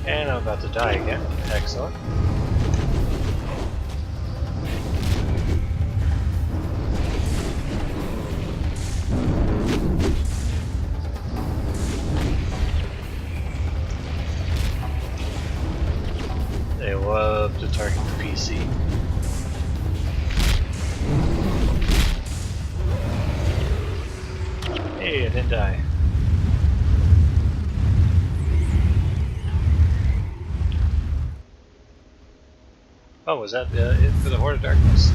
And I'm about to die again. Excellent. They love to target the PC. Hey, I didn't die. Oh, was that it for the Horde of Darkness?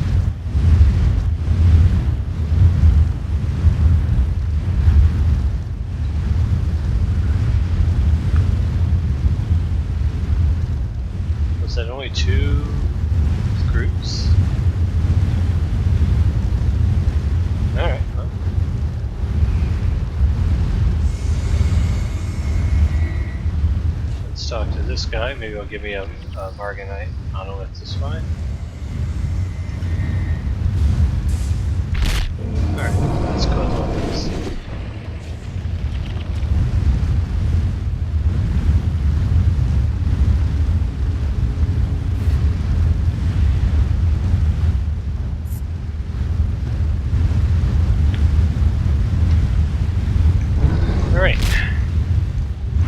Was that only 2 groups? Alright, well. Let's talk to this guy. Maybe he'll give me a Marganite monolith to spine. Alright, let's go on this. Alright,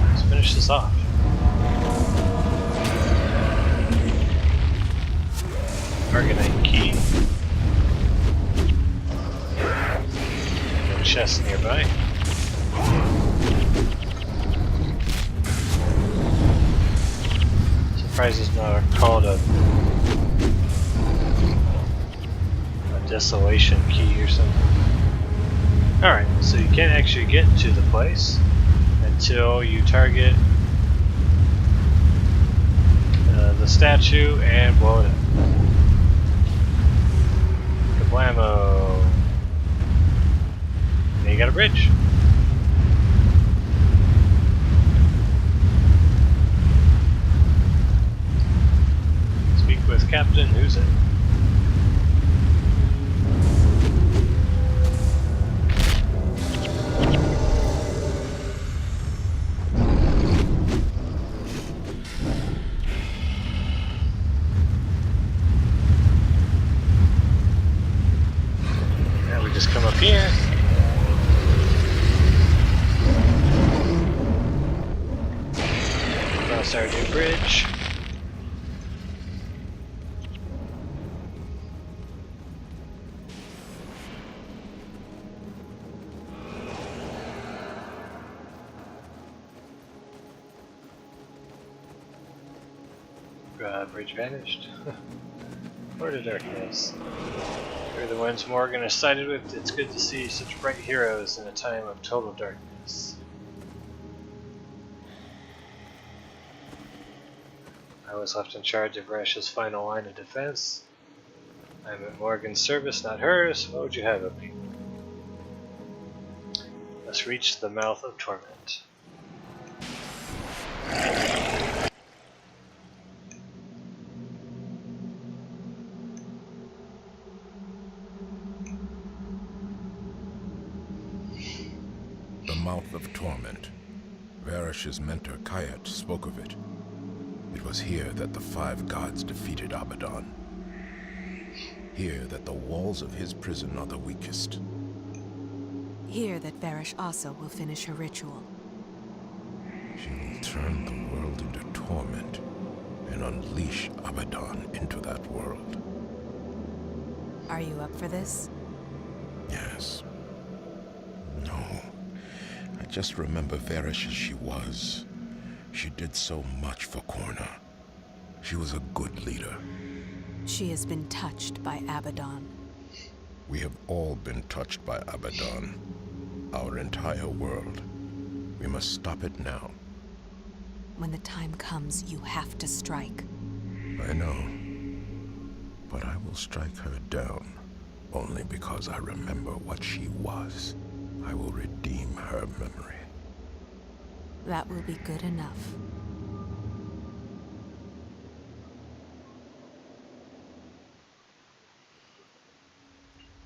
let's finish this off. Argonite key. No chest nearby. Surprised it's not called a Desolation key or something. Alright, so you can't actually get to the place until you target the statue and blow it up. Kablamo! And you got a bridge. Speak with Captain Who's it? Come up here. Cross our new bridge. Bridge vanished. Horde of Darkness. You're the ones Morgan is sided with. It's good to see such bright heroes in a time of total darkness. I was left in charge of Rash's final line of defense. I'm at Morgan's service, not hers. What would you have of me? Let's reach the mouth of torment.
The mouth of torment. Varish's mentor Kayat spoke of it. It was here that the 5 gods defeated Abaddon. Here that the walls of his prison are the weakest.
Here that Varish also will finish her ritual.
She will turn the world into torment and unleash Abaddon into that world.
Are you up for this?
Yes. No. I just remember Varish as she was. She did so much for Korna. She was a good leader.
She has been touched by Abaddon.
We have all been touched by Abaddon. Our entire world. We must stop it now.
When the time comes, you have to strike.
I know. But I will strike her down. Only because I remember what she was. I will redeem her memory.
That will be good enough.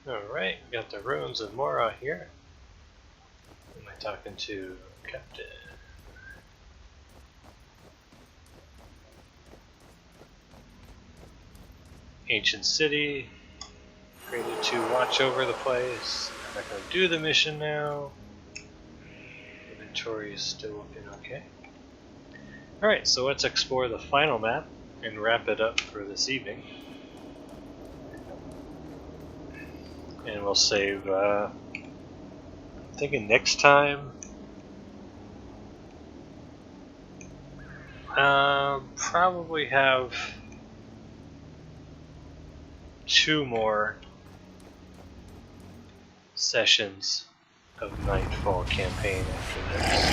Alright, got the ruins of Mora here. Who am I talking to? Captain. Ancient city. Created to watch over the place. I'm not going to do the mission now. Inventory is still looking okay. Alright, so let's explore the final map and wrap it up for this evening. And we'll save, I'm thinking next time, probably have 2 more sessions of Nightfall campaign after this.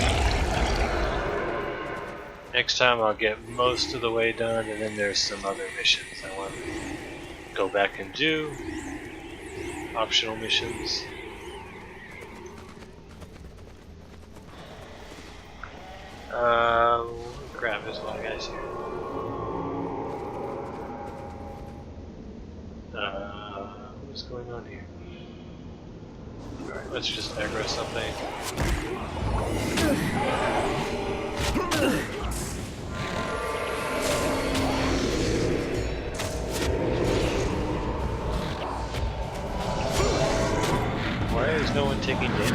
Next time I'll get most of the way done, and then there's some other missions I want to go back and do. Optional missions. Crap, there's a lot of guys here. What's going on here? Alright, let's just aggro something. Why is no one taking damage?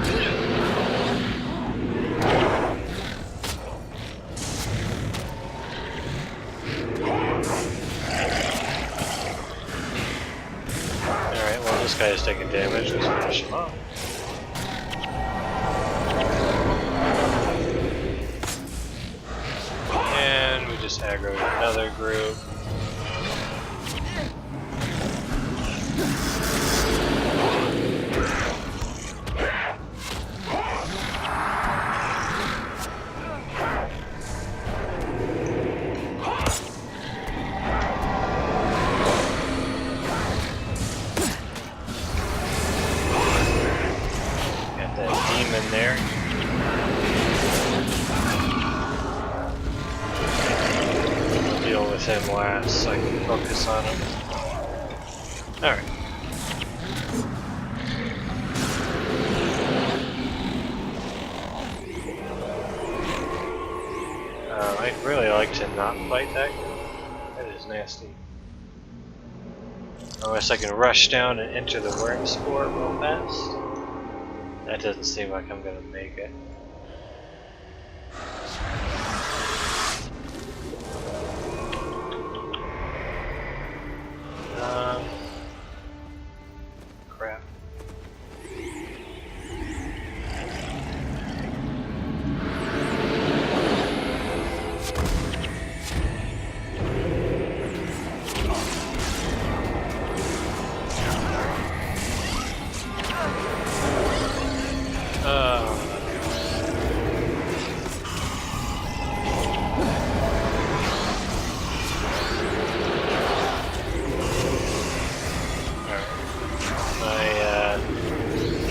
Alright, well this guy is taking damage, let's finish him off. And we just aggroed another group. There. I'll deal with him last so I can focus on him. Alright. I'd really like to not fight that guy. That is nasty. Unless I can rush down and enter the worm spore real fast. That doesn't seem like I'm gonna make it. Crap.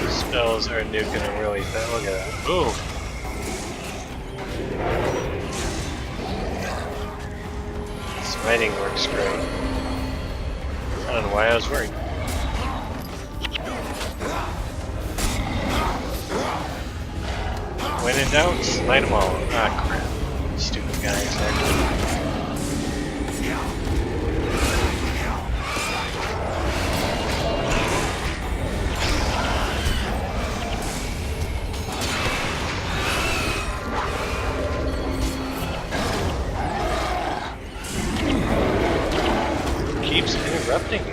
Spells are nuking him really fast. Look at that. Ooh! Smiting works great. I don't know why I was worried. When in doubt, smite them all. Ah, crap. Stupid guys, actually. Keeps interrupting me.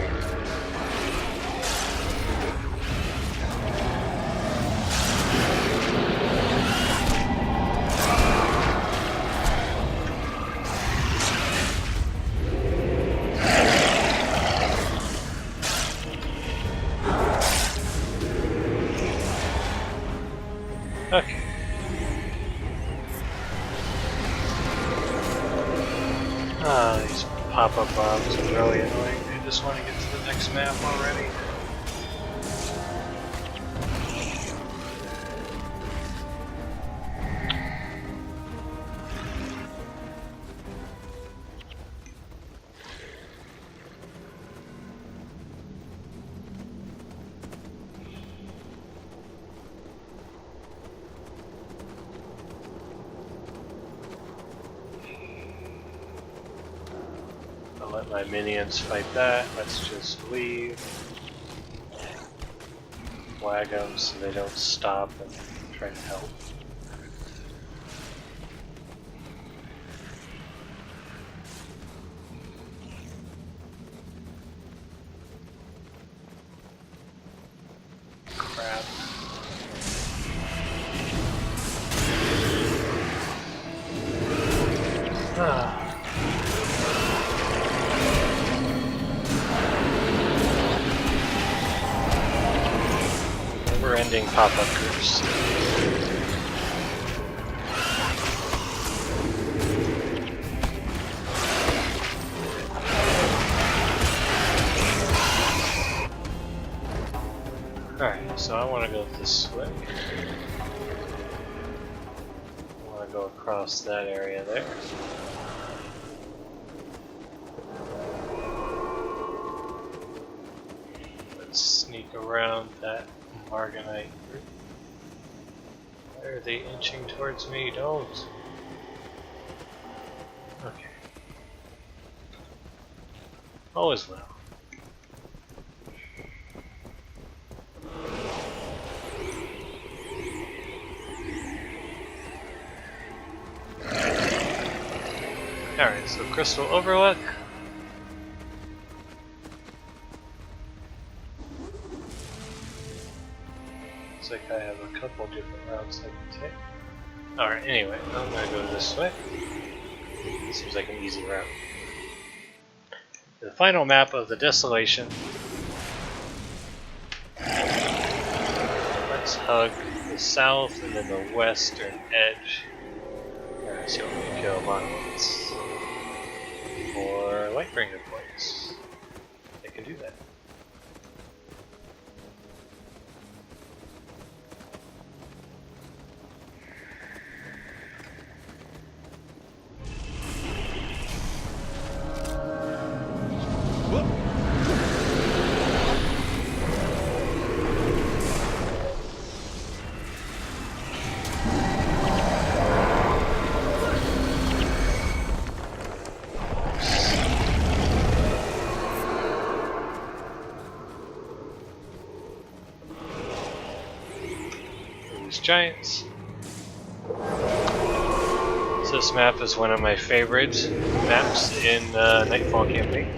Okay. These pop-up bombs are really annoying. I just want to get to the next map already. Let my minions fight that. Let's just leave. Flag them so they don't stop and try to help. Crap. Never-ending pop-up curse. Alright, so I want to go this way. I want to go across that area there. Let's sneak around that Marganite group. Why are they inching towards me? Don't! Okay. Always well. Alright, so Crystal Overlook. Looks like I have a couple different routes I can take. Alright, anyway, I'm gonna go this way. Seems like an easy route. The final map of the Desolation. Let's hug the south and then the western edge. See what we can kill monoliths. Or Lightbringer points. They can do that. Giants. So this map is one of my favorite maps in Nightfall campaign.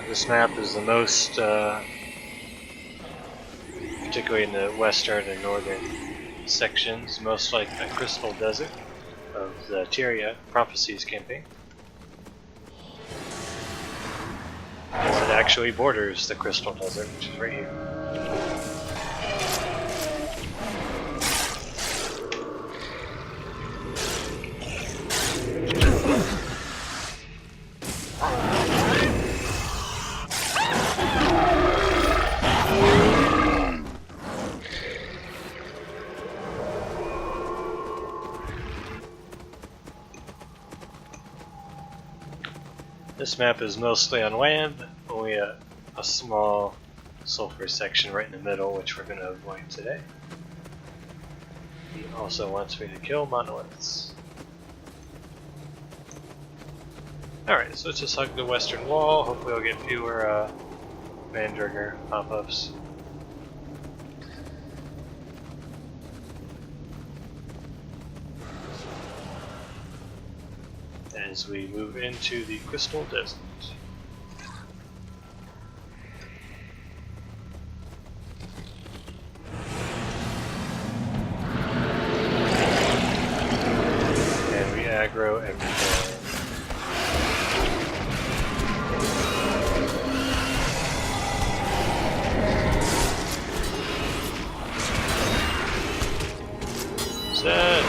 This map is the most, particularly in the western and northern sections, most like the Crystal Desert of the Tyria Prophecies campaign. As it actually borders the Crystal Desert, which is right here. This map is mostly on land, only a small sulfur section right in the middle, which we're going to avoid today. He also wants me to kill monoliths. Alright, so let's just hug the western wall. Hopefully I'll get fewer Mandrigger pop-ups. As we move into the Crystal Desert. And we aggro everything. Set.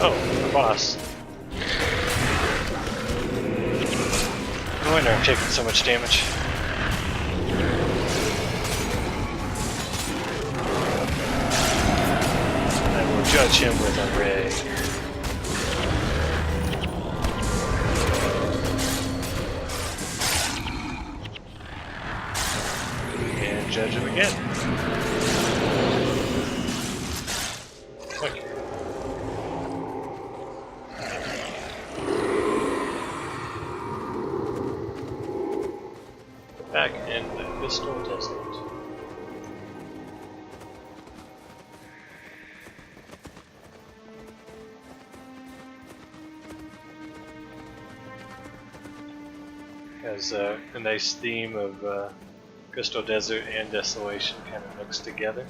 Oh, the boss. No wonder I'm taking so much damage. I will judge him with a ray. And judge him again. Okay. Back in the Crystal Desert. Has a nice theme of Crystal Desert and Desolation kind of mixed together.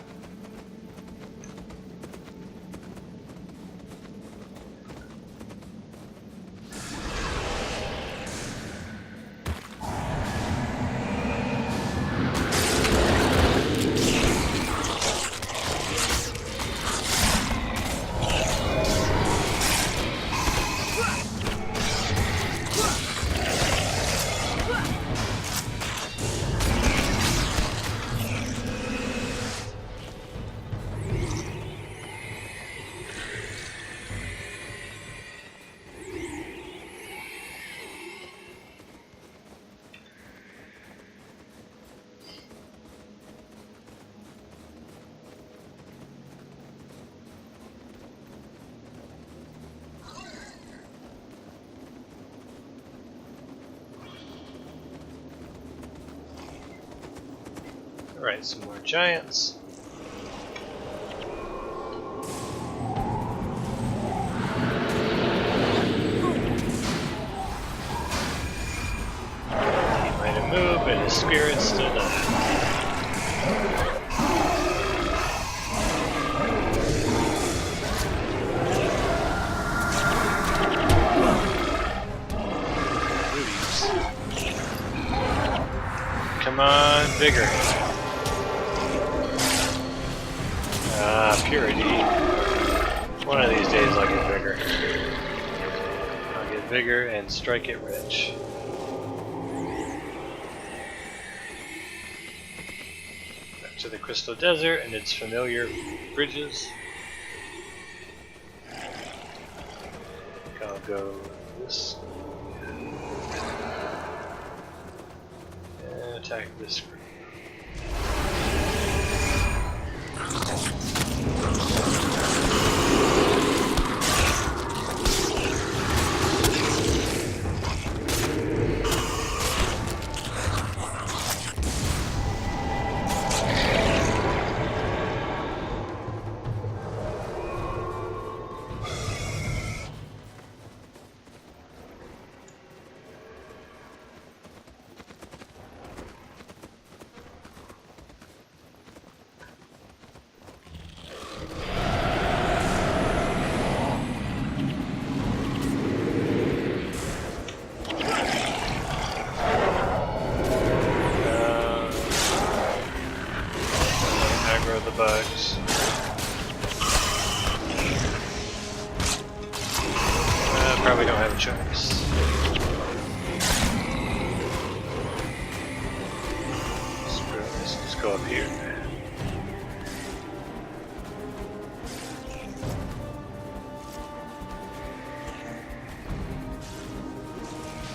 Alright, some more giants. He might have moved, but his spirit's still not. Come on, vigor. Purity. One of these days I'll get vigor. I'll get vigor and strike it rich. Back to the Crystal Desert and its familiar bridges. I think I'll go this. And attack this group. The bugs. Probably don't have a choice. Screw this, let's go up here.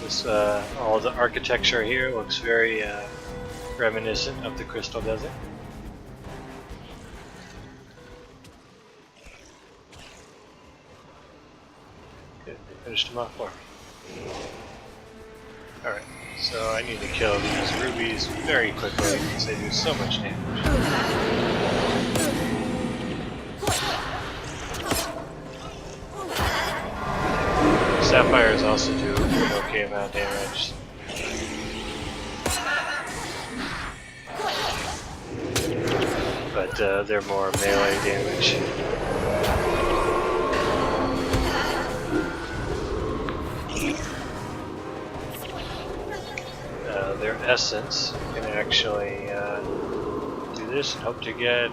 This, all the architecture here looks very reminiscent of the Crystal Desert. Finished them off for me. Alright, so I need to kill these rubies very quickly because they do so much damage. Sapphires also do an okay amount of damage. But they're more melee damage. Their essence can actually do this and hope to get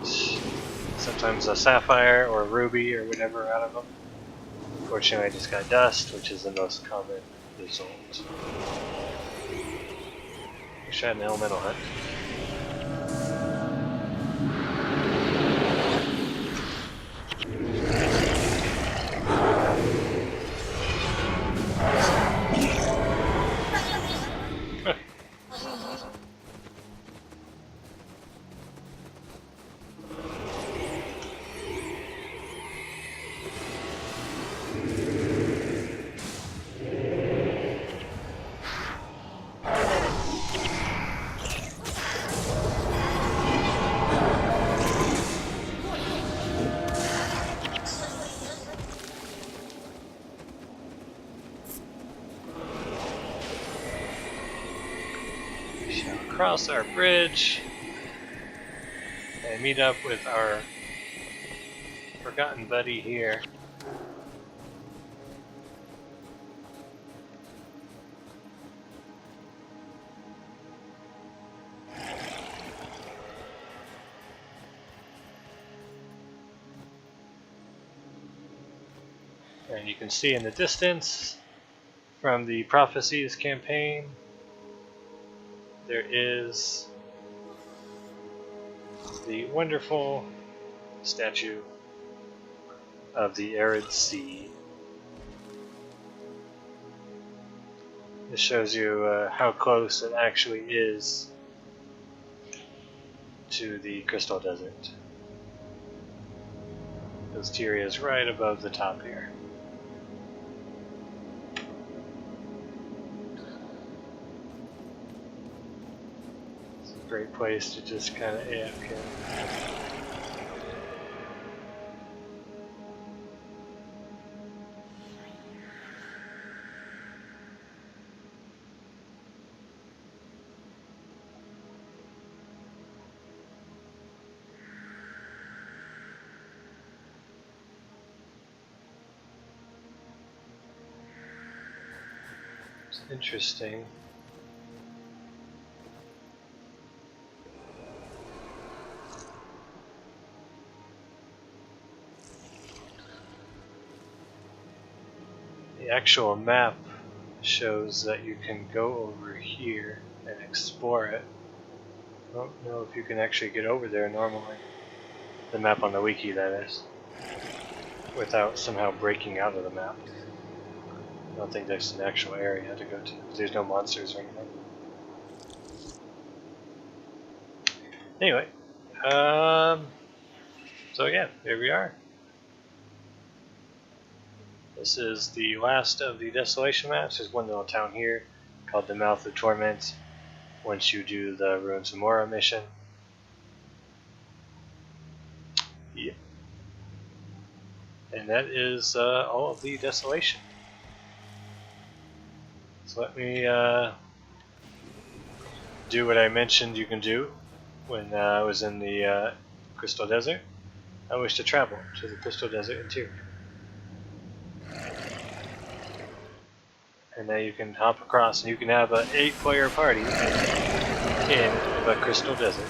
sometimes a sapphire or a ruby or whatever out of them. Unfortunately, I just got dust, which is the most common result. We shot an elemental hunt. Cross our bridge and meet up with our forgotten buddy here. And you can see in the distance from the Prophecies campaign, there is the wonderful statue of the Arid Sea. This shows you how close it actually is to the Crystal Desert. Osteria is right above the top here. Great place to just kind of AFK. It's interesting. The actual map shows that you can go over here and explore it. I don't know if you can actually get over there normally. The map on the wiki, that is. Without somehow breaking out of the map. I don't think there's an actual area to go to. There's no monsters or anything. Anyway. So yeah, here we are. This is the last of the Desolation maps. There's one little town here called the Mouth of Torment once you do the Ruins of Mora mission. Yep. And that is all of the Desolation. So let me do what I mentioned you can do when I was in the Crystal Desert. I wish to travel to the Crystal Desert interior. And now you can hop across and you can have an 8-player party in the Crystal Desert.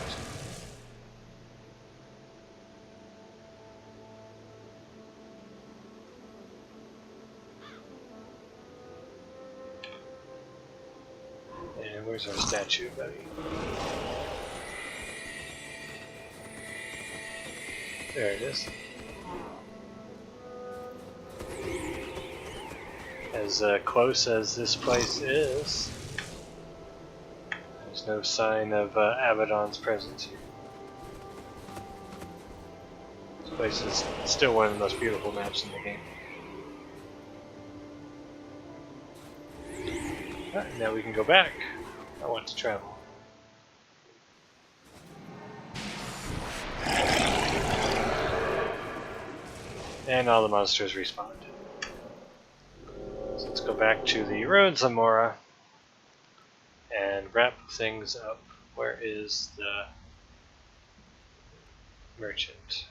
And where's our statue, buddy? There it is. As close as this place is, there's no sign of Abaddon's presence here. This place is still one of the most beautiful maps in the game. Alright, now we can go back. I want to travel. And all the monsters respawned. So let's go back to the Ruins of Mora and wrap things up. Where is the merchant?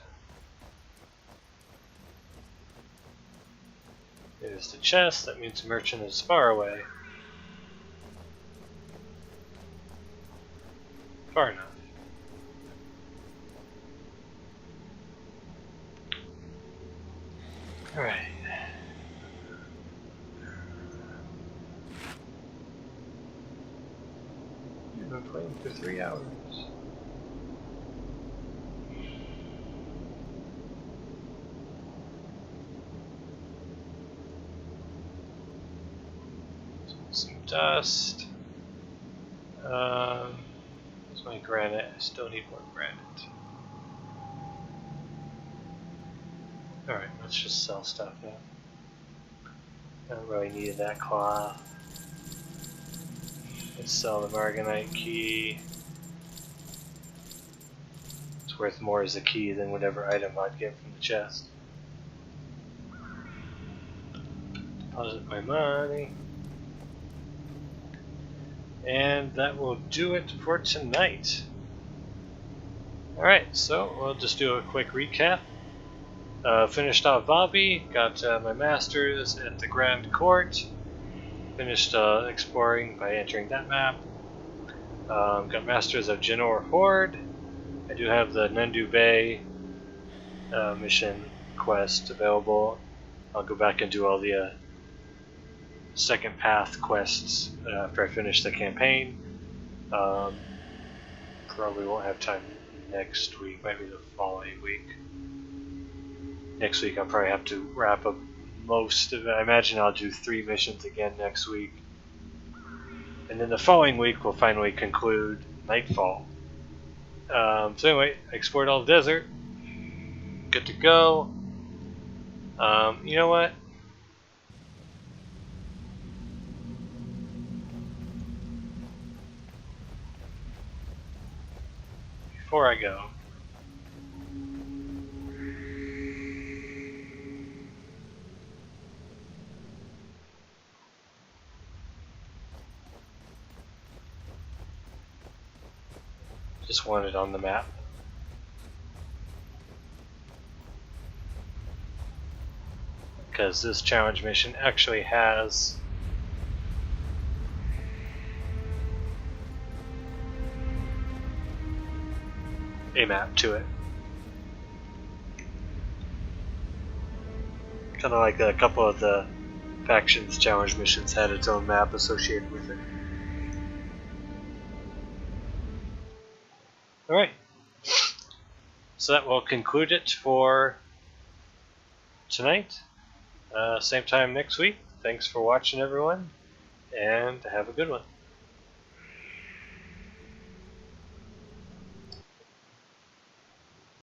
There's the chest, that means the merchant is far away. Far enough. Alright. For 3 hours. Some dust. Where's my granite? I still need more granite. Alright, let's just sell stuff now. I don't really need that cloth. Let's sell the Marganite key. It's worth more as a key than whatever item I'd get from the chest. Deposit my money. And that will do it for tonight. Alright, so we'll just do a quick recap. Finished off Vabbi, got my masters at the Grand Court. Finished exploring by entering that map. Got masters of Janor Horde. I do have the Nundu Bay mission quest available. I'll go back and do all the second path quests after I finish the campaign. Probably won't have time next week, maybe the following week. Next week I'll probably have to wrap up most of it. I imagine I'll do 3 missions again next week. And then the following week we'll finally conclude Nightfall. So anyway, I explored all the desert. Good to go. You know what? Before I go, just want it on the map. Because this challenge mission actually has a map to it. Kind of like a couple of the factions challenge missions had its own map associated with it. Alright, so that will conclude it for tonight. Same time next week. Thanks for watching, everyone, and have a good one.